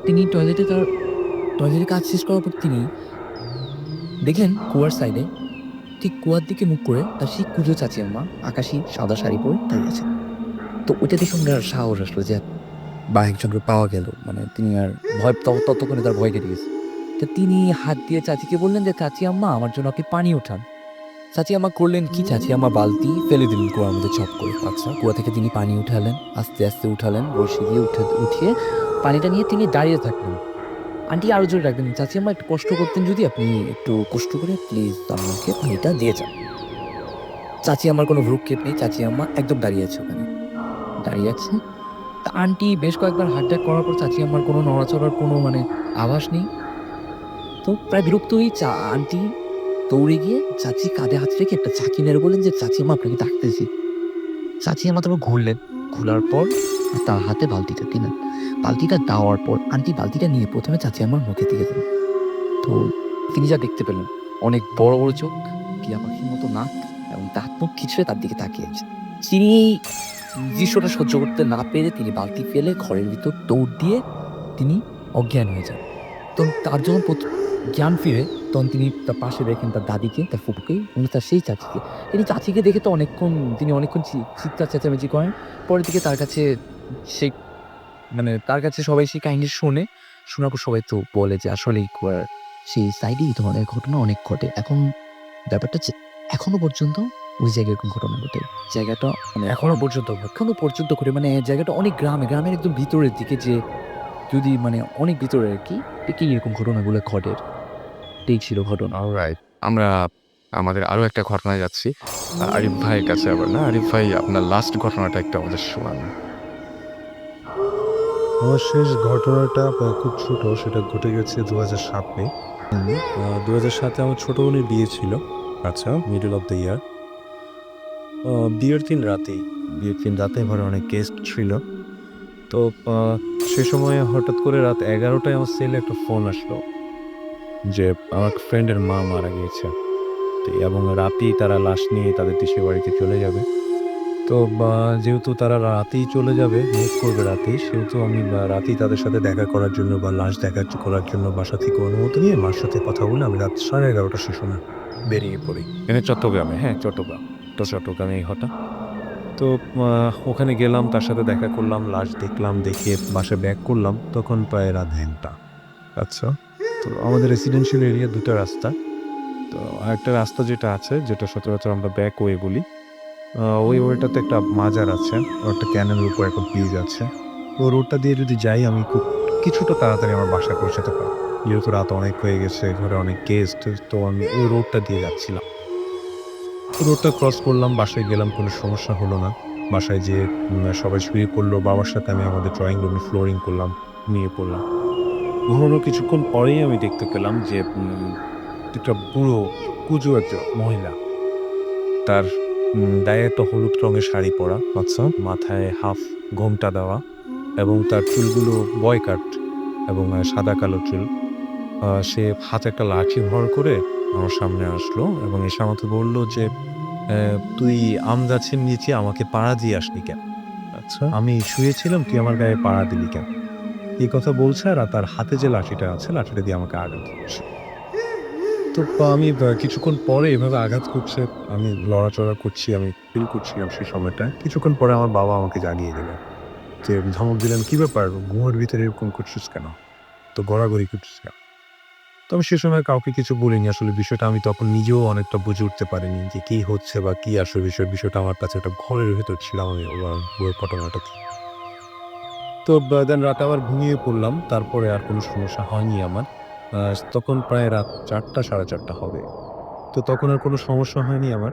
তিনি টয়লেটে কাজ শেষ করার পর তিনি দেখলেন কুয়ার সাইডে ঠিক কুয়ার দিকে মুখ করে তার সেই কুঁজো চাচী আম্মা আকাশি সাদা শাড়ি পরে দাঁড়িয়ে আছেন। তো ওইটা দেখে উনার সাহস আসলো যে বা একজনকে পাওয়া গেল। মানে তিনি আর ভয় ততক্ষণে তার ভয় কেটে গেছে। তো তিনি হাত দিয়ে চাচিকে বললেন যে, "চাচি আম্মা আমার জন্য আপনি পানি ওঠান।" চাচি আম্মা করলেন কি? চাচি আম্মা বালতি ফেলে দিলেন কুয়ার মধ্যে ঝপ করে। আচ্ছা, কুয়া থেকে তিনি পানি উঠালেন, আস্তে, আস্তে উঠালেন, বড়শি দিয়ে উঠিয়ে পানিটা নিয়ে তিনি দাঁড়িয়ে থাকলেন। আন্টি আরো জোরে ডাকলেন, "চাচি আম্মা একটু কষ্ট করতেন যদি আপনি একটু কষ্ট করে প্লিজ আমাকে পানিটা দিয়ে যান।" চাচি আম্মার কোনো ভ্রুক্ষেপ নেই। চাচি আম্মা একদম দাঁড়িয়ে আছে ওখানে। দাঁড়িয়ে আছে। তা আন্টি বেশ কয়েকবার হাত ডাক করার পর চাচি আম্মার কোনো নড়াচড়ার কোনো মানে আভাস নেই। তো প্রায় বিরক্ত হয়েই আন্টি দৌড়ে গিয়ে চাচির কাঁধে হাত রেখে একটা ঝাঁকি মেরে বললেন যে, "চাচি আম্মা আপনাকে ডাকতেছি।" চাচি আম্মা তারপর ঘুরলেন। ঘোরার পর তার হাতে বালতিটা দিলেন। বালতিটা দেওয়ার পর আন্টি বালতিটা নিয়ে ১ম এ চাচি আম্মার মুখের দিকে দিলেন। তো তিনি যা দেখতে পেলেন, অনেক বড়, বড় চোখ, টিয়া পাখির মতো নাক এবং দাঁত মুখ খিঁচড়ে তার দিকে তাকিয়ে আছে। তিনি দৃশ্যটা সহ্য করতে না পেরে তিনি বালতি ফেলে ঘরের ভিতর দৌড় দিয়ে তিনি অজ্ঞান হয়ে যান। তো তার যখন জ্ঞান ফিরে তখন তিনি তার পাশে দেখেন তার দাদিকে, তার ফুপুকে এবং তার সেই চাচিকে। তিনি চাচিকে দেখে তো তিনি অনেকক্ষণ চিৎকার চেঁচামেচি করেন। পরের দিকে তার কাছে সেই মানে তার কাছে সবাই সেই কাহিনী শোনে। শোনার পর সবাই তো বলে যে আসলেই কুয়ার সেই সাইডে এই ধরনের ঘটনা অনেক ঘটে। এখন ব্যাপারটা হচ্ছে এখনো পর্যন্ত ওই জায়গায় এরকম ঘটনা ঘটে। জায়গাটা মানে এখনো পর্যন্ত ঘটে। মানে জায়গাটা অনেক গ্রামের একদম ভিতরের দিকে যে যদি মানে অনেক ভিতরে আরকি, ঠিকই এরকম ঘটনাগুলো ঘটে। এটাই ছিল ঘটনা। অলরাইট। আমরা আমাদের আরো একটা ঘটনায় যাচ্ছি। আরিফ ভাইয়ের কাছে আবার না? আরিফ ভাই আপনার লাস্ট ঘটনাটা একটু আমাদের শোনান। আমার শেষ ঘটনাটা খুব ছোট, সেটা ঘটে গেছে ২০০৭ এ। ২০০৭ এ আমার ছোট বোনের বিয়ে ছিল। আচ্ছা, মিডল অফ দ্য ইয়ার। বিয়ের দিন রাতে ঘরে অনেক গেস্ট ছিল। তো সে সময়ে হঠাৎ করে রাত ১১টায় আমার সেলে একটা ফোন আসলো যে আমার ফ্রেন্ডের মা মারা গিয়েছে। তো এবং রাতেই তারা লাশ নিয়ে তাদের দেশের বাড়িতে চলে যাবে। তো যেহেতু তারা রাতেই চলে যাবে, মুভ করবে রাতেই, সেহেতু আমি রাতেই তাদের সাথে দেখা করার জন্য বা লাশ করার জন্য বাসা থেকে অনুমতি নিয়ে মার সাথে কথা বলে আমি রাত 11:30 সে সময় বেরিয়ে পড়ি। চট্টগ্রামে, হ্যাঁ চট্টগ্রাম। তো চট্টগ্রামে এই ঘটনা। তো ওখানে গেলাম, তার সাথে দেখা করলাম, লাশ দেখলাম, দেখে বাসায় ব্যাক করলাম। তখন প্রায় রাত ১টা। আচ্ছা। তো আমাদের রেসিডেন্সিয়াল এরিয়া ২টা রাস্তা। তো আরেকটা রাস্তা যেটা আছে, যেটা সচরাচর আমরা ব্যাক ওয়ে বলি, ওই ওয়েটাতে একটা মাজার আছে, একটা ক্যানেলের উপর একটা ব্রিজ আছে। ওই রোডটা দিয়ে যদি যাই আমি কিছুটা তাড়াতাড়ি আমার বাসায় পৌঁছাতে পারবো। যেহেতু রাত অনেক হয়ে গেছে, ঘরে অনেক গেস্ট, তো আমি ওই রোডটা দিয়ে যাচ্ছিলাম। রোডটা ক্রস করলাম, বাসায় গেলাম, কোনো সমস্যা হলো না। বাসায় যেয়ে সবাই শুয়ে পড়লো, বাবার সাথে আমি আমাদের ড্রয়িং রুমে ফ্লোরিং করলাম, নিয়ে পড়লাম। ঘুমানোর কিছুক্ষণ পরেই আমি দেখতে পেলাম যে একটা বুড়ো কুঁজো একটা মহিলা, তার গায়ে একটা হলুদ রঙের শাড়ি পরা, আচ্ছা, মাথায় হাফ ঘোমটা দেওয়া এবং তার চুলগুলো বয় কাট এবং সাদা কালো চুল। সে হাতে একটা লাঠি ভর করে আমার সামনে আসলো এবং এসে আমাকে বলল যে, "তুই আম গাছের নিচে আমাকে পাড়া দিয়ে আসলি কেন? আচ্ছা, আমি শুয়েছিলাম, তুই আমার গায়ে পাড়া দিলি কেন?" এই কথা বলছে আর তার হাতে যে লাঠিটা আছে, লাঠিটা দিয়ে আমাকে আঘাত করছে। তো আমি কিছুক্ষণ পরে এভাবে আঘাত করছে, আমি লড়াচড়া করছি, আমি ফিল করছিলাম সেই সময়টায়। কিছুক্ষণ পরে আমার বাবা আমাকে জাগিয়ে দিলেন। যে ধমক দিলেন, "কি ব্যাপার? ঘুমের ভিতরে এরকম করছিস কেন? তো গড়াগড়ি করছিস কেন?" তো আমি সে সময় কাউকে কিছু বলিনি। আসলে বিষয়টা আমি তখন নিজেও অনেকটা বুঝে উঠতে পারিনি যে কি হচ্ছে বা কি আসলে বিষয়টা আমার কাছে একটা ঘোরের ভেতর ছিলাম আমি পুরো ঘটনাটা। তো দেন রাতে আবার ঘুমিয়ে পড়লাম। তারপরে আর কোনো সমস্যা হয়নি আমার। আ তখন প্রায় রাত ৪ঃ০০ ৪ঃ৩০ হবে। তো তখন আর কোনো সমস্যা হয়নি আমার।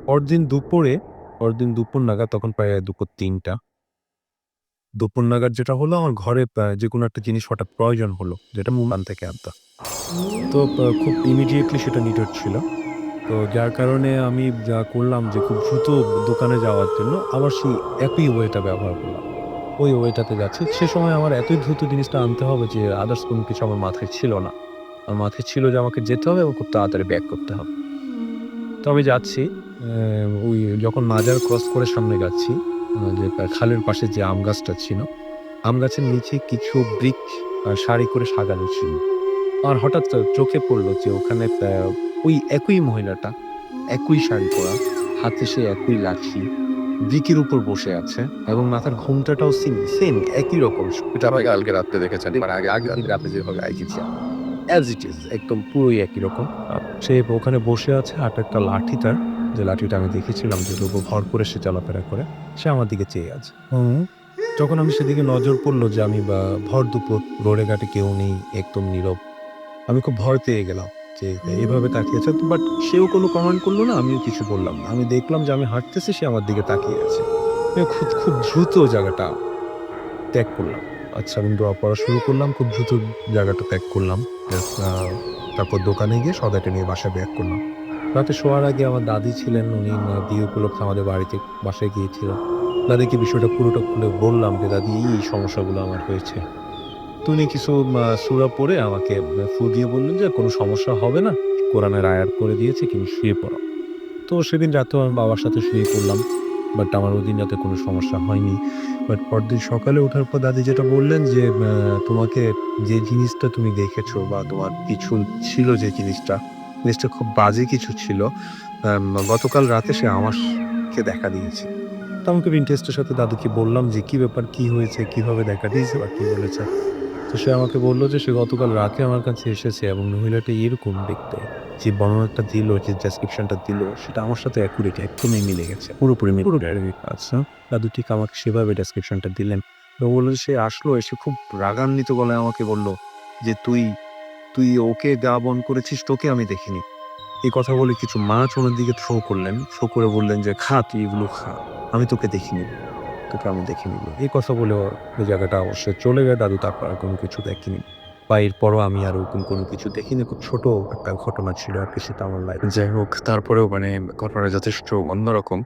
পরদিন দুপুর নাগাদ, তখন প্রায় দুপুর ৩ঃ০০ দুপুর নাগাদ যেটা হলো, আমার ঘরে যেকোনো একটা জিনিস হঠাৎ প্রয়োজন হলো, যেটা দোকান থেকে আনতে। তো খুব ইমিডিয়েটলি সেটা নিডেড ছিল। তো যার কারণে আমি যা করলাম যে খুব দ্রুত দোকানে যাওয়ার জন্য আবার সেই একই ওয়েটা ব্যবহার করলাম। ওই ওয়েটাতে যাচ্ছি। সে সময় আমার এতই দ্রুত জিনিসটা আনতে হবে যে আদার্স কোনো কিছু আমার মাথায় ছিল না। আমার মাথায় ছিল যে আমাকে যেতে হবে এবং খুব তাড়াতাড়ি ব্যাক করতে হবে। তো আমি যাচ্ছি। ওই যখন মাজার ক্রস করে সামনে যাচ্ছি, যে খালের পাশে যে আম গাছটা ছিল, আম গাছের নিচে কিছু ব্রিক সারি করে সাজানো ছিল। আর হঠাৎ চোখে পড়ল যে ওখানে ওই একই মহিলাটা, একই শাড়ি পরা, হাতে সেই একই লাঠি, ব্রিকের উপর বসে আছে এবং মাথার ঘোমটাটাও সেম একই রকম। এটা ভাই কালকে রাত্রে দেখেছেন। মানে আগের দিন রাতে যেভাবে আইছি। অ্যাজ ইট ইজ একদম পুরোই একই রকম। সে ওখানে বসে আছে, হাতে একটা লাঠি তার, যে লাঠিটা আমি দেখেছিলাম যেটার উপর ভর করে সে চলাফেরা করে। সে আমার দিকে চেয়ে আছে। যখন আমি সেদিকে নজর পড়ল যে আমি ভর দুপুর, রোডে ঘাটে কেউ নেই, একদম নীরব। আমি খুব ভয় পেয়ে গেলাম যে এভাবে তাকিয়ে আছে। বাট সেও কোনো কমেন্ট করল না, আমিও কিছু বললাম না। আমি দেখলাম যে আমি হাঁটতেছি, সে আমার দিকে তাকিয়ে আছে। আমি খুব দ্রুত জায়গাটা ত্যাগ করলাম। আচ্ছা, আমি দোয়া পড়া শুরু করলাম। খুব দ্রুত জায়গাটা ত্যাগ করলাম। আ তারপর দোকানে গিয়ে সওদাটা নিয়ে বাসায় ব্যাক করলাম। রাতে শোয়ার আগে আমার দাদি ছিলেন, উনি বিয়ে উপলক্ষে আমাদের বাড়িতে বাসায় গিয়েছিলেন। দাদিকে বিষয়টা পুরোটা খুলে বললাম যে, "দাদি, এই সমস্যাগুলো আমার হয়েছে।" তো উনি কিছু সূরা পড়ে আমাকে ফু দিয়ে বললেন যে, "কোনো সমস্যা হবে না। কোরআনের আয়াত করে দিয়েছি, তুমি শুয়ে পড়ো।" তো সেদিন রাতেও আমি বাবার সাথে শুয়ে পড়লাম। বাট আমার ওদিন রাতে কোনো সমস্যা হয়নি। বাট পরদিন সকালে ওঠার পর দাদি যেটা বললেন যে, "তোমাকে যে জিনিসটা তুমি দেখেছো বা তোমার পিছু ছিল যে জিনিসটা খুব বাজে কিছু ছিল। গতকাল রাতে সে আমাকে দেখা দিয়েছে।" তো আমি খুব ইন্টারেস্টের সাথে দাদুকে বললাম যে, "কি ব্যাপার? কি হয়েছে? কিভাবে দেখা দিয়েছে বা কি বলেছে?" তো সে আমাকে বলল যে, সে গতকাল রাতে আমার কাছে এসেছে এবং মহিলাটা এরকম দেখতে। যে বর্ণনাটা দিল, যে ডেসক্রিপশনটা দিল, সেটা আমার সাথে অ্যাকুরেট একদমই মিলে গেছে। পুরোপুরি মিলে গেছে। আচ্ছা। দাদু ঠিক আমাকে সেভাবে ডেসক্রিপশনটা দিলেন। তো বলল যে সে আসলো, এসে খুব রাগান্বিত গলায় আমাকে বলল যে, "তুই ওকে দেওয়া বন্ধ করেছিস, তোকে আমি দেখিনি।" এই কথা বলে কিছু মাছ ওনার দিকে থ্রো করলেন। থ্রো করে বললেন যে, "খা, তুই এগুলো খা। আমি তোকে দেখিনি। তোকে আমি দেখিনি।" এই কথা বলে ওই জায়গাটা অবশ্যই চলে যায়। দাদু তারপর আর কোনো কিছু দেখেনি। বা এরপরও আমি আর ওরকম কোনো কিছু দেখিনি। খুব ছোট একটা ঘটনা ছিল আরকি সেটা আমার লাইফে। যাই হোক, তারপরেও মানে ঘটনাটা যথেষ্ট অন্যরকম।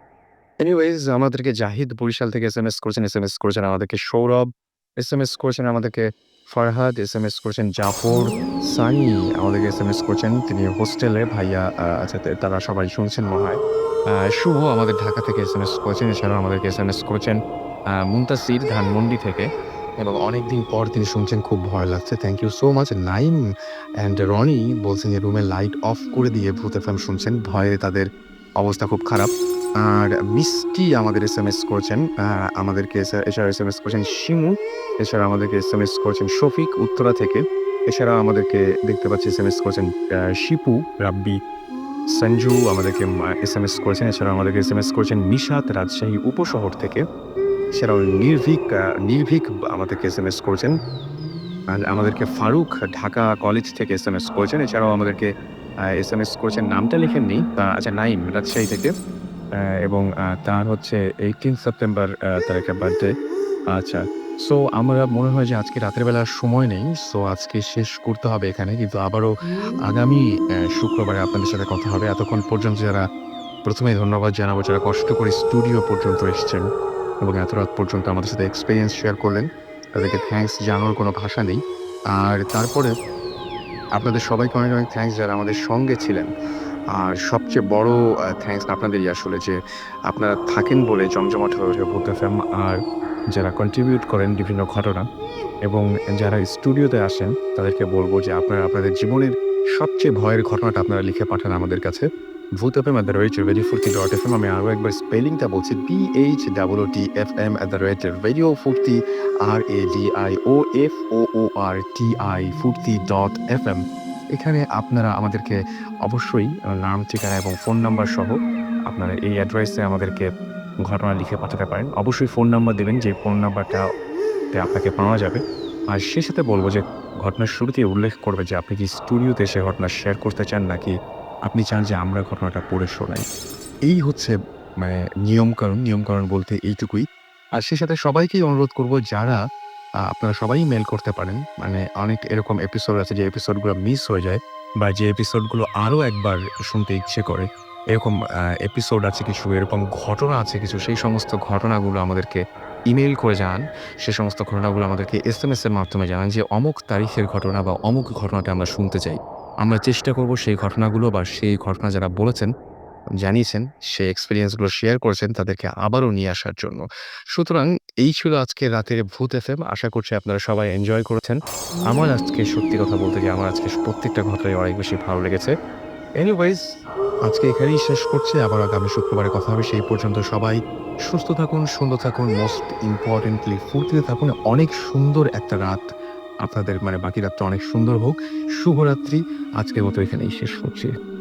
এনিওয়েজ, আমাদেরকে জাহিদ বরিশাল থেকে এসএমএস করেছেন আমাদেরকে সৌরভ, এসএমএস করেছেন আমাদেরকে ফারহাদ, এসএমএস করেছেন জাফর, সানি আমাদেরকে এসএমএস করেছেন। তিনি হোস্টেলে ভাইয়া, আচ্ছা তারা সবাই শুনছেন মনে হয়। শুভ আমাদের ঢাকা থেকে এসএমএস করেছেন। এছাড়াও আমাদেরকে এসএমএস করেছেন মুনতাসির ধানমন্ডি থেকে এবং অনেকদিন পর তিনি শুনছেন, খুব ভয় লাগছে। Thank you so much. Naim and Rony বলছেন যে রুমের লাইট অফ করে দিয়ে ভূত এফএম শুনছেন। ভয়ে তাদের অবস্থা খুব খারাপ। আর মিষ্টি আমাদের এসএমএস করেছেন। আমাদেরকে এছাড়া এসএমএস করেছেন শিমু। এছাড়া আমাদেরকে এসএমএস করেছেন শফিক উত্তরা থেকে। এছাড়াও আমাদেরকে দেখতে পাচ্ছি এসএমএস করেছেন শিপু, রাব্বি, সঞ্জু আমাদেরকে এসএমএস করেছেন। এছাড়াও আমাদেরকে এসএমএস করেছেন নিশাত রাজশাহী উপশহর থেকে। এছাড়াও নির্ভীক আমাদেরকে এসএমএস করেছেন। আর আমাদেরকে ফারুক ঢাকা কলেজ থেকে এসএমএস করেছেন। এছাড়াও আমাদেরকে এসএমএস করেছেন, নামটা লিখেননি। আচ্ছা, নাইম রাজশাহী থেকে। এবং তার হচ্ছে 18 সেপ্টেম্বর তার একটা বার্থডে। আচ্ছা। সো আমরা মনে হয় যে আজকে রাতের বেলা আর সময় নেই। সো আজকে শেষ করতে হবে এখানে। কিন্তু আবারও আগামী শুক্রবারে আপনাদের সাথে কথা হবে। এতক্ষণ পর্যন্ত যারা, প্রথমেই ধন্যবাদ জানাবো যারা কষ্ট করে স্টুডিও পর্যন্ত এসছেন এবং এত রাত পর্যন্ত আমাদের সাথে এক্সপেরিয়েন্স শেয়ার করলেন। তাদেরকে থ্যাংকস জানানোর কোনো ভাষা নেই। আর তারপরে আপনাদের সবাইকে অনেক থ্যাংকস যারা আমাদের সঙ্গে ছিলেন। আর সবচেয়ে বড় থ্যাংকস আপনাদেরই আসলে, যে আপনারা থাকেন বলে জমজমাট হয়ে ওঠে ভূত এফএম। আর যারা কন্ট্রিবিউট করেন বিভিন্ন ঘটনা এবং যারা স্টুডিওতে আসেন, তাদেরকে বলব যে আপনারা আপনাদের জীবনের সবচেয়ে ভয়ের ঘটনাটা আপনারা লিখে পাঠান আমাদের কাছে bhutfm@radiofurti.fm। আমি আরও একবার স্পেলিংটা বলছি, BHOOTFM@radiofurti RADIOFOORTI এখানে আপনারা আমাদেরকে অবশ্যই নাম, ঠিকানা এবং ফোন নাম্বার সহ আপনারা এই অ্যাড্রেসে আমাদেরকে ঘটনা লিখে পাঠাতে পারেন। অবশ্যই ফোন নাম্বার দেবেন, যে ফোন নাম্বারটাতে আপনাকে পাওয়া যাবে। আর সে সাথে বলব যে ঘটনার শুরুতেই উল্লেখ করবে যে আপনি কি স্টুডিওতে এসে ঘটনা শেয়ার করতে চান, নাকি আপনি চান যে আমরা ঘটনাটা পড়ে শোনাই। এই হচ্ছে মানে নিয়মকানুন বলতে এইটুকুই। আর সেই সাথে সবাইকেই অনুরোধ করব, যারা আপনারা সবাই মেইল করতে পারেন। মানে অনেক এরকম এপিসোড আছে যে এপিসোডগুলো মিস হয়ে যায়, বা যে এপিসোডগুলো আরও একবার শুনতে ইচ্ছে করে। এরকম এপিসোড আছে কিছু, এরকম ঘটনা আছে কিছু। সেই সমস্ত ঘটনাগুলো আমাদেরকে ইমেইল করে জানান। সে সমস্ত ঘটনাগুলো আমাদেরকে SMS এর মাধ্যমে জানান যে অমুক তারিখের ঘটনা বা অমুক ঘটনাটা আমরা শুনতে চাই। আমরা চেষ্টা করব সেই ঘটনাগুলো বা সেই ঘটনা যারা বলেছেন, জানিয়েছেন, সেই এক্সপেরিয়েন্সগুলো শেয়ার করেছেন, তাদেরকে আবারও নিয়ে আসার জন্য। সুতরাং এই ছিল আজকে রাতের ভূত FM। আশা করছি আপনারা সবাই এনজয় করেছেন। আমার আজকে সত্যি কথা বলতে কি, আমার আজকে প্রত্যেকটা ঘটনাই অনেক বেশি ভালো লেগেছে। এনিওয়েজ, আজকে এখানেই শেষ করছি। আবার আগামী শুক্রবারে কথা হবে। সেই পর্যন্ত সবাই সুস্থ থাকুন, সুন্দর থাকুন, মোস্ট ইম্পর্টেন্টলি ফুর্তিতে থাকুন। অনেক সুন্দর একটা রাত আপনাদের, মানে বাকি রাতটা অনেক সুন্দর হোক। শুভরাত্রি। আজকের মতো এখানেই শেষ করছি।